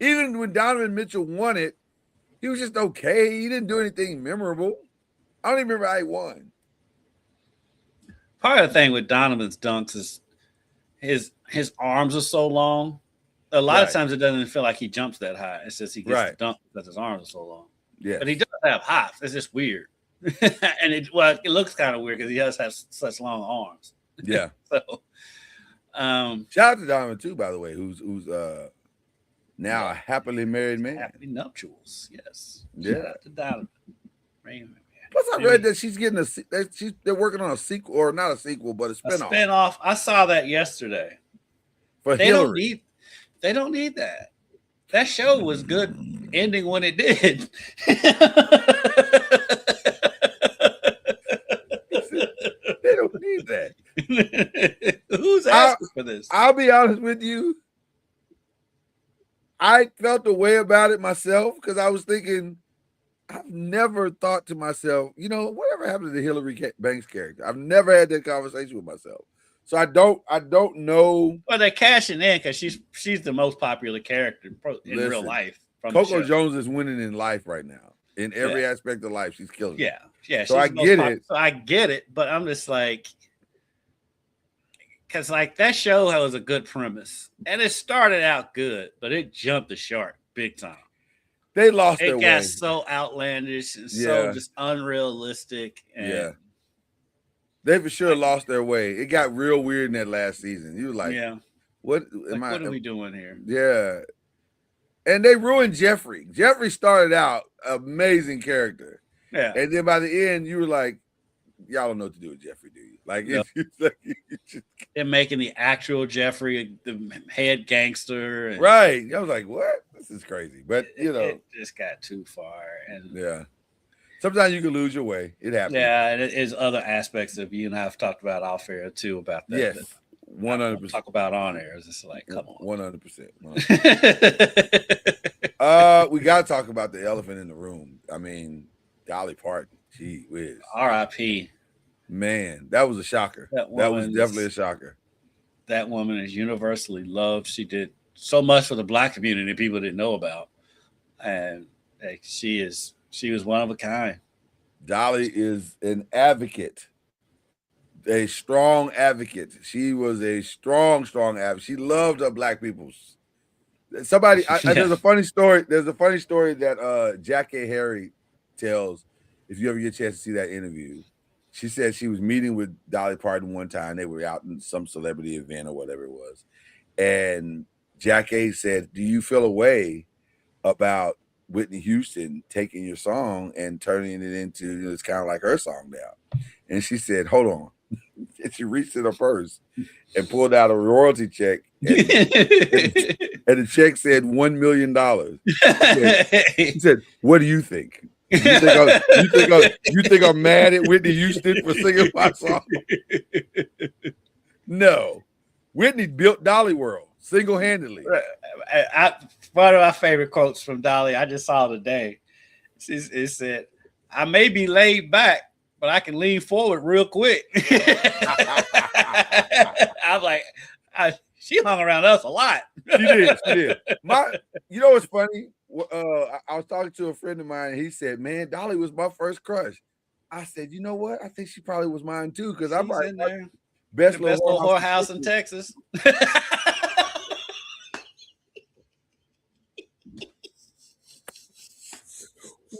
[SPEAKER 1] Even when Donovan Mitchell won it, he was just okay. He didn't do anything memorable. I don't even remember how he won.
[SPEAKER 2] Part of the thing with Donovan's dunks is his arms are so long. A lot of times it doesn't feel like he jumps that high. It's just he gets the dunk because his arms are so long.
[SPEAKER 1] Yeah,
[SPEAKER 2] but he does have hops. It's just weird, and it looks kind of weird because he does have such long arms.
[SPEAKER 1] Yeah.
[SPEAKER 2] So,
[SPEAKER 1] shout out to Donovan too, by the way, who's now a happily married man.
[SPEAKER 2] Happy nuptials, yes.
[SPEAKER 1] Yeah.
[SPEAKER 2] Shout out to Donovan.
[SPEAKER 1] Plus, I read that she's getting they're working on a sequel, or not a sequel, but a spinoff.
[SPEAKER 2] A spinoff. I saw that yesterday.
[SPEAKER 1] For Hillary.
[SPEAKER 2] They don't need that. That show was good ending when it did.
[SPEAKER 1] They don't need that.
[SPEAKER 2] Who's asking for this?
[SPEAKER 1] I'll be honest with you. I felt a way about it myself because I was thinking, I've never thought to myself, whatever happened to the Hillary Banks character? I've never had that conversation with myself. So I don't know.
[SPEAKER 2] Well, they're cashing in because she's the most popular character in real life.
[SPEAKER 1] Coco Jones is winning in life right now. In every aspect of life, she's killing it.
[SPEAKER 2] Yeah.
[SPEAKER 1] So I get it.
[SPEAKER 2] So I get it, but I'm just like, because that show has a good premise, and it started out good, but it jumped the shark big time.
[SPEAKER 1] They lost their way.
[SPEAKER 2] It got so outlandish and so just unrealistic. And
[SPEAKER 1] they for sure lost their way. It got real weird in that last season. You were like, what
[SPEAKER 2] are we doing here?
[SPEAKER 1] Yeah. And they ruined Jeffrey. Jeffrey started out amazing character.
[SPEAKER 2] Yeah.
[SPEAKER 1] And then by the end, you were like, y'all don't know what to do with Jeffrey, do you?
[SPEAKER 2] They're making the actual Jeffrey the head gangster.
[SPEAKER 1] Right. I was like, what? This is crazy. But,
[SPEAKER 2] it just got too far. And
[SPEAKER 1] sometimes you can lose your way. It happens.
[SPEAKER 2] Yeah, and it is other aspects of you and I have talked about off air too about that.
[SPEAKER 1] Yes, 100%.
[SPEAKER 2] Talk about on air. It's just like, come on.
[SPEAKER 1] 100%. We got to talk about the elephant in the room. I mean, Dolly Parton. Gee whiz.
[SPEAKER 2] R.I.P.
[SPEAKER 1] Man, that was a shocker. That was definitely a shocker.
[SPEAKER 2] That woman is universally loved. She did so much for the Black community people didn't know about, and she was one of a kind.
[SPEAKER 1] Dolly is an advocate, a strong advocate. She was a strong advocate. She loved her Black peoples. There's a funny story. There's a funny story that Jackie Harry tells. If you ever get a chance to see that interview, she said she was meeting with Dolly Parton one time. They were out in some celebrity event or whatever it was. And Jackie said, do you feel a way about Whitney Houston taking your song and turning it into, it's kind of like her song now? And she said, hold on. And she reached in her purse and pulled out a royalty check. And the check said $1 million. She said, what do you think? You think I'm mad at Whitney Houston for singing my song? No. Whitney built Dolly World single-handedly.
[SPEAKER 2] One of my favorite quotes from Dolly I just saw today. It said, I may be laid back, but I can lean forward real quick. I was like, she hung around us a lot.
[SPEAKER 1] She did. You know what's funny? I was talking to a friend of mine, and he said, man, Dolly was my first crush. I said, you know what? I think she probably was mine too, because I'm like,
[SPEAKER 2] in there.
[SPEAKER 1] Best
[SPEAKER 2] little whorehouse in Texas.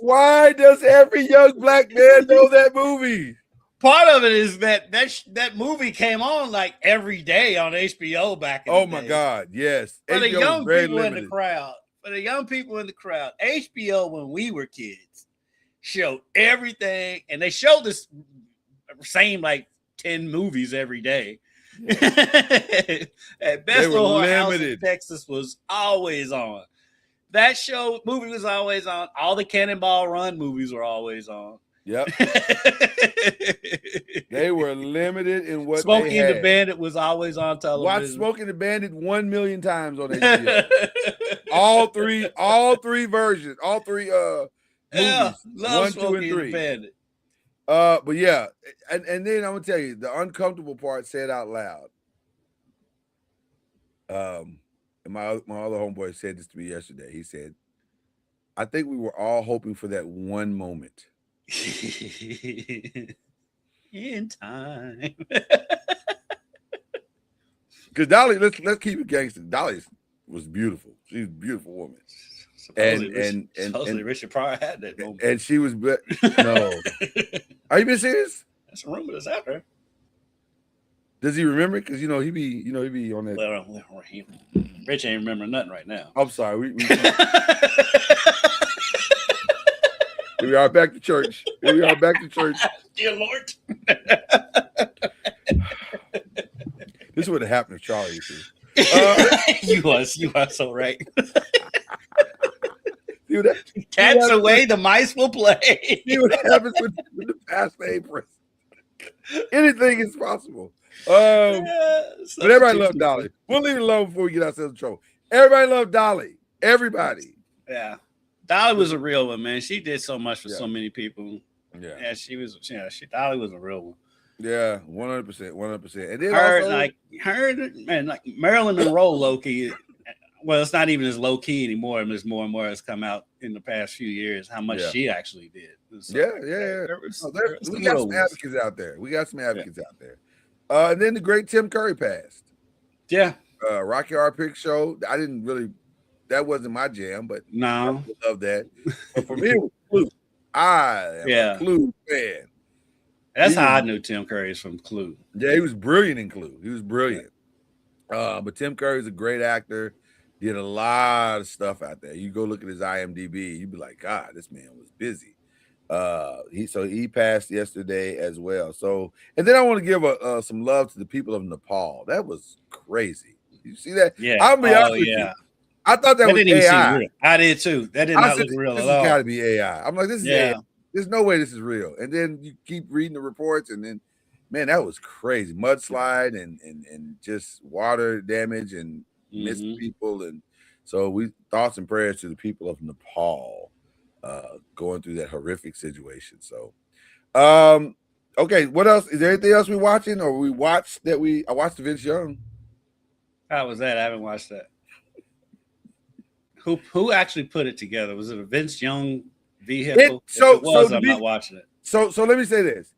[SPEAKER 1] Why does every young Black man know that movie?
[SPEAKER 2] Part of it is that movie came on like every day on HBO back in the day.
[SPEAKER 1] My God, yes.
[SPEAKER 2] For the young people in the crowd. For the young people in the crowd, HBO, when we were kids, showed everything, and they showed this same like 10 movies every day. At Best Little House in Texas was always on. That movie was always on. All the Cannonball Run movies were always on.
[SPEAKER 1] Yep. They were limited in what
[SPEAKER 2] Smokey
[SPEAKER 1] they had.
[SPEAKER 2] and the Bandit was always on television.
[SPEAKER 1] Watched Smokey and the Bandit 1 million times on HBO. all three versions, all three movies.
[SPEAKER 2] Love
[SPEAKER 1] 1, 2,
[SPEAKER 2] Smokey
[SPEAKER 1] and 3.
[SPEAKER 2] And the Bandit.
[SPEAKER 1] But yeah, and then I'm gonna tell you the uncomfortable part. Say it out loud. And my other homeboy said this to me yesterday. He said, "I think we were all hoping for that one moment."
[SPEAKER 2] In time.
[SPEAKER 1] Because Dolly, let's keep it gangster. Dolly was beautiful. She's a beautiful woman.
[SPEAKER 2] Supposedly Richard Pryor had that moment.
[SPEAKER 1] And she was no. Are you being serious?
[SPEAKER 2] That's a rumor that's out there.
[SPEAKER 1] Does he remember? Because he be on that.
[SPEAKER 2] Well, Rich ain't remembering nothing right now.
[SPEAKER 1] I'm sorry. Here we are back to church.
[SPEAKER 2] Dear Lord.
[SPEAKER 1] This would have happened to Charlie.
[SPEAKER 2] You are so right.
[SPEAKER 1] Cats
[SPEAKER 2] away, the mice will play.
[SPEAKER 1] See what happens with the past apron. Anything is possible. But everybody loved Dolly. We'll leave it alone before we get ourselves in trouble. Everybody loved Dolly. Everybody.
[SPEAKER 2] Yeah. Dolly was a real one, man. She did so much for so many people. Yeah, Dolly was a real one.
[SPEAKER 1] Yeah, 100%. And then
[SPEAKER 2] like Marilyn Monroe low key. Well, it's not even as low key anymore. There's more and more has come out in the past few years how much she actually did. So,
[SPEAKER 1] we got some advocates out there. And then the great Tim Curry passed.
[SPEAKER 2] Yeah.
[SPEAKER 1] Rocky Horror Picture Show. I didn't really. That wasn't my jam, but
[SPEAKER 2] no,
[SPEAKER 1] I love that. But for me, it was Clue. I am a Clue fan.
[SPEAKER 2] That's how I knew Tim Curry is from Clue.
[SPEAKER 1] Yeah, he was brilliant in Clue. He was brilliant. But Tim Curry's a great actor. Did a lot of stuff out there. You go look at his IMDb, you'd be like, God, this man was busy. He passed yesterday as well. So, and then I want to give some love to the people of Nepal. That was crazy. You see that?
[SPEAKER 2] Yeah.
[SPEAKER 1] I'll be honest with you. I thought that was AI.
[SPEAKER 2] I did too. That did not look real at all.
[SPEAKER 1] This got to be AI. I'm like, this is AI. There's no way this is real. And then you keep reading the reports, and then, man, that was crazy. Mudslide and just water damage and missing people. And so thoughts and prayers to the people of Nepal going through that horrific situation. So, okay, what else? Is there anything else we're watching, or I watched the Vince Young.
[SPEAKER 2] How was that? I haven't watched that. Who actually put it together? Was it a Vince Young vehicle? I'm not watching it.
[SPEAKER 1] So let me say this.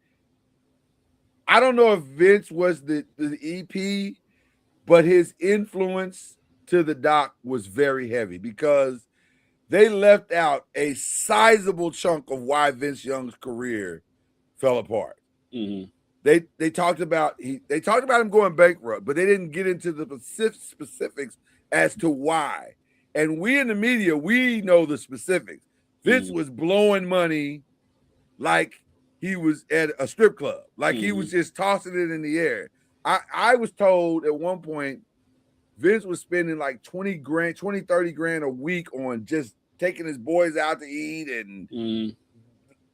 [SPEAKER 1] I don't know if Vince was the EP, but his influence to the doc was very heavy because they left out a sizable chunk of why Vince Young's career fell apart.
[SPEAKER 2] Mm-hmm.
[SPEAKER 1] They talked about him going bankrupt, but they didn't get into the specifics as to why. And we in the media, we know the specifics. Vince was blowing money like he was at a strip club, like he was just tossing it in the air. I was told at one point, Vince was spending like 30 grand a week on just taking his boys out to eat. And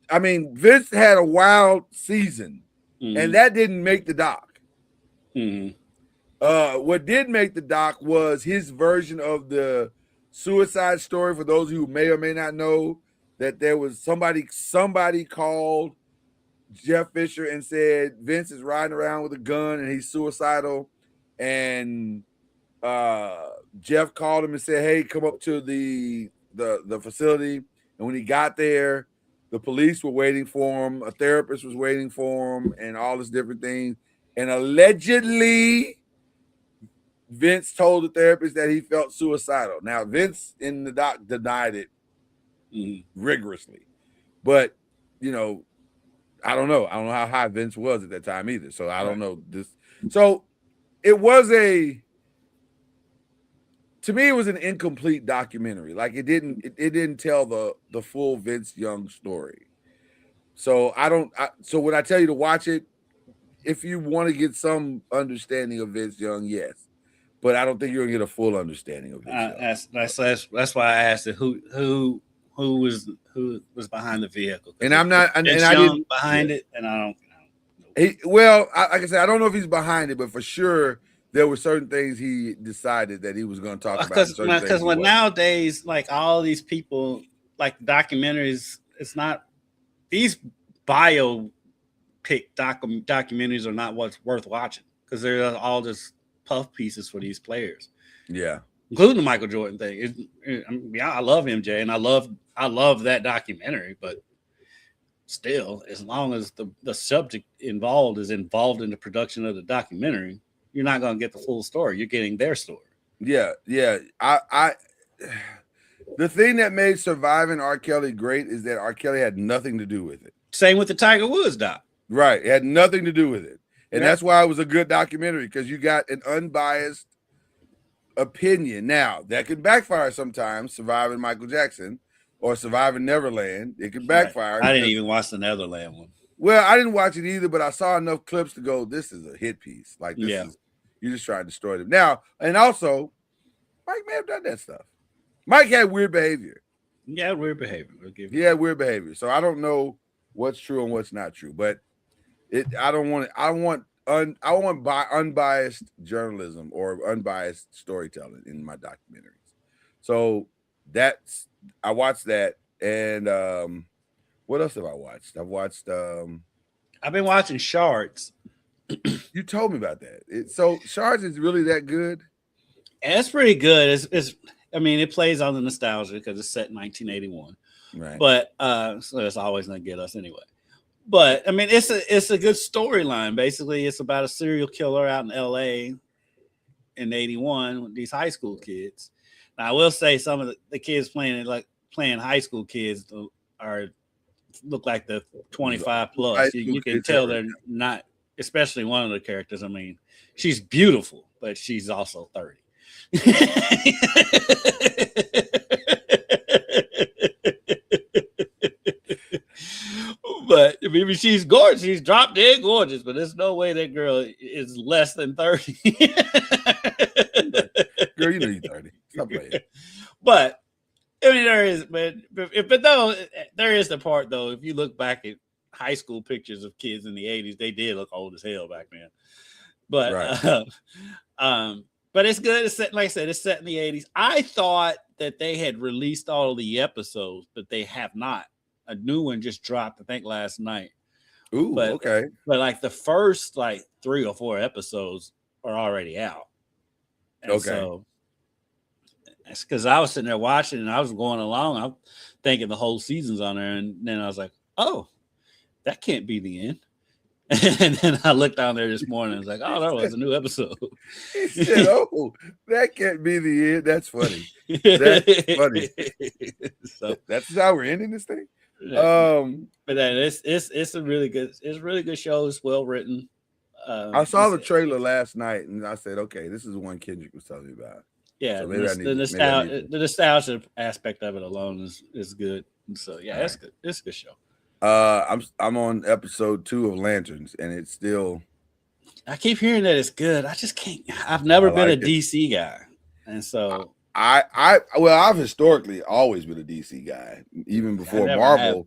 [SPEAKER 1] I mean, Vince had a wild season, and that didn't make the doc. What did make the doc was his version of the suicide story. For those who may or may not know, that there was somebody called Jeff Fisher and said Vince is riding around with a gun and he's suicidal. And Jeff called him and said, hey, come up to the facility. And when he got there, the police were waiting for him, a therapist was waiting for him, and all this different things. And allegedly, Vince told the therapist that he felt suicidal. Now, Vince in the doc denied it rigorously. But, I don't know. I don't know how high Vince was at that time either. So I don't know this. So it was to me, it was an incomplete documentary. Like it didn't tell the full Vince Young story. So so when I tell you to watch it, if you want to get some understanding of Vince Young, yes. But I don't think you're gonna get a full understanding of Vince Young.
[SPEAKER 2] That's why I asked it. Who was behind the vehicle?
[SPEAKER 1] And I'm not. And
[SPEAKER 2] I didn't behind it, and I don't.
[SPEAKER 1] Like I said, I don't know if he's behind it, but for sure there were certain things he decided that he was going to talk about.
[SPEAKER 2] Because nowadays, like all these people, like documentaries, it's not these biopic documentaries are not what's worth watching because they're all just puff pieces for these players.
[SPEAKER 1] Yeah.
[SPEAKER 2] Including the Michael Jordan thing. I love MJ and I love that documentary, but still, as long as the subject involved is involved in the production of the documentary, you're not going to get the full story. You're getting their story.
[SPEAKER 1] Yeah. The thing that made Surviving R. Kelly great is that R. Kelly had nothing to do with it.
[SPEAKER 2] Same with the Tiger Woods doc.
[SPEAKER 1] Right. It had nothing to do with it. And that's why it was a good documentary, because you got an unbiased opinion. Now, that could backfire sometimes, Surviving Michael Jackson or Surviving Neverland. It could backfire.
[SPEAKER 2] I didn't even watch the Netherland one.
[SPEAKER 1] Well, I didn't watch it either, but I saw enough clips to go, this is a hit piece. Like, this is, you're just trying to destroy them. Now, and also, Mike may have done that stuff. Mike had weird behavior.
[SPEAKER 2] Yeah, weird behavior.
[SPEAKER 1] He had weird behavior. So I don't know what's true and what's not true, but I want unbiased journalism or unbiased storytelling in my documentaries. So I watched that. And what else have I watched? I've
[SPEAKER 2] been watching Shards.
[SPEAKER 1] You told me about that. So Shards is really that good?
[SPEAKER 2] And it's pretty good. It plays on the nostalgia because it's set in 1981.
[SPEAKER 1] Right.
[SPEAKER 2] But so it's always gonna get us anyway. But it's a good storyline. Basically, it's about a serial killer out in LA in 81 with these high school kids. Now, I will say some of the kids playing high school kids look like the 25 plus. You can tell they're not, especially one of the characters. She's beautiful, but she's also 30. But she's gorgeous. She's drop dead gorgeous, but there's no way that girl is less than 30.
[SPEAKER 1] Girl, you know you're 30. Stop playing.
[SPEAKER 2] But there is, but though there is the part though. If you look back at high school pictures of kids in the 80s, they did look old as hell back then. But
[SPEAKER 1] right.
[SPEAKER 2] But it's good. It's set, like I said, it's set in the 80s. I thought that they had released all of the episodes, but they have not. A new one just dropped, I think, last night.
[SPEAKER 1] Ooh, okay.
[SPEAKER 2] But like the first 3 or 4 episodes are already out. And
[SPEAKER 1] okay.
[SPEAKER 2] So it's because I was sitting there watching and I was going along. I'm thinking the whole season's on there. And then I was like, oh, that can't be the end. And then I looked down there this morning and was like, oh, that was a new episode.
[SPEAKER 1] He said, oh, that can't be the end. That's funny. That's funny. So that's how we're ending this thing.
[SPEAKER 2] But then it's a really good show. It's well written.
[SPEAKER 1] I saw the trailer last night and I said, okay, this is the one Kendrick was telling me about.
[SPEAKER 2] Yeah, so the nostalgia aspect of it alone is good. So yeah, that's good. It's a good show.
[SPEAKER 1] I'm on episode 2 of Lanterns, and it's still.
[SPEAKER 2] I keep hearing that it's good. I just can't. I've never been a DC guy, and so
[SPEAKER 1] I've historically always been a DC guy, even before Marvel.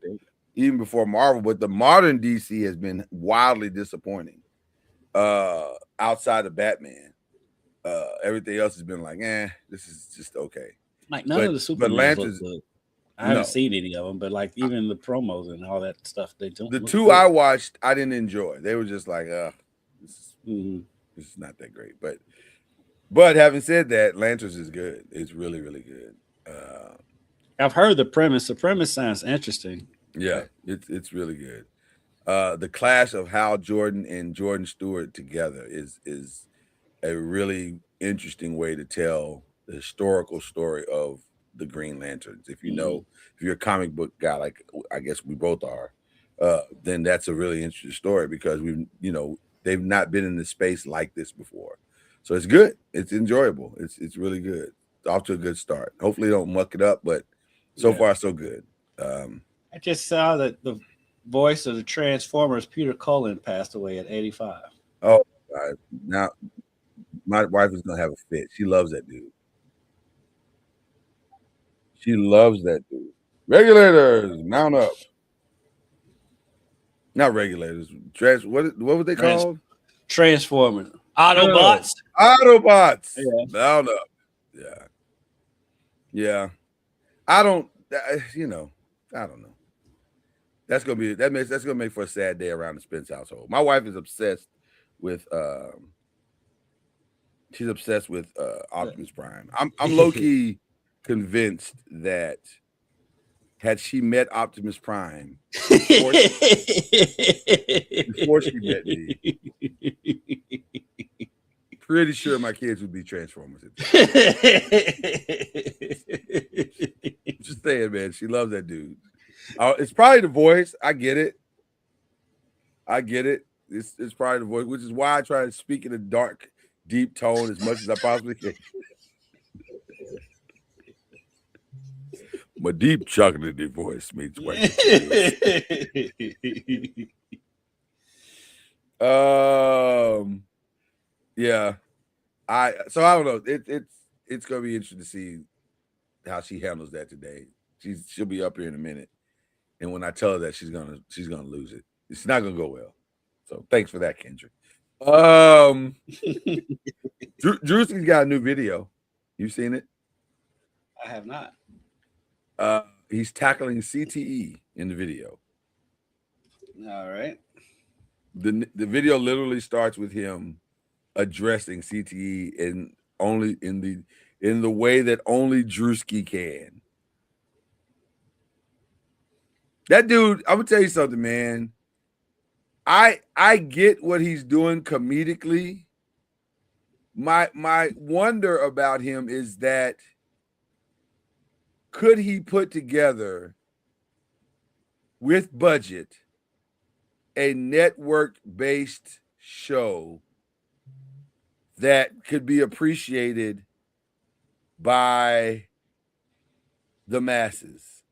[SPEAKER 1] Even before Marvel, but the modern DC has been wildly disappointing. Outside of Batman, everything else has been like, this is just okay.
[SPEAKER 2] Like none of the Superman Lanterns. I haven't seen any of them, but even the promos and all that stuff they don't.
[SPEAKER 1] The 2 I watched, I didn't enjoy. They were just like, this is not that great. But having said that, Lanterns is good. It's really, really good.
[SPEAKER 2] I've heard the premise. The premise sounds interesting.
[SPEAKER 1] Yeah, it's really good. The clash of Hal Jordan and Jordan Stewart together is a really interesting way to tell the historical story of the Green Lanterns. If if you're a comic book guy, like I guess we both are, then that's a really interesting story because they've not been in the space like this before. So it's good. It's enjoyable. It's really good. It's off to a good start. Hopefully they don't muck it up, but so far so good.
[SPEAKER 2] I just saw that the voice of the Transformers, Peter Cullen, passed away at 85.
[SPEAKER 1] Oh, God. Now my wife is gonna have a fit. She loves that dude. She loves that dude. Regulators, mount up. Not regulators. What were they called?
[SPEAKER 2] Transformers. Autobots.
[SPEAKER 1] Autobots.
[SPEAKER 2] Yeah.
[SPEAKER 1] Mount up. Yeah. Yeah. I don't know. That's gonna make for a sad day around the Spence household. My wife is obsessed with She's obsessed with Optimus Prime. I'm low key convinced that had she met Optimus Prime before she met me, pretty sure my kids would be Transformers. Just saying, man. She loves that dude. It's probably the voice. I get it. It's probably the voice, which is why I try to speak in a dark, deep tone as much as I possibly can. My deep chocolatey voice means white. Yeah. I don't know. It's gonna be interesting to see how she handles that today. She'll be up here in a minute, and when I tell her that, she's gonna lose it. It's not gonna go well. So thanks for that, Kendrick. Drewski's got a new video. You seen it?
[SPEAKER 2] I have not.
[SPEAKER 1] He's tackling CTE in the video.
[SPEAKER 2] All right.
[SPEAKER 1] The video literally starts with him addressing CTE in the way that only Drewski can. That dude, I'm gonna tell you something, man. I get what he's doing comedically. My wonder about him is that could he put together with budget a network-based show that could be appreciated by the masses?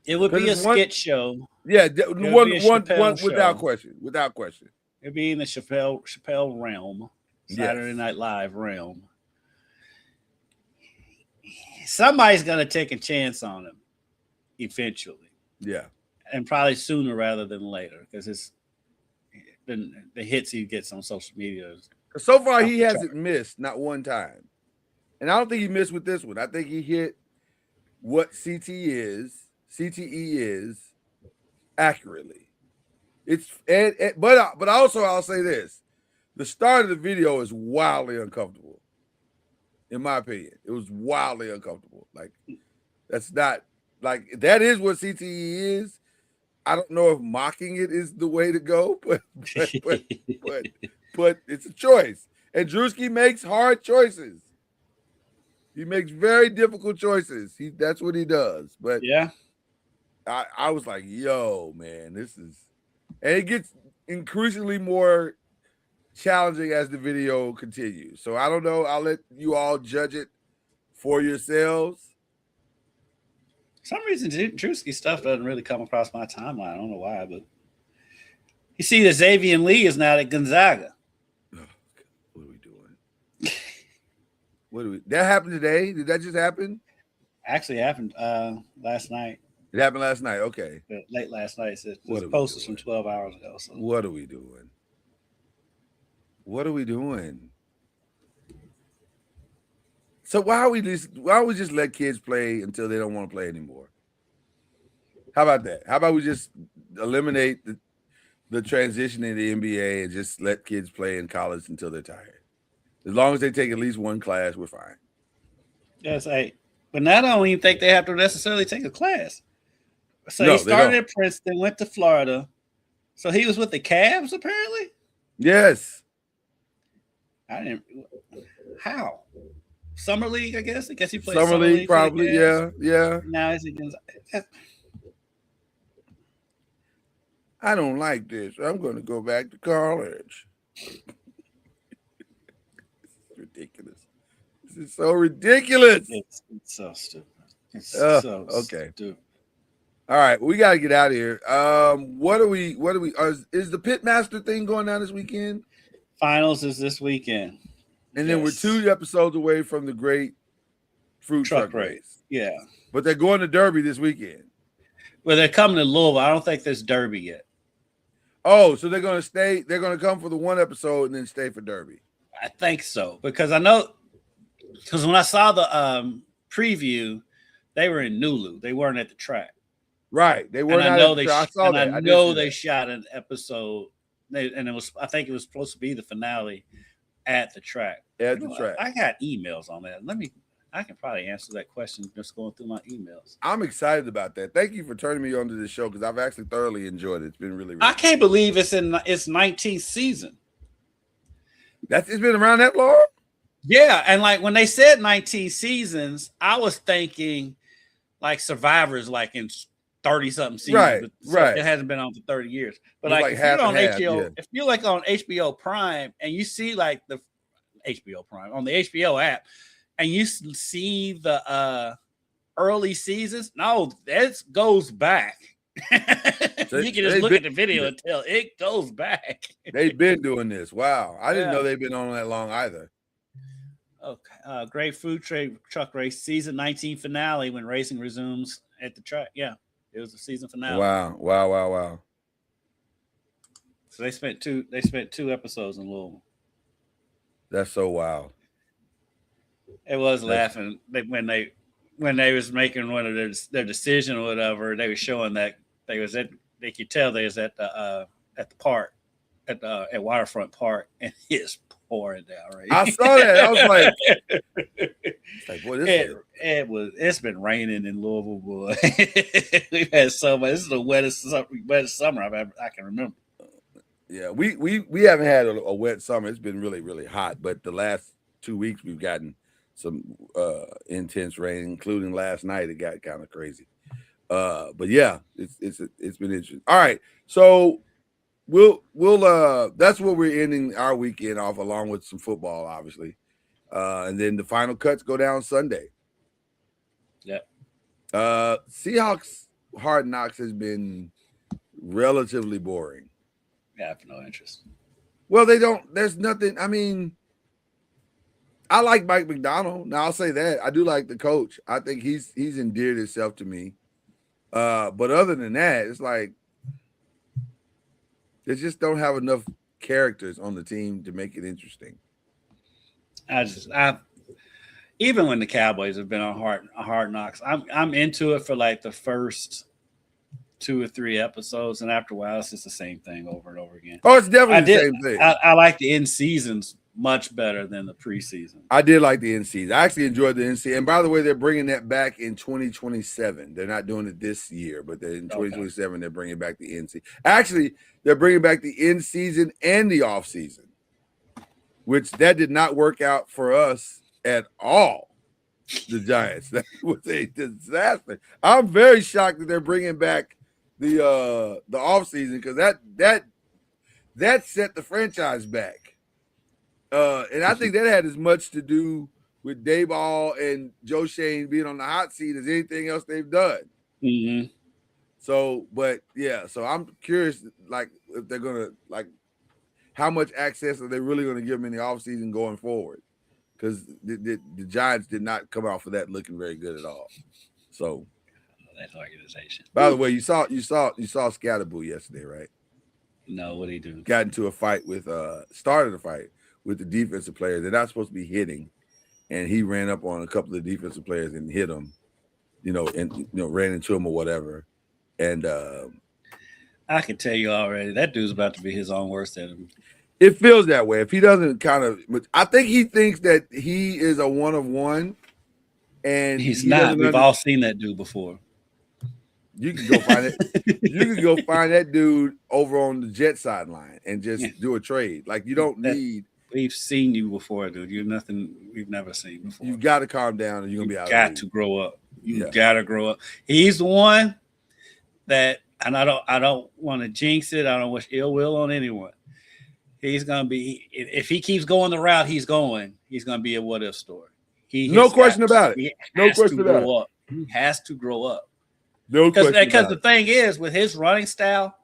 [SPEAKER 2] It would be a skit show.
[SPEAKER 1] Yeah, one without question. Without question.
[SPEAKER 2] It'd be in the Chappelle realm, Saturday Night Live realm. Somebody's gonna take a chance on him eventually.
[SPEAKER 1] Yeah.
[SPEAKER 2] And probably sooner rather than later, because the hits he gets on social media.
[SPEAKER 1] So far, he hasn't missed not one time. And I don't think he missed with this one. I think he hit what CTE is accurately. But also I'll say this. The start of the video is wildly uncomfortable. In my opinion, it was wildly uncomfortable. Like, that's not like that is what CTE is. I don't know if mocking it is the way to go, but it's a choice. And Drewski makes hard choices. He makes very difficult choices. That's what he does. But
[SPEAKER 2] yeah,
[SPEAKER 1] I was like, yo, man, this is, and it gets increasingly more challenging as the video continues. So I don't know. I'll let you all judge it for yourselves.
[SPEAKER 2] For some reason, Drewski stuff doesn't really come across my timeline. I don't know why, but you see that Xavier Lee is now at Gonzaga.
[SPEAKER 1] Oh, what are we doing? That happened today? Did that just happen?
[SPEAKER 2] Actually happened last night.
[SPEAKER 1] It happened last night. Okay.
[SPEAKER 2] Late last night. This post was from 12 hours ago. So.
[SPEAKER 1] What are we doing? What are we doing? So why don't we just let kids play until they don't want to play anymore? How about that? How about we just eliminate the transition in the NBA and just let kids play in college until they're tired? As long as they take at least one class, we're fine.
[SPEAKER 2] Yes, but now I don't even think they have to necessarily take a class. So he started at Princeton, went to Florida. So he was with the Cavs, apparently?
[SPEAKER 1] Yes.
[SPEAKER 2] How? Summer League, I guess. I guess he played
[SPEAKER 1] Summer League, probably. Yeah.
[SPEAKER 2] Now he's against.
[SPEAKER 1] I don't like this. I'm going to go back to college. It's ridiculous. This is so ridiculous.
[SPEAKER 2] It's so stupid. It's so
[SPEAKER 1] okay.
[SPEAKER 2] Stupid.
[SPEAKER 1] All right, we got to get out of here. What are we? Is the Pitmaster thing going on this weekend?
[SPEAKER 2] Finals is this weekend.
[SPEAKER 1] And then we're 2 episodes away from the great fruit truck race.
[SPEAKER 2] Yeah.
[SPEAKER 1] But they're going to Derby this weekend.
[SPEAKER 2] Well, they're coming to Louisville. I don't think there's Derby yet.
[SPEAKER 1] Oh, so they're going to stay. They're going to come for the one episode and then stay for Derby.
[SPEAKER 2] I think so. Because when I saw the preview, they were in Nulu. They weren't at the track.
[SPEAKER 1] Right. They were not
[SPEAKER 2] at the
[SPEAKER 1] track.
[SPEAKER 2] I know they shot an episode I think it was supposed to be the finale at the track.
[SPEAKER 1] At the track.
[SPEAKER 2] I got emails on that. I can probably answer that question just going through my emails.
[SPEAKER 1] I'm excited about that. Thank you for turning me on to this show because I've actually thoroughly enjoyed it. It's been really, really
[SPEAKER 2] I can't believe it's in its 19th season.
[SPEAKER 1] It's been around that long?
[SPEAKER 2] Yeah, and like when they said 19 seasons, I was thinking like Survivor's like in 30-something seasons.
[SPEAKER 1] Right.
[SPEAKER 2] It hasn't been on for 30 years. But
[SPEAKER 1] It's
[SPEAKER 2] like
[SPEAKER 1] like
[SPEAKER 2] if
[SPEAKER 1] half
[SPEAKER 2] you're on
[SPEAKER 1] and half,
[SPEAKER 2] HBO,
[SPEAKER 1] yeah.
[SPEAKER 2] if you're like on HBO Prime and you see like the HBO Prime on the HBO app and you see the early seasons, no, that goes back. You can just look at the video and tell it goes back.
[SPEAKER 1] They've been doing this. Wow. I didn't know they've been on that long either.
[SPEAKER 2] Okay. Great food truck race season 19 finale when racing resumes at the track. Yeah, it was the season finale.
[SPEAKER 1] Wow.
[SPEAKER 2] So they spent two episodes in Louisville.
[SPEAKER 1] That's so wild.
[SPEAKER 2] It was laughing when they was making one of their decision or whatever. They were showing that they could tell they was at the park at Waterfront Park, and it's pouring down. Right,
[SPEAKER 1] I saw that. I was like, what is it?
[SPEAKER 2] It's been raining in Louisville, boy. We've had so much. This is the wettest summer I can remember.
[SPEAKER 1] Yeah, we haven't had a wet summer. It's been really, really hot, but the last 2 weeks we've gotten some intense rain, including last night. It got kind of crazy. But yeah, it's been interesting. All right, so we'll that's what we're ending our weekend off, along with some football, obviously, and then the final cuts go down Sunday.
[SPEAKER 2] Yeah.
[SPEAKER 1] Seahawks Hard Knocks has been relatively boring.
[SPEAKER 2] Yeah, I have no interest.
[SPEAKER 1] Well, they don't. There's nothing. I mean, I like Mike McDonald. Now I'll say that I do like the coach. I think he's endeared himself to me. But other than that, it's like they just don't have enough characters on the team to make it interesting.
[SPEAKER 2] Even when the Cowboys have been on hard knocks, I'm into it for like the first 2 or 3 episodes, and after a while, it's just the same thing over and over again.
[SPEAKER 1] Oh, it's definitely the same thing.
[SPEAKER 2] I like the end seasons much better than the preseason.
[SPEAKER 1] I did like the end season. I actually enjoyed the end season. And by the way, they're bringing that back in 2027. They're not doing it this year, but in 2027, they're bringing back the end season. Actually, they're bringing back the end season and the off season, which that did not work out for us at all. The Giants. That was a disaster. I'm very shocked that they're bringing back the off season because that set the franchise back. And I think that had as much to do with Dayball and Joe Shane being on the hot seat as anything else they've done.
[SPEAKER 2] Mm-hmm.
[SPEAKER 1] So, but yeah, so I'm curious, like, if they're gonna, like, how much access are they really going to give them in the offseason going forward? Because the Giants did not come out for that looking very good at all. So,
[SPEAKER 2] that organization.
[SPEAKER 1] By the way, you saw Scatterboo yesterday, right?
[SPEAKER 2] No, what did he do?
[SPEAKER 1] Got into a fight with started a fight with the defensive players. They're not supposed to be hitting, and he ran up on a couple of defensive players and hit them, ran into them or whatever. And
[SPEAKER 2] I can tell you already, that dude's about to be his own worst enemy.
[SPEAKER 1] It feels that way. If he doesn't I think he thinks that he is a one of one, and
[SPEAKER 2] he's not. We've all seen that dude before.
[SPEAKER 1] You can go find it. You can go find that dude over on the Jet sideline and just do a trade. Like, you don't need.
[SPEAKER 2] We've seen you before, dude. You're nothing we've never seen before.
[SPEAKER 1] You got to calm down, and you're gonna be out.
[SPEAKER 2] Got to grow up. You got to grow up. He's the one that, and I don't want to jinx it. I don't wish ill will on anyone. He's gonna be, if he keeps going the route he's going to be a what if story.
[SPEAKER 1] No question about it. No question about it.
[SPEAKER 2] He has to grow up.
[SPEAKER 1] No question.
[SPEAKER 2] Because the thing is, with his running style,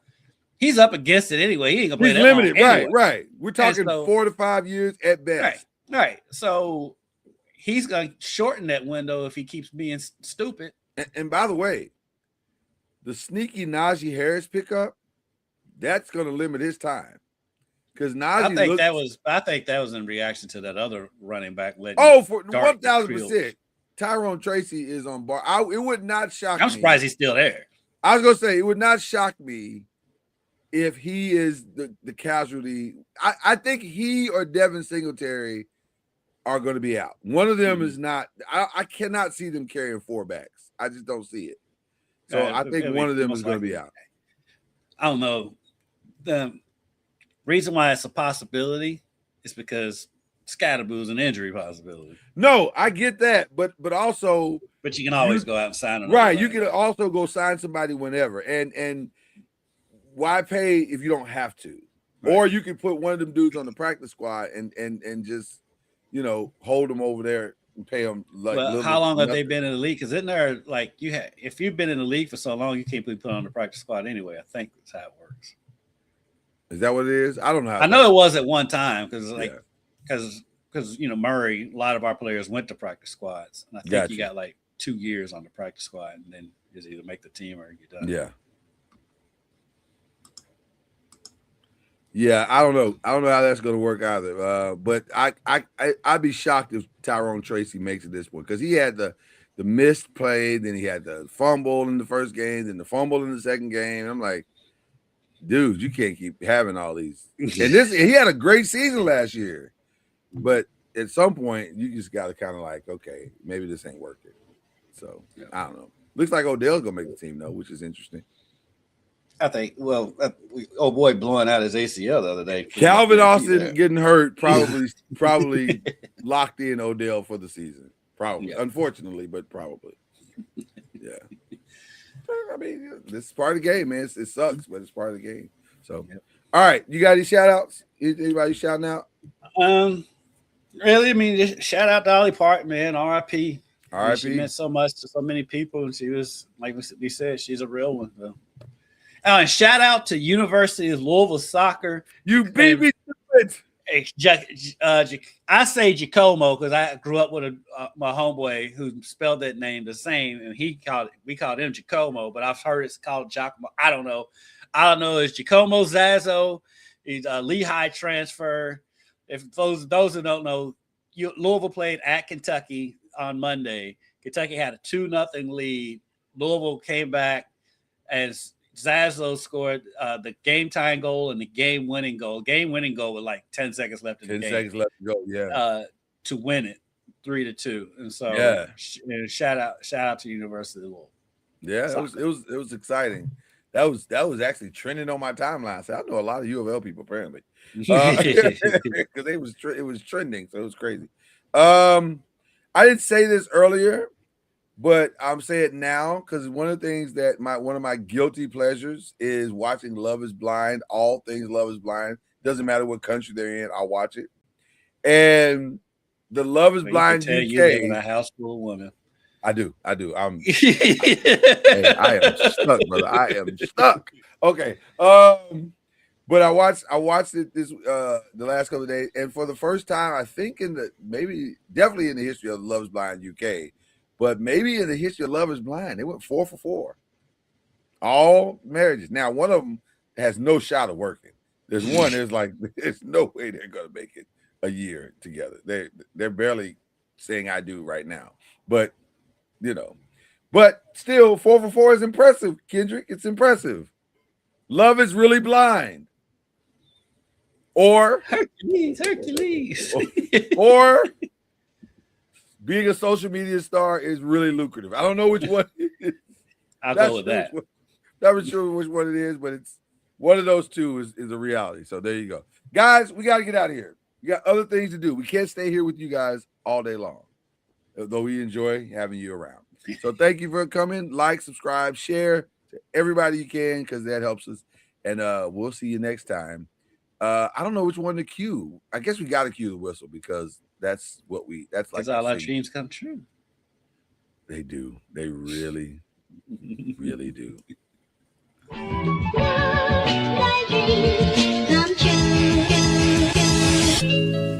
[SPEAKER 2] he's up against it anyway. He ain't gonna play that
[SPEAKER 1] limited,
[SPEAKER 2] long anyway.
[SPEAKER 1] Right. We're talking 4 to 5 years at best.
[SPEAKER 2] Right. So he's gonna shorten that window if he keeps being stupid.
[SPEAKER 1] And by the way, the sneaky Najee Harris pickup, that's gonna limit his time. Because Najee,
[SPEAKER 2] I think that was in reaction to that other running back.
[SPEAKER 1] For 1,000%. Tyrone Tracy is on bar. It would not shock me.
[SPEAKER 2] I'm surprised he's still there.
[SPEAKER 1] I was gonna say it would not shock me if he is the casualty. I think he or Devin Singletary are going to be out. One of them is not. I cannot see them carrying 4 backs. I just don't see it. So I think one of them is going to be out.
[SPEAKER 2] I don't know. The reason why it's a possibility is because Scatterboo's an injury possibility.
[SPEAKER 1] No, I get that, but also,
[SPEAKER 2] but you can always go out and sign them.
[SPEAKER 1] Right, you can also go sign somebody whenever, and why pay if you don't have to? Right. Or you can put one of them dudes on the practice squad and just hold them over there and pay them.
[SPEAKER 2] Well, how long have they been in the league? Because isn't there if you've been in the league for so long, you can't be put on the practice squad anyway. I think that's how it works.
[SPEAKER 1] Is that what it is? I don't know.
[SPEAKER 2] I know it was at one time because Murray, a lot of our players went to practice squads, and I think you got like 2 years on the practice squad, and then you either make the team or you're done.
[SPEAKER 1] Yeah. Yeah, I don't know. I don't know how that's going to work either. But I'd be shocked if Tyrone Tracy makes it this point, because he had the missed play, then he had the fumble in the first game, then the fumble in the second game. I'm like, dude, you can't keep having all these. And he had a great season last year, but at some point you just got to kind of like, okay, maybe this ain't working. So I don't know. Looks like Odell's gonna make the team though, which is interesting.
[SPEAKER 2] I think. Well, old boy blowing out his ACL the other day.
[SPEAKER 1] Calvin Austin getting hurt probably locked in Odell for the season. Probably, unfortunately, but probably. Yeah. I mean, this is part of the game, man. It sucks, but it's part of the game. So, all right, you got any shout outs? Anybody shouting out?
[SPEAKER 2] Really, I mean, just shout out to Dolly Parton, man. R.I.P.
[SPEAKER 1] R.I.P.
[SPEAKER 2] She meant so much to so many people, and she was, like we said, she's a real one. So. And shout out to University of Louisville soccer.
[SPEAKER 1] You beat me to it.
[SPEAKER 2] I say Giacomo because I grew up with my homeboy who spelled that name the same, and we called him Giacomo, but I've heard it's called Giacomo. I don't know. It's Giacomo Zazzo. He's a Lehigh transfer. If those who don't know, Louisville played at Kentucky on Monday. Kentucky had a 2-0 lead. Louisville came back as Zazzo scored the game-tying goal and the game-winning goal. Game-winning goal with like 10 seconds left in the game. 10 seconds left to go, to win it 3-2. And so, shout out to University of Louisville.
[SPEAKER 1] Yeah, it was exciting. That was actually trending on my timeline. So I know a lot of U of L people apparently, because it was trending. So it was crazy. I didn't say this earlier, but I'm saying it now because one of the things that one of my guilty pleasures is watching Love is Blind. All things Love is Blind. Doesn't matter what country they're in, I'll watch it. And the Love is Blind UK.
[SPEAKER 2] You live in a house full of women.
[SPEAKER 1] I do. Hey, I am stuck, brother. I am stuck. Okay. But I watched it the last couple of days, and for the first time, I think definitely in the history of Love is Blind UK, but maybe in the history of Love is Blind, they went 4 for 4. All marriages. Now, one of them has no shot of working. There's one. There's no way they're gonna make it a year together. They're barely saying I do right now, but. But still 4 for 4 is impressive, Kendrick. It's impressive. Love is really blind. Or
[SPEAKER 2] Hercules.
[SPEAKER 1] or being a social media star is really lucrative. I don't know which one it is.
[SPEAKER 2] I'll go with that.
[SPEAKER 1] Not sure which one it is, but it's one of those two is a reality. So there you go. Guys, we got to get out of here. We got other things to do. We can't stay here with you guys all day long, though we enjoy having you around. So thank you for coming. Like, subscribe, share to everybody you can, because that helps us. And we'll see you next time. I don't know which one to cue. I guess we got to cue the whistle because that's like
[SPEAKER 2] all our dreams come true.
[SPEAKER 1] They do. They really, really do.
[SPEAKER 3] My dreams come true.